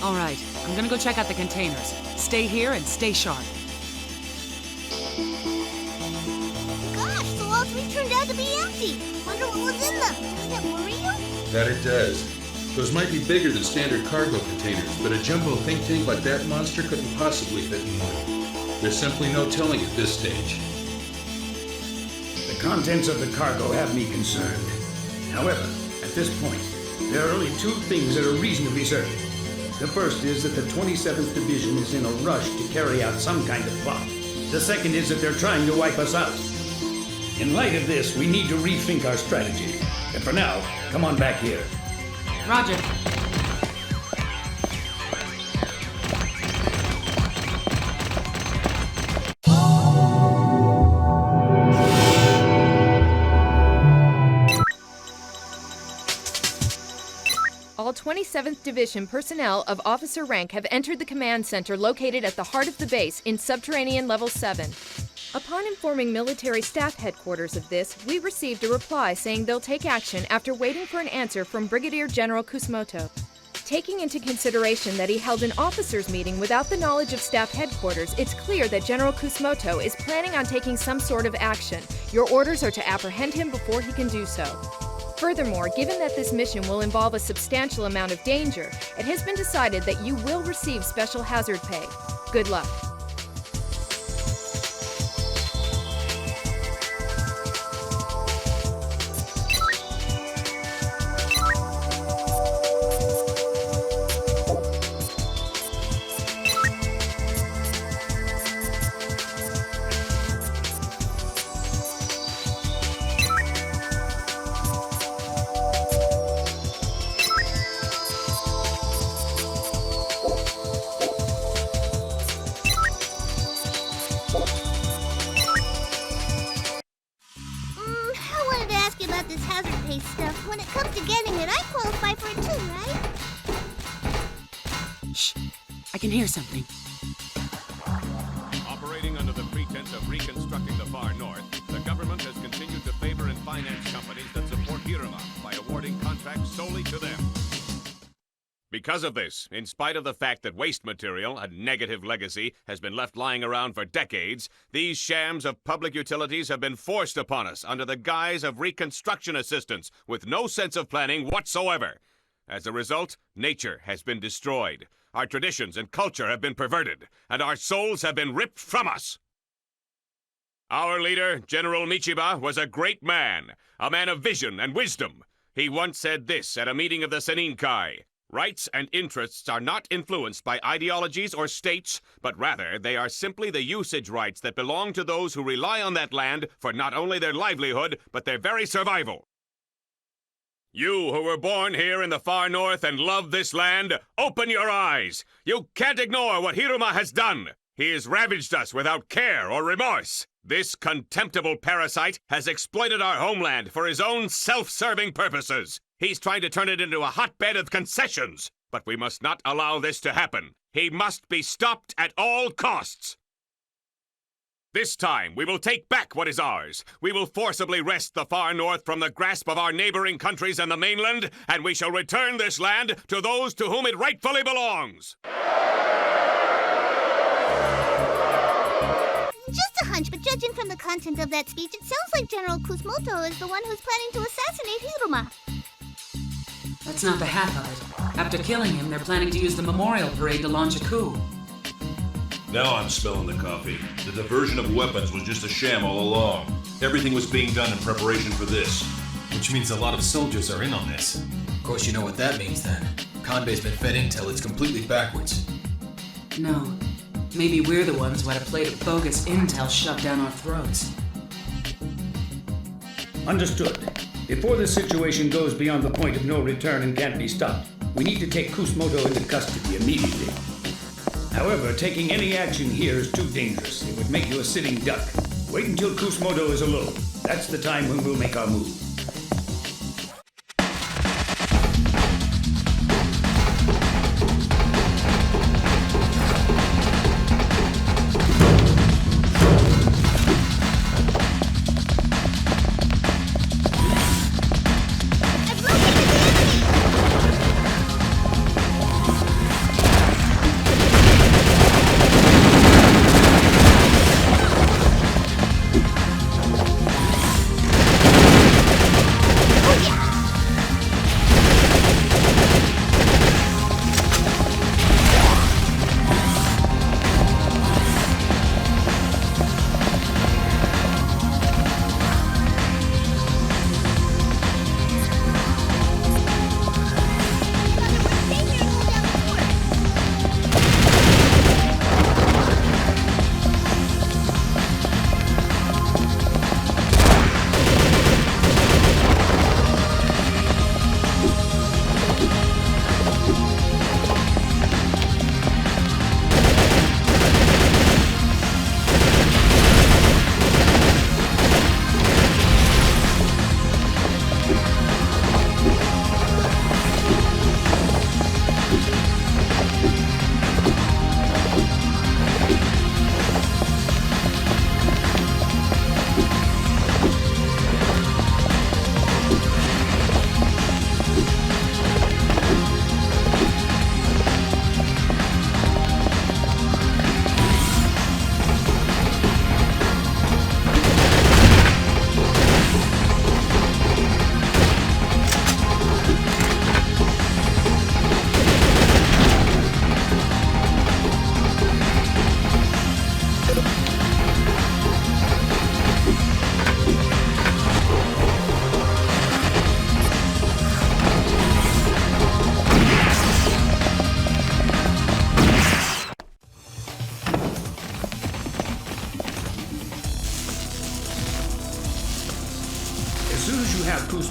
All right, I'm gonna go check out the containers. Stay here and stay sharp. Gosh, so all 3 turned out to be empty. empty. Wonder what was in them. Doesn't it worry you? That it does. Those might be bigger than standard cargo containers, but a jumbo think tank like that monster couldn't possibly fit in one. There's simply no telling at this stage. The contents of the cargo have me concerned. However, at this point, there are only two things that are reasonably certain. The first is that the 27th Division is in a rush to carry out some kind of plot. The second is that they're trying to wipe us out. In light of this, we need to rethink our strategy. And for now, come on back here. Roger. All 27th Division personnel of officer rank have entered the command center located at the heart of the base in Subterranean Level 7. Upon informing military staff headquarters of this, we received a reply saying they'll take action after waiting for an answer from Brigadier General Kusumoto. Taking into consideration that he held an officers' meeting without the knowledge of staff headquarters, it's clear that General Kusumoto is planning on taking some sort of action. Your orders are to apprehend him before he can do so. Furthermore, given that this mission will involve a substantial amount of danger, it has been decided that you will receive special hazard pay. Good luck. When it comes to getting it, I qualify for it too, right? Shh. I can hear something. Operating under the pretense of reconstructing the far north, the government has continued to favor and finance companies that support Hiruma by awarding contracts solely to them. Because of this, in spite of the fact that waste material, a negative legacy, has been left lying around for decades, these shams of public utilities have been forced upon us under the guise of reconstruction assistance with no sense of planning whatsoever. As a result, nature has been destroyed, our traditions and culture have been perverted, and our souls have been ripped from us. Our leader, General Michiba, was a great man, a man of vision and wisdom. He once said this at a meeting of the Seninkai: rights and interests are not influenced by ideologies or states, but rather they are simply the usage rights that belong to those who rely on that land for not only their livelihood, but their very survival. You who were born here in the far north and love this land, open your eyes! You can't ignore what Hiruma has done! He has ravaged us without care or remorse. This contemptible parasite has exploited our homeland for his own self-serving purposes. He's trying to turn it into a hotbed of concessions. But we must not allow this to happen. He must be stopped at all costs. This time, we will take back what is ours. We will forcibly wrest the far north from the grasp of our neighboring countries and the mainland, and we shall return this land to those to whom it rightfully belongs. Just a hunch, but judging from the content of that speech, it sounds like General Kusumoto is the one who's planning to assassinate Hiruma. That's not the half of it. After killing him, they're planning to use the memorial parade to launch a coup. Now I'm spilling the coffee. The diversion of weapons was just a sham all along. Everything was being done in preparation for this. Which means a lot of soldiers are in on this. Of course you know what that means then. Kanbei's been fed intel, it's completely backwards. No. Maybe we're the ones who had a plate of bogus intel shoved down our throats. Understood. Before the situation goes beyond the point of no return and can't be stopped, we need to take Kusumoto into custody immediately. However, taking any action here is too dangerous. It would make you a sitting duck. Wait until Kusumoto is alone. That's the time when we'll make our move.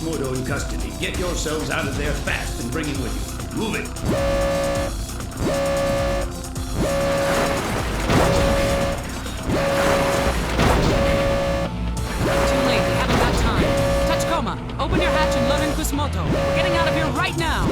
Kusumoto in custody. Get yourselves out of there fast and bring him with you. Move it. Too late. We haven't got time. Tachikoma, open your hatch and load in Kusumoto. We're getting out of here right now.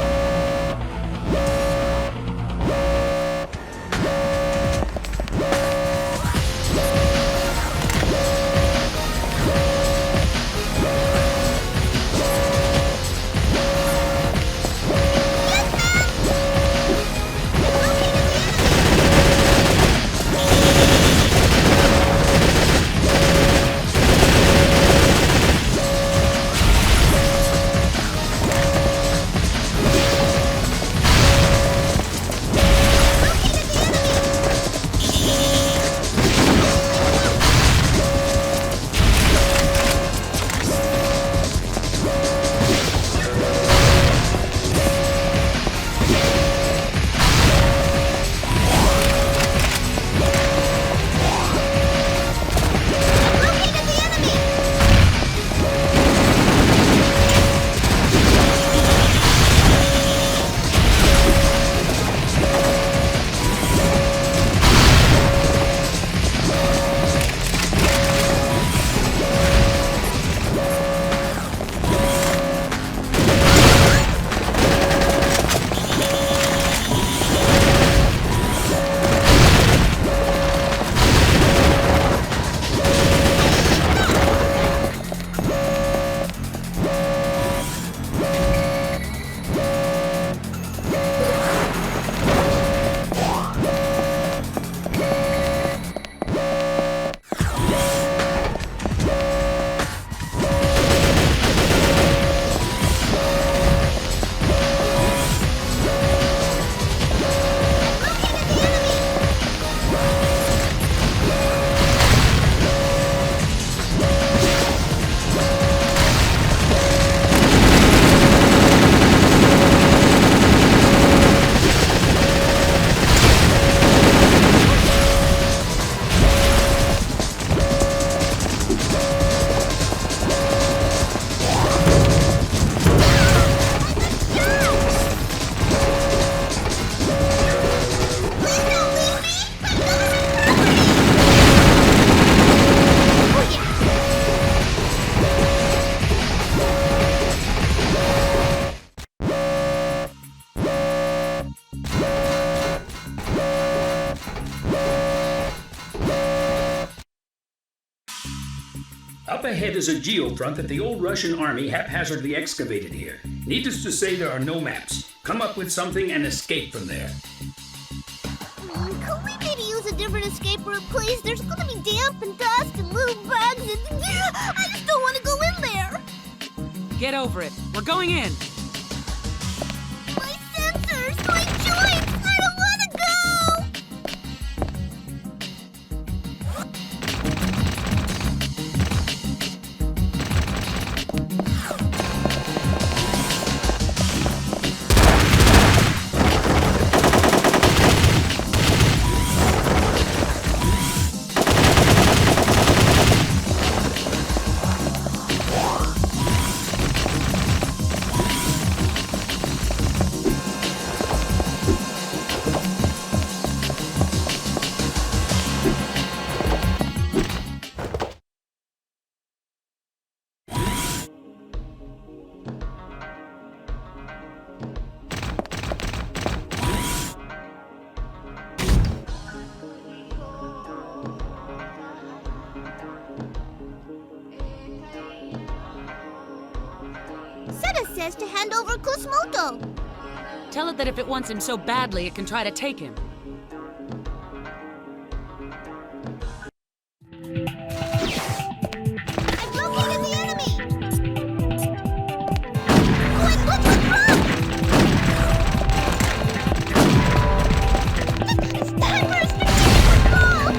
Up ahead is a geofront that the old Russian army haphazardly excavated here. Needless to say, there are no maps. Come up with something and escape from there. Could we maybe use a different escape route, please? There's gonna be damp and dust and little bugs and... I just don't want to go in there! Get over it. We're going in. My sensors! My joints! I don't want to go! Says to hand over Kusumoto. Tell it that if it wants him so badly, it can try to take him. I've located the enemy! It's time for a strategic call!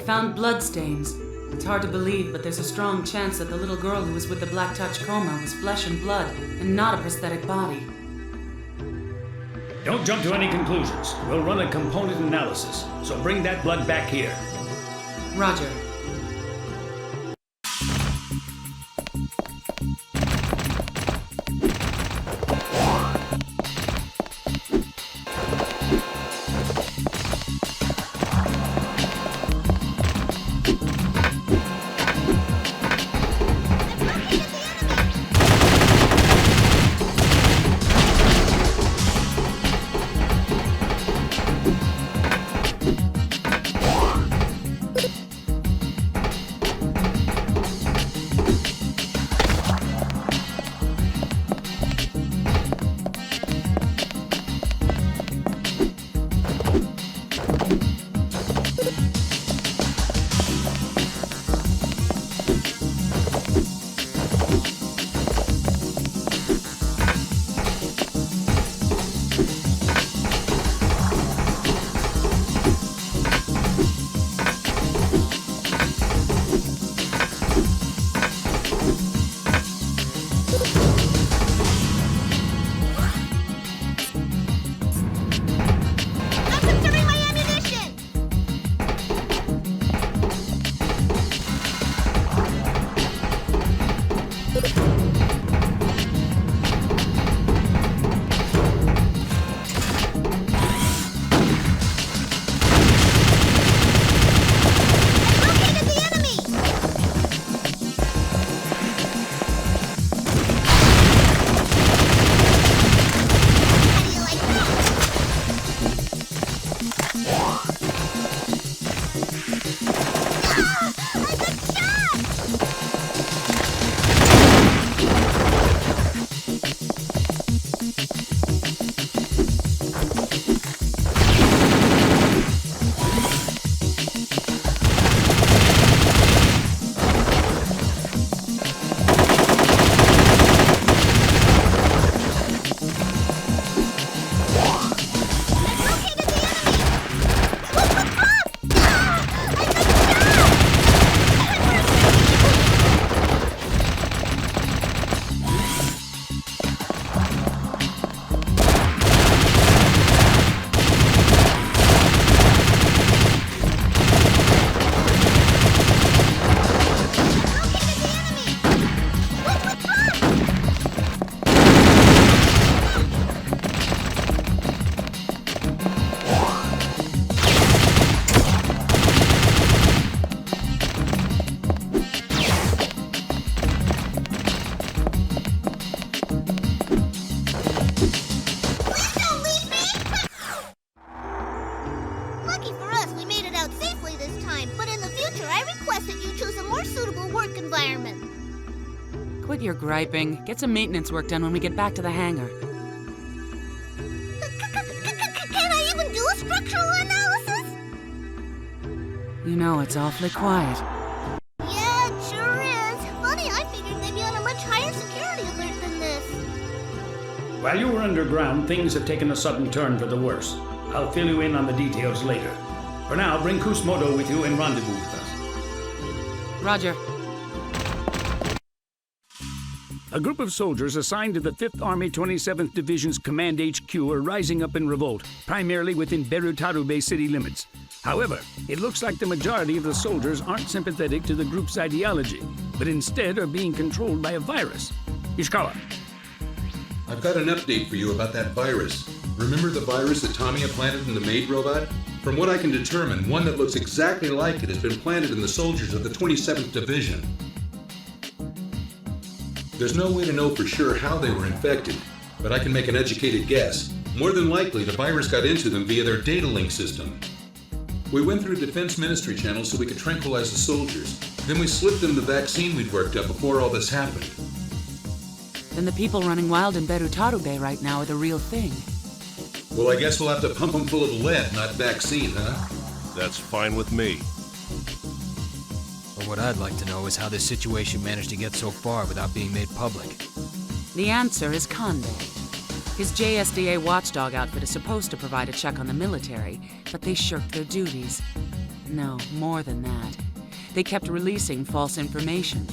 found bloodstains. It's hard to believe, but there's a strong chance that the little girl who was with the Black Tachikoma was flesh and blood, and not a prosthetic body. Don't jump to any conclusions. We'll run a component analysis, so bring that blood back here. Roger. Quit your griping. Get some maintenance work done when we get back to the hangar. Can I even do a structural analysis? You know, it's awfully quiet. Yeah, it sure is. Funny, I figured they'd be on a much higher security alert than this. While you were underground, things have taken a sudden turn for the worse. I'll fill you in on the details later. For now, bring Kusmoto with you and rendezvous with us. Roger. A group of soldiers assigned to the 5th Army 27th Division's Command HQ are rising up in revolt, primarily within Berutarube city limits. However, it looks like the majority of the soldiers aren't sympathetic to the group's ideology, but instead are being controlled by a virus. Ishikawa. I've got an update for you about that virus. Remember the virus that Tamiya planted in the maid robot? From what I can determine, one that looks exactly like it has been planted in the soldiers of the 27th Division. There's no way to know for sure how they were infected, but I can make an educated guess. More than likely, the virus got into them via their data link system. We went through Defense Ministry channels so we could tranquilize the soldiers. Then we slipped them the vaccine we'd worked up before all this happened. Then the people running wild in Berutarube right now are the real thing. Well, I guess we'll have to pump them full of lead, not vaccine, huh? That's fine with me. But what I'd like to know is how this situation managed to get so far without being made public. The answer is Conde. His JSDA watchdog outfit is supposed to provide a check on the military, but they shirked their duties. No, more than that. They kept releasing false information.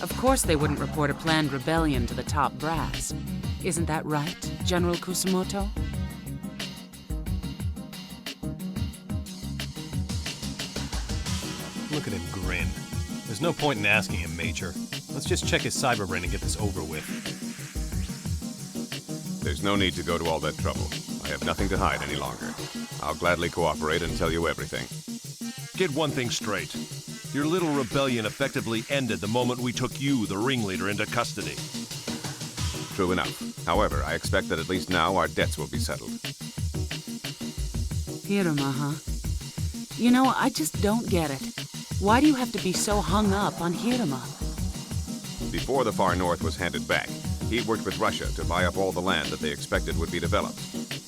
Of course they wouldn't report a planned rebellion to the top brass. Isn't that right, General Kusumoto? Look at him grin. There's no point in asking him, Major. Let's just check his cyber brain and get this over with. There's no need to go to all that trouble. I have nothing to hide any longer. I'll gladly cooperate and tell you everything. Get one thing straight. Your little rebellion effectively ended the moment we took you, the ringleader, into custody. True enough. However, I expect that at least now our debts will be settled. Hiruma, huh? You know, I just don't get it. Why do you have to be so hung up on Hiruma? Before the Far North was handed back, he worked with Russia to buy up all the land that they expected would be developed.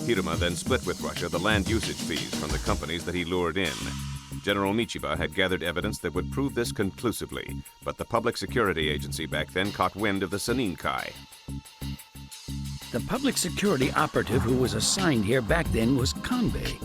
Hiruma then split with Russia the land usage fees from the companies that he lured in. General Michiba had gathered evidence that would prove this conclusively, but the Public Security Agency back then caught wind of the Seninkai. The public security operative who was assigned here back then was Kanbei.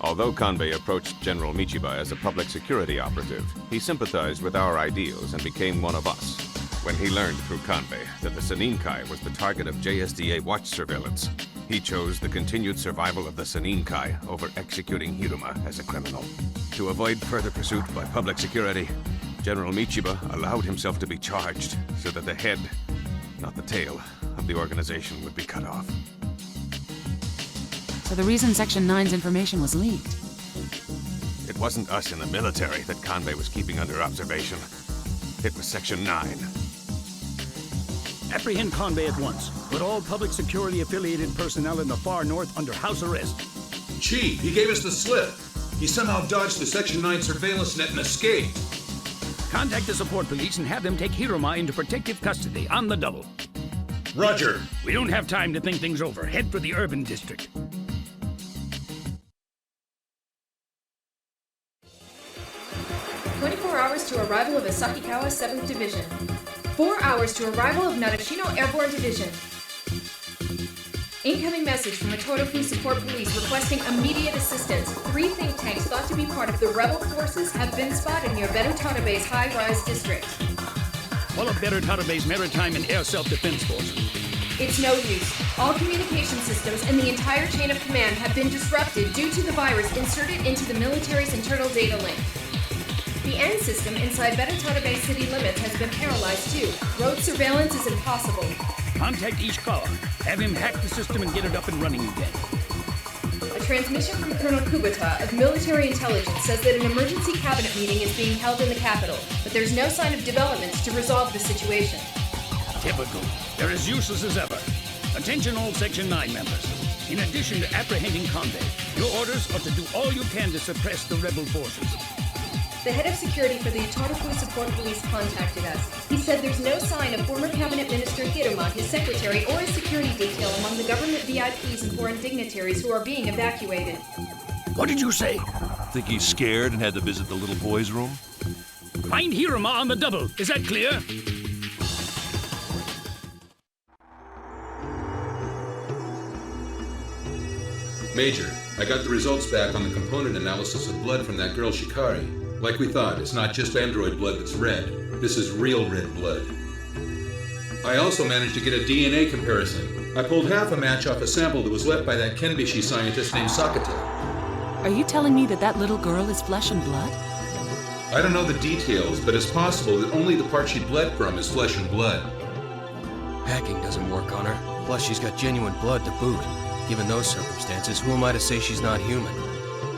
Although Kanbei approached General Michiba as a public security operative, he sympathized with our ideals and became one of us. When he learned through Kanbei that the Seninkai was the target of JSDA watch surveillance, he chose the continued survival of the Seninkai over executing Hiruma as a criminal. To avoid further pursuit by public security, General Michiba allowed himself to be charged so that the head, not the tail, of the organization would be cut off. So the reason Section 9's information was leaked. It wasn't us in the military that Kanbei was keeping under observation. It was Section 9. Apprehend Kanbei at once. Put all public security affiliated personnel in the Far North under house arrest. Chief, he gave us the slip. He somehow dodged the Section 9 surveillance net and escaped. Contact the support police and have them take Hiruma into protective custody on the double. Roger. We don't have time to think things over. Head for the urban district. Hours to arrival of Asakikawa 7th Division. 4 hours to arrival of Narashino Airborne Division. Incoming message from the Torofu Support Police requesting immediate assistance. 3 think tanks thought to be part of the rebel forces have been spotted near Berutarabe's high-rise district. Call up Berutarabe's Maritime and Air Self-Defense Force. It's no use. All communication systems and the entire chain of command have been disrupted due to the virus inserted into the military's internal data link. The end system inside Berutarabe city limits has been paralyzed too. Road surveillance is impossible. Contact Ishikawa. Have him hack the system and get it up and running again. A transmission from Colonel Kubota of military intelligence says that an emergency cabinet meeting is being held in the capital, but there's no sign of developments to resolve the situation. Typical. They're as useless as ever. Attention all Section 9 members. In addition to apprehending Kanbei, your orders are to do all you can to suppress the rebel forces. The head of security for the Torofu Support Police contacted us. He said there's no sign of former Cabinet Minister Hiruma, his secretary, or his security detail among the government VIPs and foreign dignitaries who are being evacuated. What did you say? Think he's scared and had to visit the little boy's room? Find Hiruma on the double. Is that clear? Major, I got the results back on the component analysis of blood from that girl Shikari. Like we thought, it's not just android blood that's red. This is real red blood. I also managed to get a DNA comparison. I pulled half a match off a sample that was left by that Kenbishi scientist named Sakata. Are you telling me that that little girl is flesh and blood? I don't know the details, but it's possible that only the part she bled from is flesh and blood. Hacking doesn't work on her. Plus, she's got genuine blood to boot. Given those circumstances, who am I to say she's not human?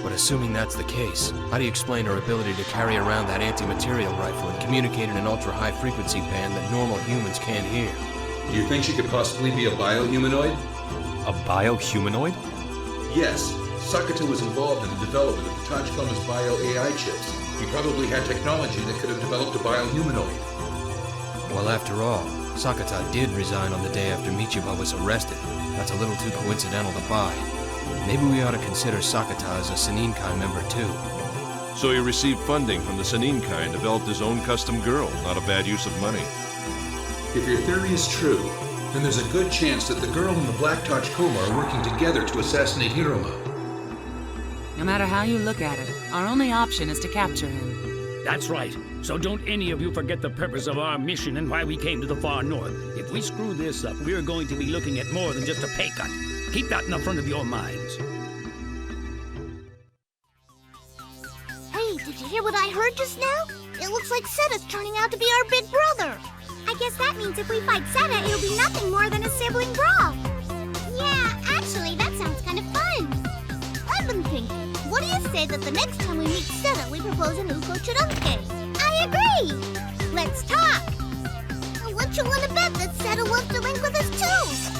But assuming that's the case, how do you explain her ability to carry around that anti-material rifle and communicate in an ultra-high frequency band that normal humans can't hear? Do you think she could possibly be a biohumanoid? A biohumanoid? Yes. Sakata was involved in the development of the Tachikoma's bio-AI chips. He probably had technology that could have developed a biohumanoid. Well, after all, Sakata did resign on the day after Michiba was arrested. That's a little too coincidental to buy. Maybe we ought to consider Sakata as a Seninkai member too. So he received funding from the Seninkai and developed his own custom girl. Not a bad use of money. If your theory is true, then there's a good chance that the girl and the Black Tachikoma are working together to assassinate Hiruma. Now matter how you look at it, our only option is to capture him. That's right. So don't any of you forget the purpose of our mission and why we came to the far north. If we screw this up, we're going to be looking at more than just a pay cut. Keep that in the front of your minds. Hey, did you hear what I heard just now? It looks like Seta's turning out to be our big brother. I guess that means if we fight Seta, it'll be nothing more than a sibling brawl. Yeah, actually, that sounds kind of fun. I've been thinking, what do you say that the next time we meet Seta, we propose an Uko Churunke? I agree! Let's talk! What you want to bet that Seta wants to link with us too?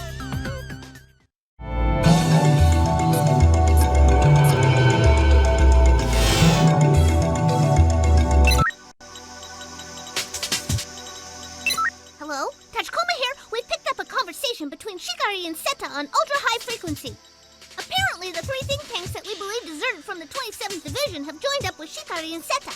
Hello? Tachikoma here. We've picked up a conversation between Shikari and Seta on ultra-high frequency. Apparently, the three think tanks that we believe deserted from the 27th Division have joined up with Shikari and Seta.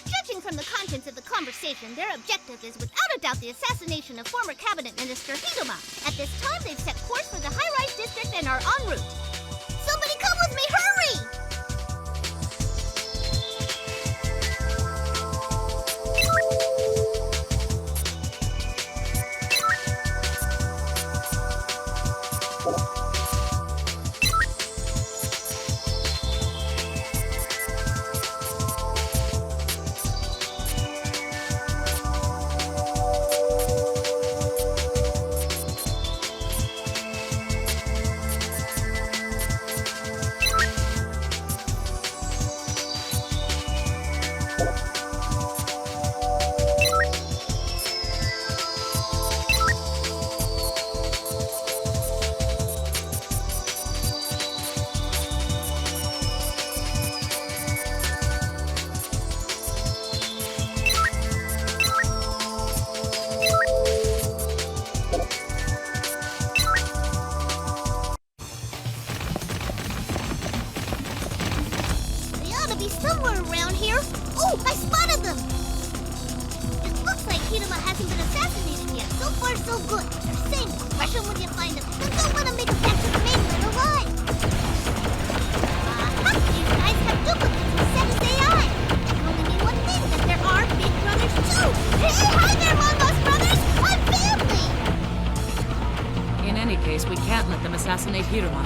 Judging from the contents of the conversation, their objective is without a doubt the assassination of former cabinet minister Hiruma. At this time, they've set course for the high-rise district and are en route. Somebody come with me, hurry! Somewhere around here. Oh, I spotted them! It looks like Hiruma hasn't been assassinated yet. So far, so good. They're saying crush him when you find him, and don't let him make it back to the mainland alive. These guys have duplicates of Seta's AI. That can only mean one thing, that there are big brothers too. Hey, hi there, Longboss brothers! I'm family! In any case, we can't let them assassinate Hiruma.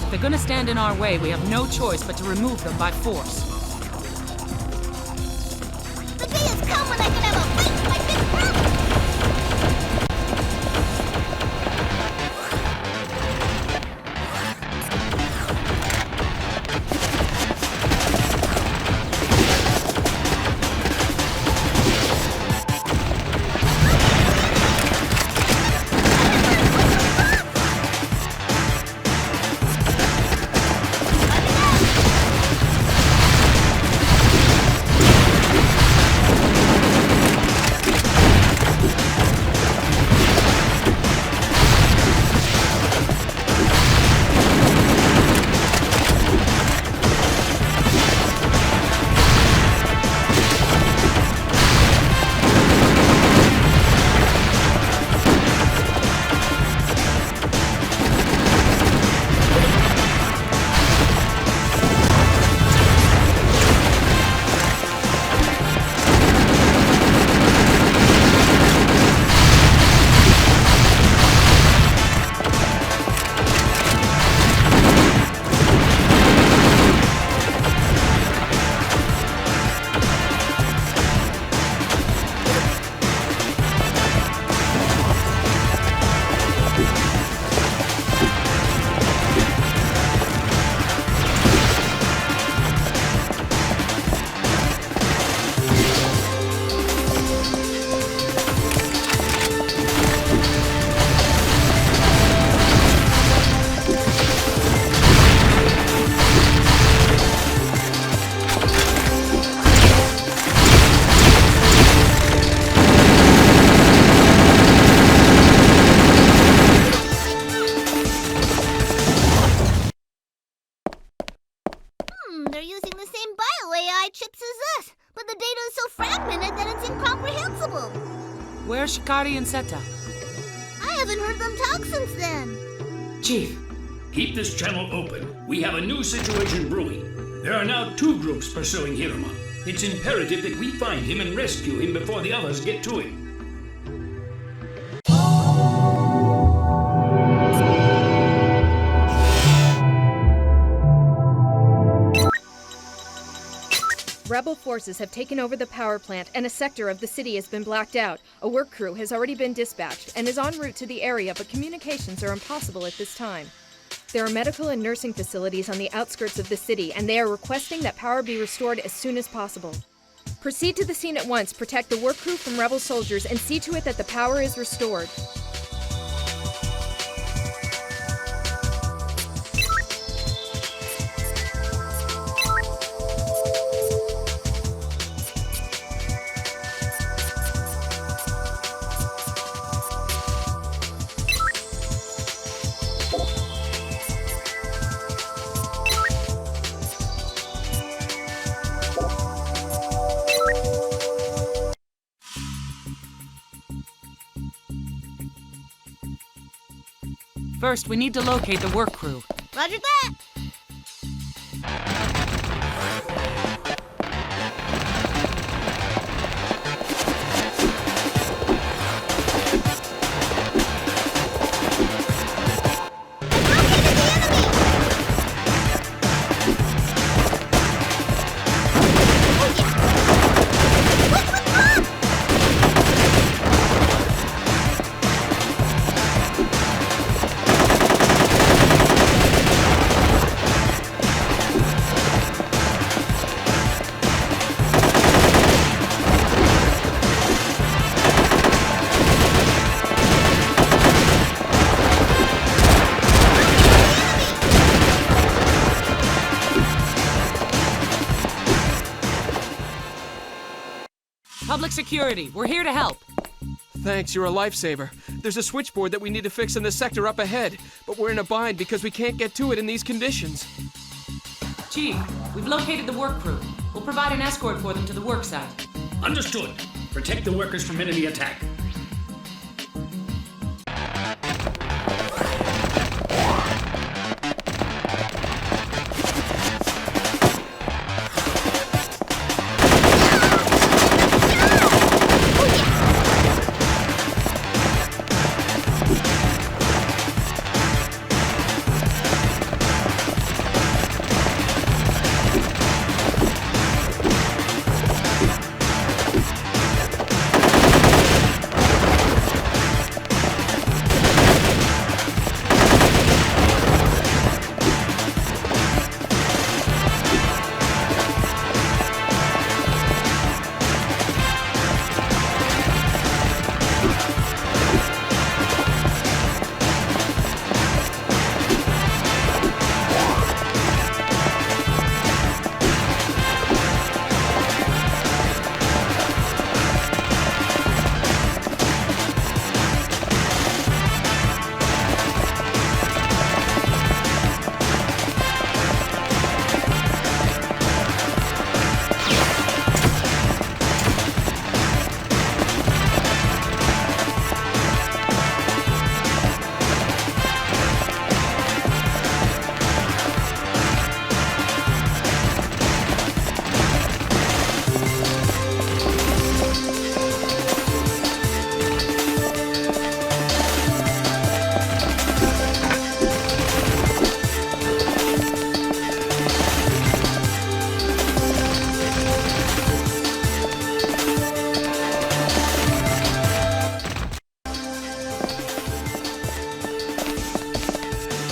If they're gonna stand in our way, we have no choice but to remove them by force. The day has come when I can have a fight with my big brother! They're using the same bio-AI chips as us, but the data is so fragmented that it's incomprehensible. Where's Shikari and Seta? I haven't heard them talk since then. Chief, keep this channel open. We have a new situation brewing. There are now 2 groups pursuing Hiruma. It's imperative that we find him and rescue him before the others get to him. Rebel forces have taken over the power plant, and a sector of the city has been blacked out. A work crew has already been dispatched and is en route to the area, but communications are impossible at this time. There are medical and nursing facilities on the outskirts of the city, and they are requesting that power be restored as soon as possible. Proceed to the scene at once, protect the work crew from rebel soldiers, and see to it that the power is restored. First, we need to locate the work crew. Roger that! Public security, we're here to help. Thanks, you're a lifesaver. There's a switchboard that we need to fix in the sector up ahead, but we're in a bind because we can't get to it in these conditions. Chief, we've located the work crew. We'll provide an escort for them to the work site. Understood. Protect the workers from enemy attack.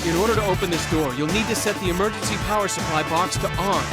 In order to open this door, you'll need to set the emergency power supply box to on.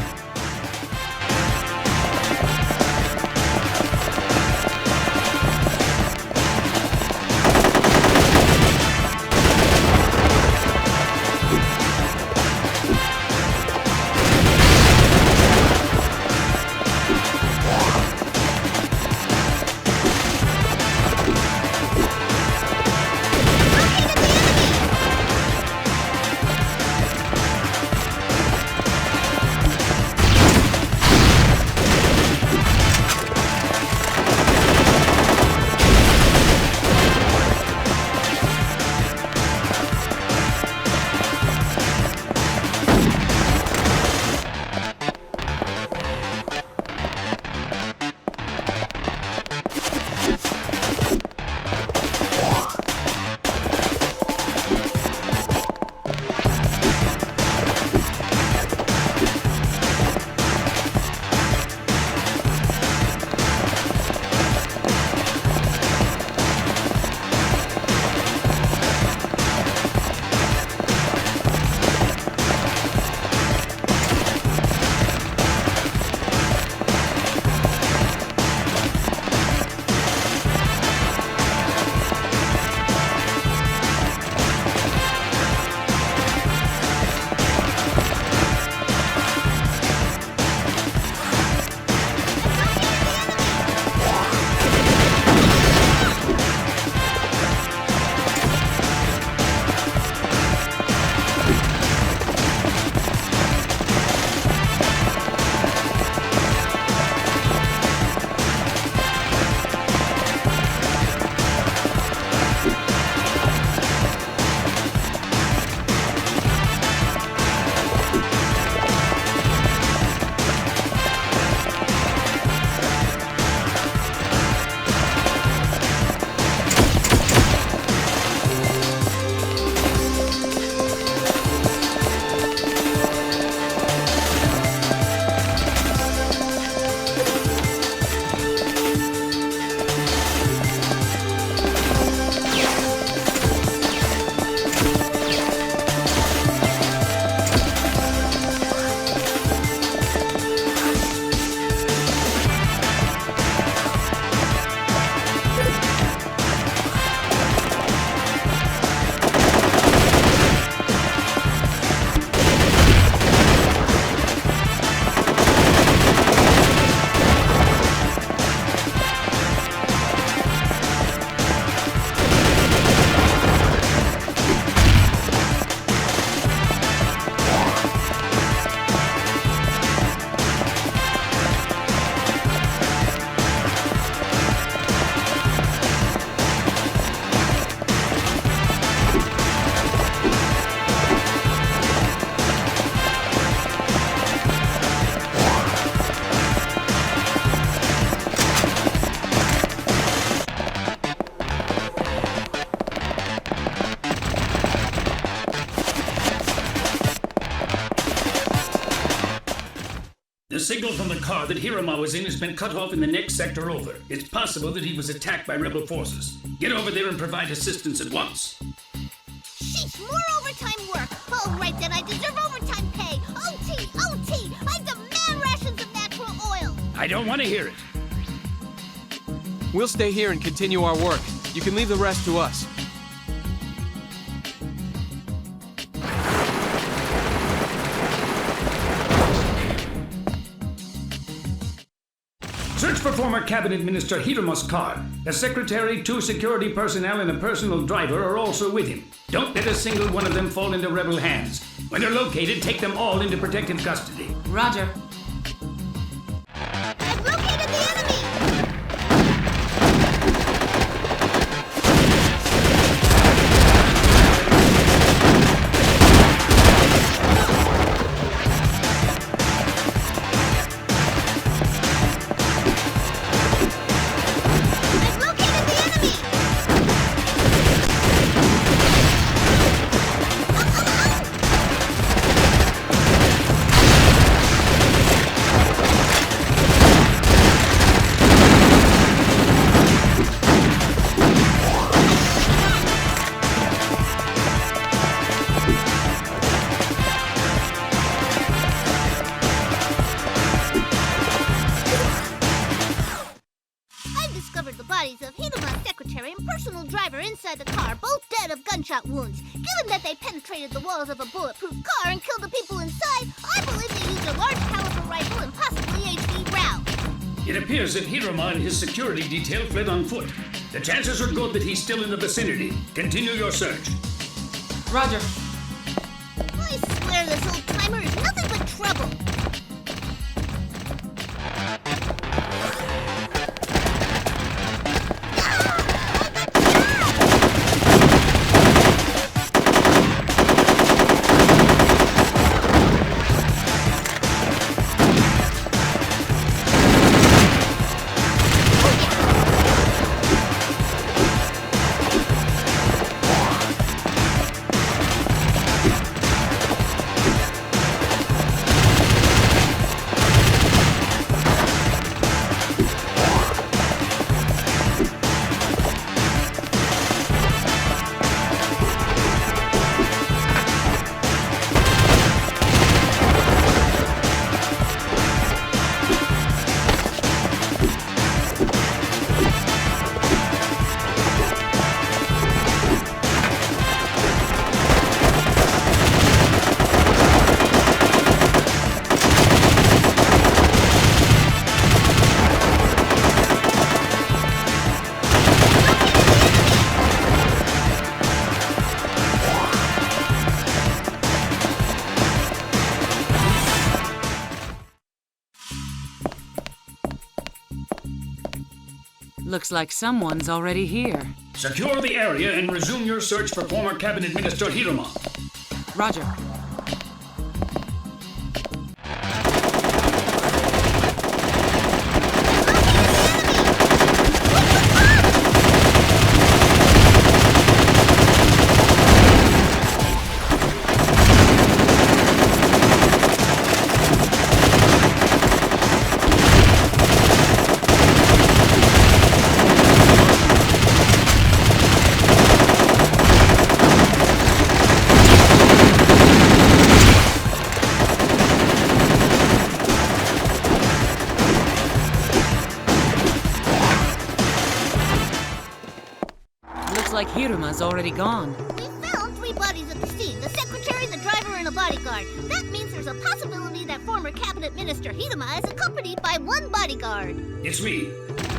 The signal from the car that Hiruma was in has been cut off in the next sector over. It's possible that he was attacked by rebel forces. Get over there and provide assistance at once. Sheesh, more overtime work. All right then, I deserve overtime pay. OT, OT! I demand rations of natural oil! I don't want to hear it. We'll stay here and continue our work. You can leave the rest to us. Search for former Cabinet Minister Hiruma's car. A secretary, 2 security personnel, and a personal driver are also with him. Don't let a single one of them fall into rebel hands. When they're located, take them all into protective custody. Roger. I've located the enemy! Wounds. Given that they penetrated the walls of a bulletproof car and killed the people inside, I believe they used a large caliber rifle and possibly HV rounds. It appears that Hiruma and his security detail fled on foot. The chances are good that he's still in the vicinity. Continue your search. Roger. I swear this old-timer is nothing but trouble. Looks like someone's already here. Secure the area and resume your search for former Cabinet Minister Hiruma. Roger. Like Hiruma's already gone. We found 3 bodies at the scene, the secretary, the driver, and a bodyguard. That means there's a possibility that former Cabinet Minister Hiruma is accompanied by 1 bodyguard. It's me.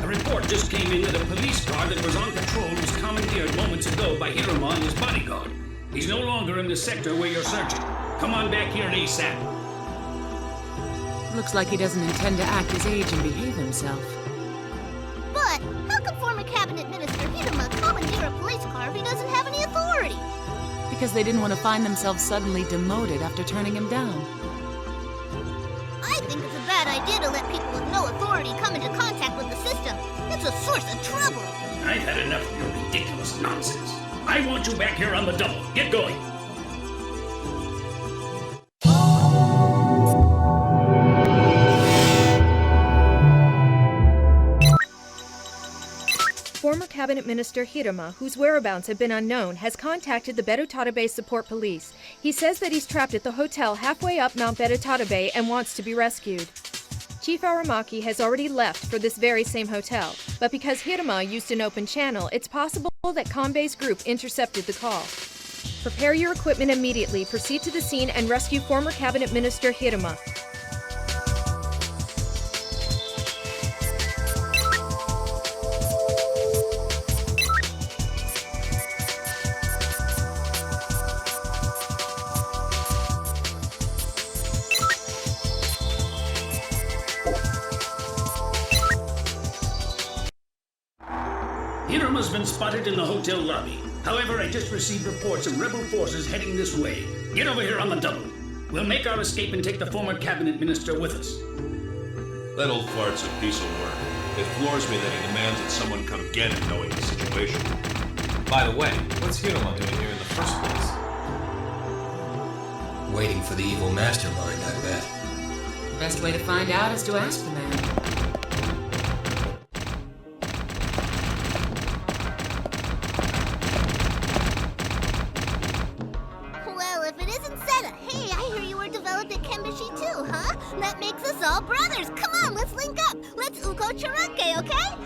A report just came in that a police car that was on patrol was commandeered moments ago by Hiruma and his bodyguard. He's no longer in the sector where you're searching. Come on back here ASAP. Looks like he doesn't intend to act his age and behave himself. But how could former Cabinet Minister Hiruma commandeer a police car if he doesn't have any authority? Because they didn't want to find themselves suddenly demoted after turning him down. I think it's a bad idea to let people with no authority come into contact with the system. It's a source of trouble. I've had enough of your ridiculous nonsense. I want you back here on the double. Get going. Cabinet Minister Hiruma, whose whereabouts have been unknown, has contacted the Berutarabe Support Police. He says that he's trapped at the hotel halfway up Mount Berutarabe and wants to be rescued. Chief Aramaki has already left for this very same hotel, but because Hiruma used an open channel, it's possible that Kanbei's group intercepted the call. Prepare your equipment immediately, proceed to the scene, and rescue former Cabinet Minister Hiruma. Hiruma's been spotted in the hotel lobby. However, I just received reports of rebel forces heading this way. Get over here on the double. We'll make our escape and take the former cabinet minister with us. That old fart's a piece of work. It floors me that he demands that someone come get him knowing the situation. By the way, what's Hiruma doing here in the first place? Waiting for the evil mastermind, I bet. The best way to find out is to ask the man. Well, if it isn't Seta, hey, I hear you were developed at Kenbashi too, huh? That makes us all brothers. Come on, let's link up. Let's Uko Chirake, okay?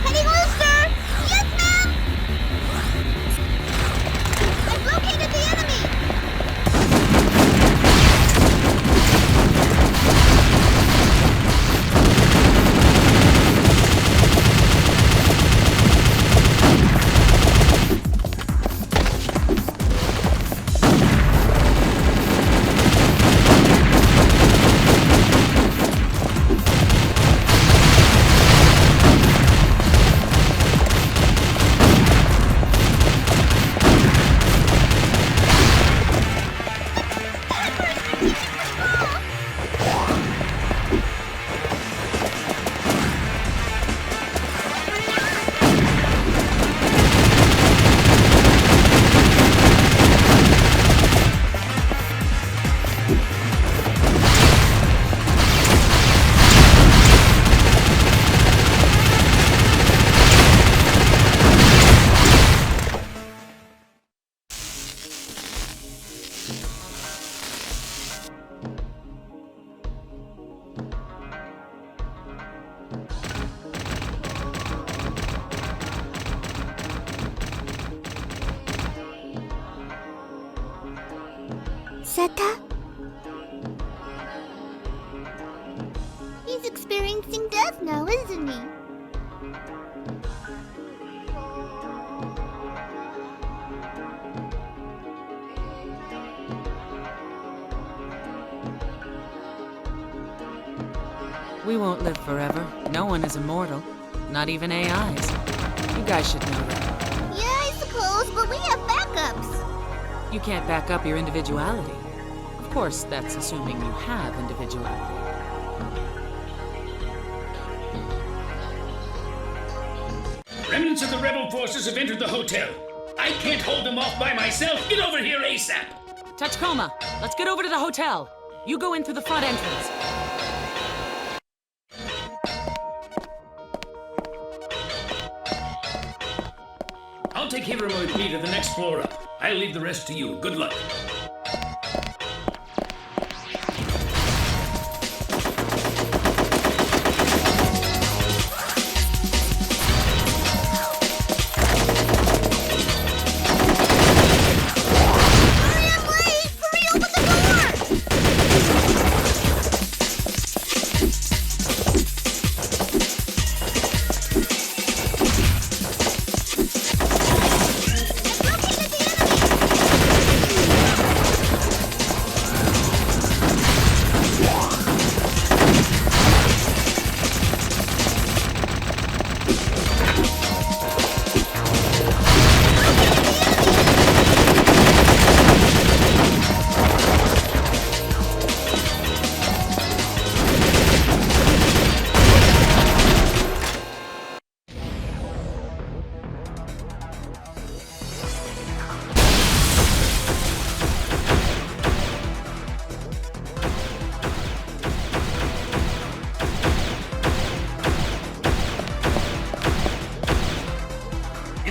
Heading loose, sir! Yes, ma'am! I've located the enemy! Seta? He's experiencing death now, isn't he? We won't live forever. No one is immortal. Not even AIs. You guys should know that. Yeah, I suppose, but we have backups. You can't back up your individuality. Of course, that's assuming you have individuality. Remnants of the rebel forces have entered the hotel. I can't hold them off by myself. Get over here ASAP! Tachikoma, let's get over to the hotel. You go in through the front entrance. I'll take Hiruma with me to the next floor up. I'll leave the rest to you. Good luck.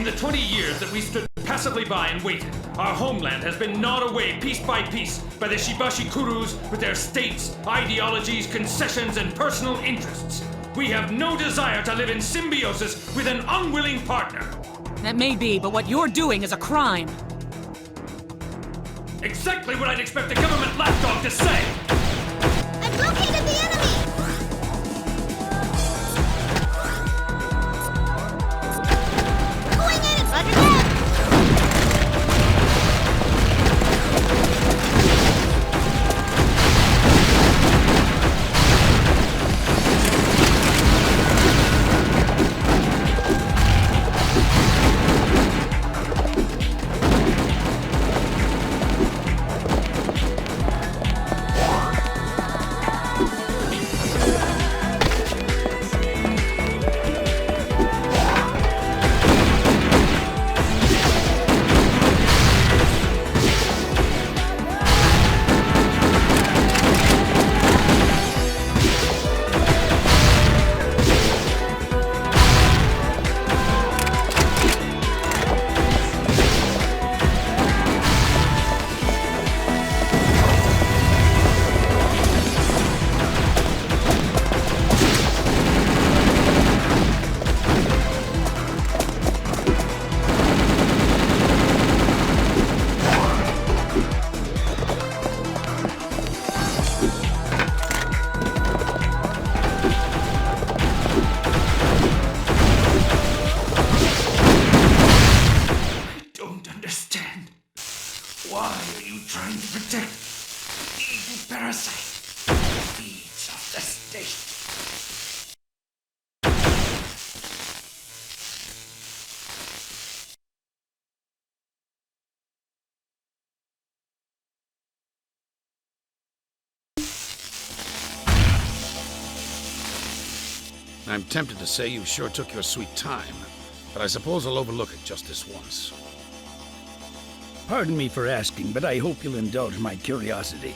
the 20 years that we stood passively by and waited, our homeland has been gnawed away piece by piece by the Shibashi Kurus with their states, ideologies, concessions, and personal interests. We have no desire to live in symbiosis with an unwilling partner. That may be, but what you're doing is a crime. Exactly what I'd expect a government lapdog to say! I've located the enemy! Going in! Roger that! I'm tempted to say you sure took your sweet time, but I suppose I'll overlook it just this once. Pardon me for asking, but I hope you'll indulge my curiosity.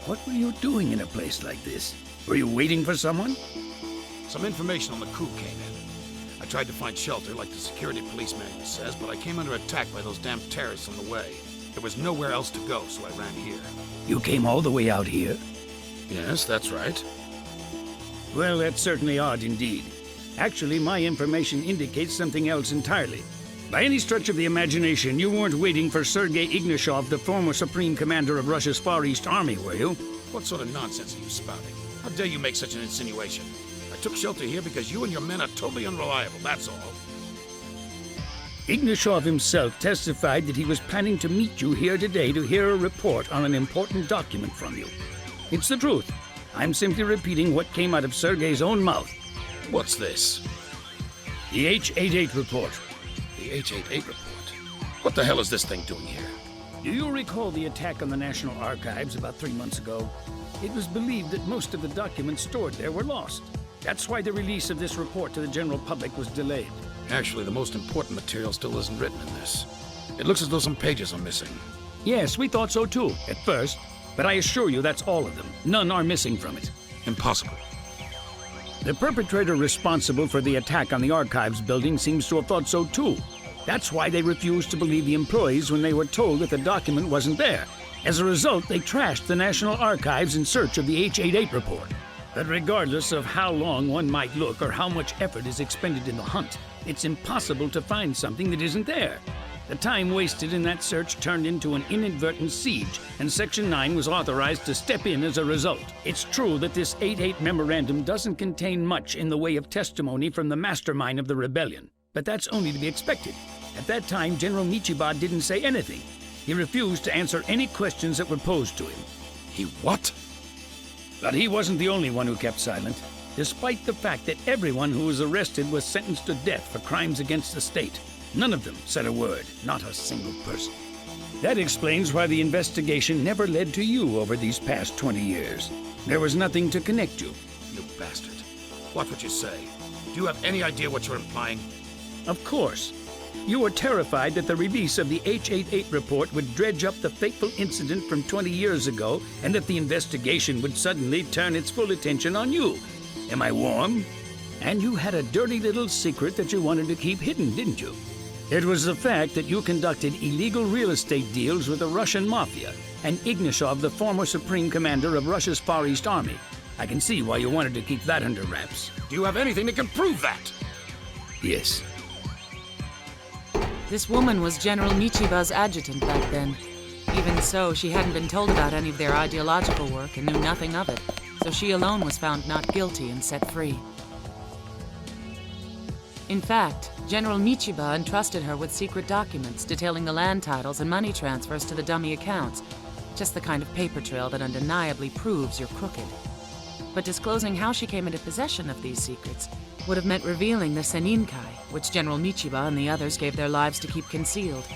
What were you doing in a place like this? Were you waiting for someone? Some information on the coup came in. I tried to find shelter, like the security police manual says, but I came under attack by those damn terrorists on the way. There was nowhere else to go, so I ran here. You came all the way out here? Yes, that's right. Well, that's certainly odd indeed. Actually, my information indicates something else entirely. By any stretch of the imagination, you weren't waiting for Sergei Ignashov, the former Supreme Commander of Russia's Far East Army, were you? What sort of nonsense are you spouting? How dare you make such an insinuation? I took shelter here because you and your men are totally unreliable, that's all. Ignashov himself testified that he was planning to meet you here today to hear a report on an important document from you. It's the truth. I'm simply repeating what came out of Sergei's own mouth. What's this? The H-88 report. The H-88 report? What the hell is this thing doing here? Do you recall the attack on the National Archives about 3 months ago? It was believed that most of the documents stored there were lost. That's why the release of this report to the general public was delayed. Actually, the most important material still isn't written in this. It looks as though some pages are missing. Yes, we thought so too, at first. But I assure you that's all of them. None are missing from it. Impossible. The perpetrator responsible for the attack on the Archives building seems to have thought so too. That's why they refused to believe the employees when they were told that the document wasn't there. As a result, they trashed the National Archives in search of the H-88 report. But regardless of how long one might look or how much effort is expended in the hunt, it's impossible to find something that isn't there. The time wasted in that search turned into an inadvertent siege, and Section 9 was authorized to step in as a result. It's true that this 8-8 memorandum doesn't contain much in the way of testimony from the mastermind of the rebellion, but that's only to be expected. At that time, General Michiba didn't say anything. He refused to answer any questions that were posed to him. He what? But he wasn't the only one who kept silent, despite the fact that everyone who was arrested was sentenced to death for crimes against the state. None of them said a word, not a single person. That explains why the investigation never led to you over these past 20 years. There was nothing to connect you. You bastard. What would you say? Do you have any idea what you're implying? Of course. You were terrified that the release of the H-88 report would dredge up the fateful incident from 20 years ago and that the investigation would suddenly turn its full attention on you. Am I warm? And you had a dirty little secret that you wanted to keep hidden, didn't you? It was the fact that you conducted illegal real estate deals with the Russian mafia and Ignashov, the former supreme commander of Russia's Far East Army. I can see why you wanted to keep that under wraps. Do you have anything that can prove that? Yes. This woman was General Michiba's adjutant back then. Even so, she hadn't been told about any of their ideological work and knew nothing of it, so she alone was found not guilty and set free. In fact, General Michiba entrusted her with secret documents detailing the land titles and money transfers to the dummy accounts, just the kind of paper trail that undeniably proves you're crooked. But disclosing how she came into possession of these secrets would have meant revealing the Seninkai, which General Michiba and the others gave their lives to keep concealed.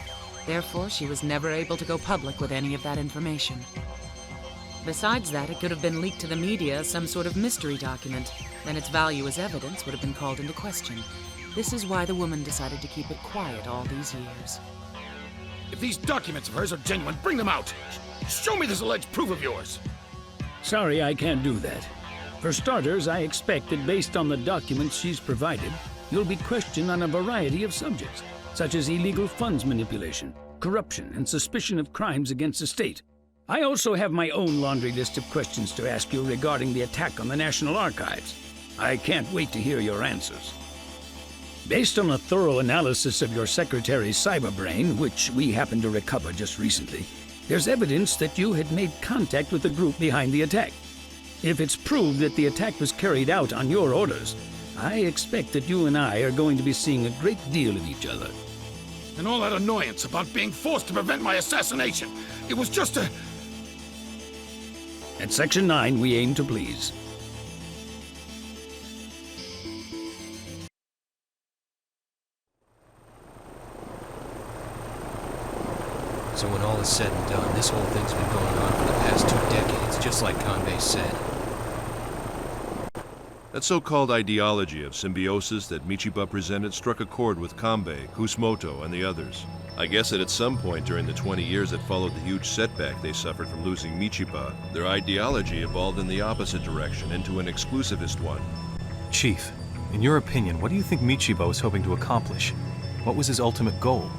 Therefore, she was never able to go public with any of that information. Besides that, it could have been leaked to the media as some sort of mystery document. Then its value as evidence would have been called into question. This is why the woman decided to keep it quiet all these years. If these documents of hers are genuine, bring them out! Show me this alleged proof of yours! Sorry, I can't do that. For starters, I expect that based on the documents she's provided, you'll be questioned on a variety of subjects, such as illegal funds manipulation, corruption, and suspicion of crimes against the state. I also have my own laundry list of questions to ask you regarding the attack on the National Archives. I can't wait to hear your answers. Based on a thorough analysis of your secretary's cyberbrain, which we happened to recover just recently, there's evidence that you had made contact with the group behind the attack. If it's proved that the attack was carried out on your orders, I expect that you and I are going to be seeing a great deal of each other. And all that annoyance about being forced to prevent my assassination, it was just a... At Section 9, we aim to please. So when all is said and done, this whole thing's been going on for the past 2 decades, just like Kanbei said. That so-called ideology of symbiosis that Michiba presented struck a chord with Kanbei, Kusumoto, and the others. I guess that at some point during the 20 years that followed the huge setback they suffered from losing Michiba, their ideology evolved in the opposite direction, into an exclusivist one. Chief, in your opinion, what do you think Michiba was hoping to accomplish? What was his ultimate goal?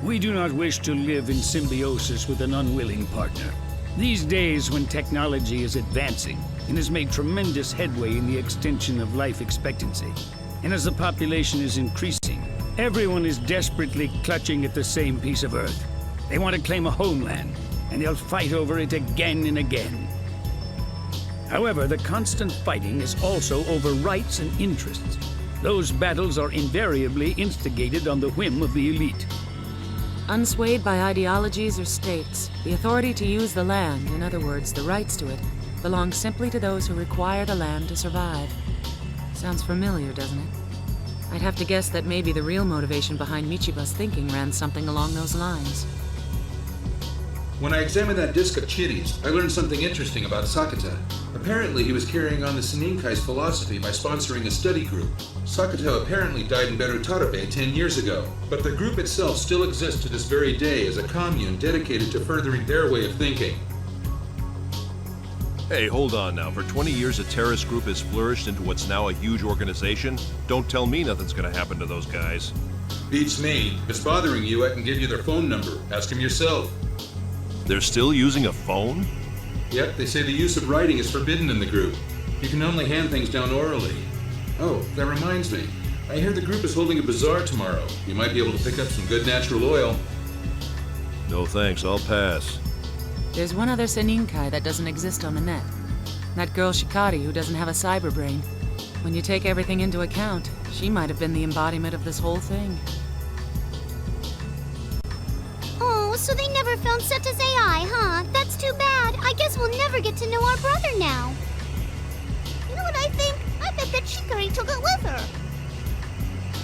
We do not wish to live in symbiosis with an unwilling partner. These days, when technology is advancing and has made tremendous headway in the extension of life expectancy, and as the population is increasing, everyone is desperately clutching at the same piece of Earth. They want to claim a homeland, and they'll fight over it again and again. However, the constant fighting is also over rights and interests. Those battles are invariably instigated on the whim of the elite. Unswayed by ideologies or states, the authority to use the land, in other words, the rights to it, belongs simply to those who require the land to survive. Sounds familiar, doesn't it? I'd have to guess that maybe the real motivation behind Michiba's thinking ran something along those lines. When I examined that disc of chitties, I learned something interesting about Sakata. Apparently, he was carrying on the Seninkai's philosophy by sponsoring a study group. Sakata apparently died in Berutarabe 10 years ago, but the group itself still exists to this very day as a commune dedicated to furthering their way of thinking. Hey, hold on now. For 20 years, a terrorist group has flourished into what's now a huge organization? Don't tell me nothing's gonna happen to those guys. Beats me. If it's bothering you, I can give you their phone number. Ask them yourself. They're still using a phone? Yep, they say the use of writing is forbidden in the group. You can only hand things down orally. Oh, that reminds me. I hear the group is holding a bazaar tomorrow. You might be able to pick up some good natural oil. No thanks, I'll pass. There's one other Seninkai that doesn't exist on the net. That girl Shikari who doesn't have a cyber brain. When you take everything into account, she might have been the embodiment of this whole thing. Oh, so they never found Seta's AI, huh? That's too bad. I guess we'll never get to know our brother now. You know what I think? I bet that Shikari took it with her.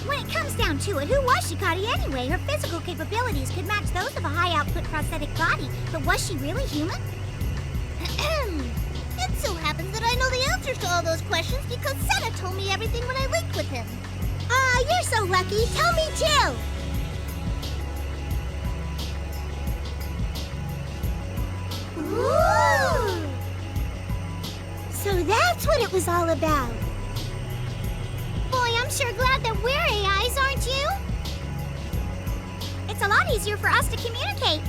When it comes down to it, who was Shikari anyway? Her physical capabilities could match those of a high-output prosthetic body, but was she really human? It so happens that I know the answers to all those questions because Seta told me everything when I linked with him. You're so lucky. Tell me too. Ooh! So that's what it was all about. Boy, I'm sure glad that we're AIs, aren't you? easier for us to communicate.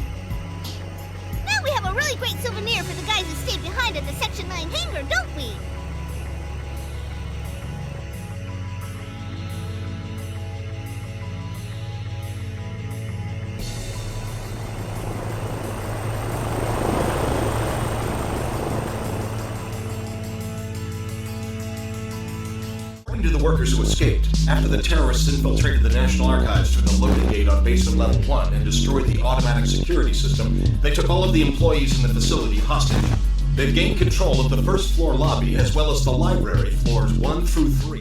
Now we have a really great souvenir for the guys who stayed behind at the Section 9 hangar, don't we? According to the workers who escaped, after the terrorists infiltrated the National Archives through the loading gate on Basement Level 1 and destroyed the automatic security system, they took all of the employees in the facility hostage. They've gained control of the first floor lobby as well as the library, floors 1 through 3.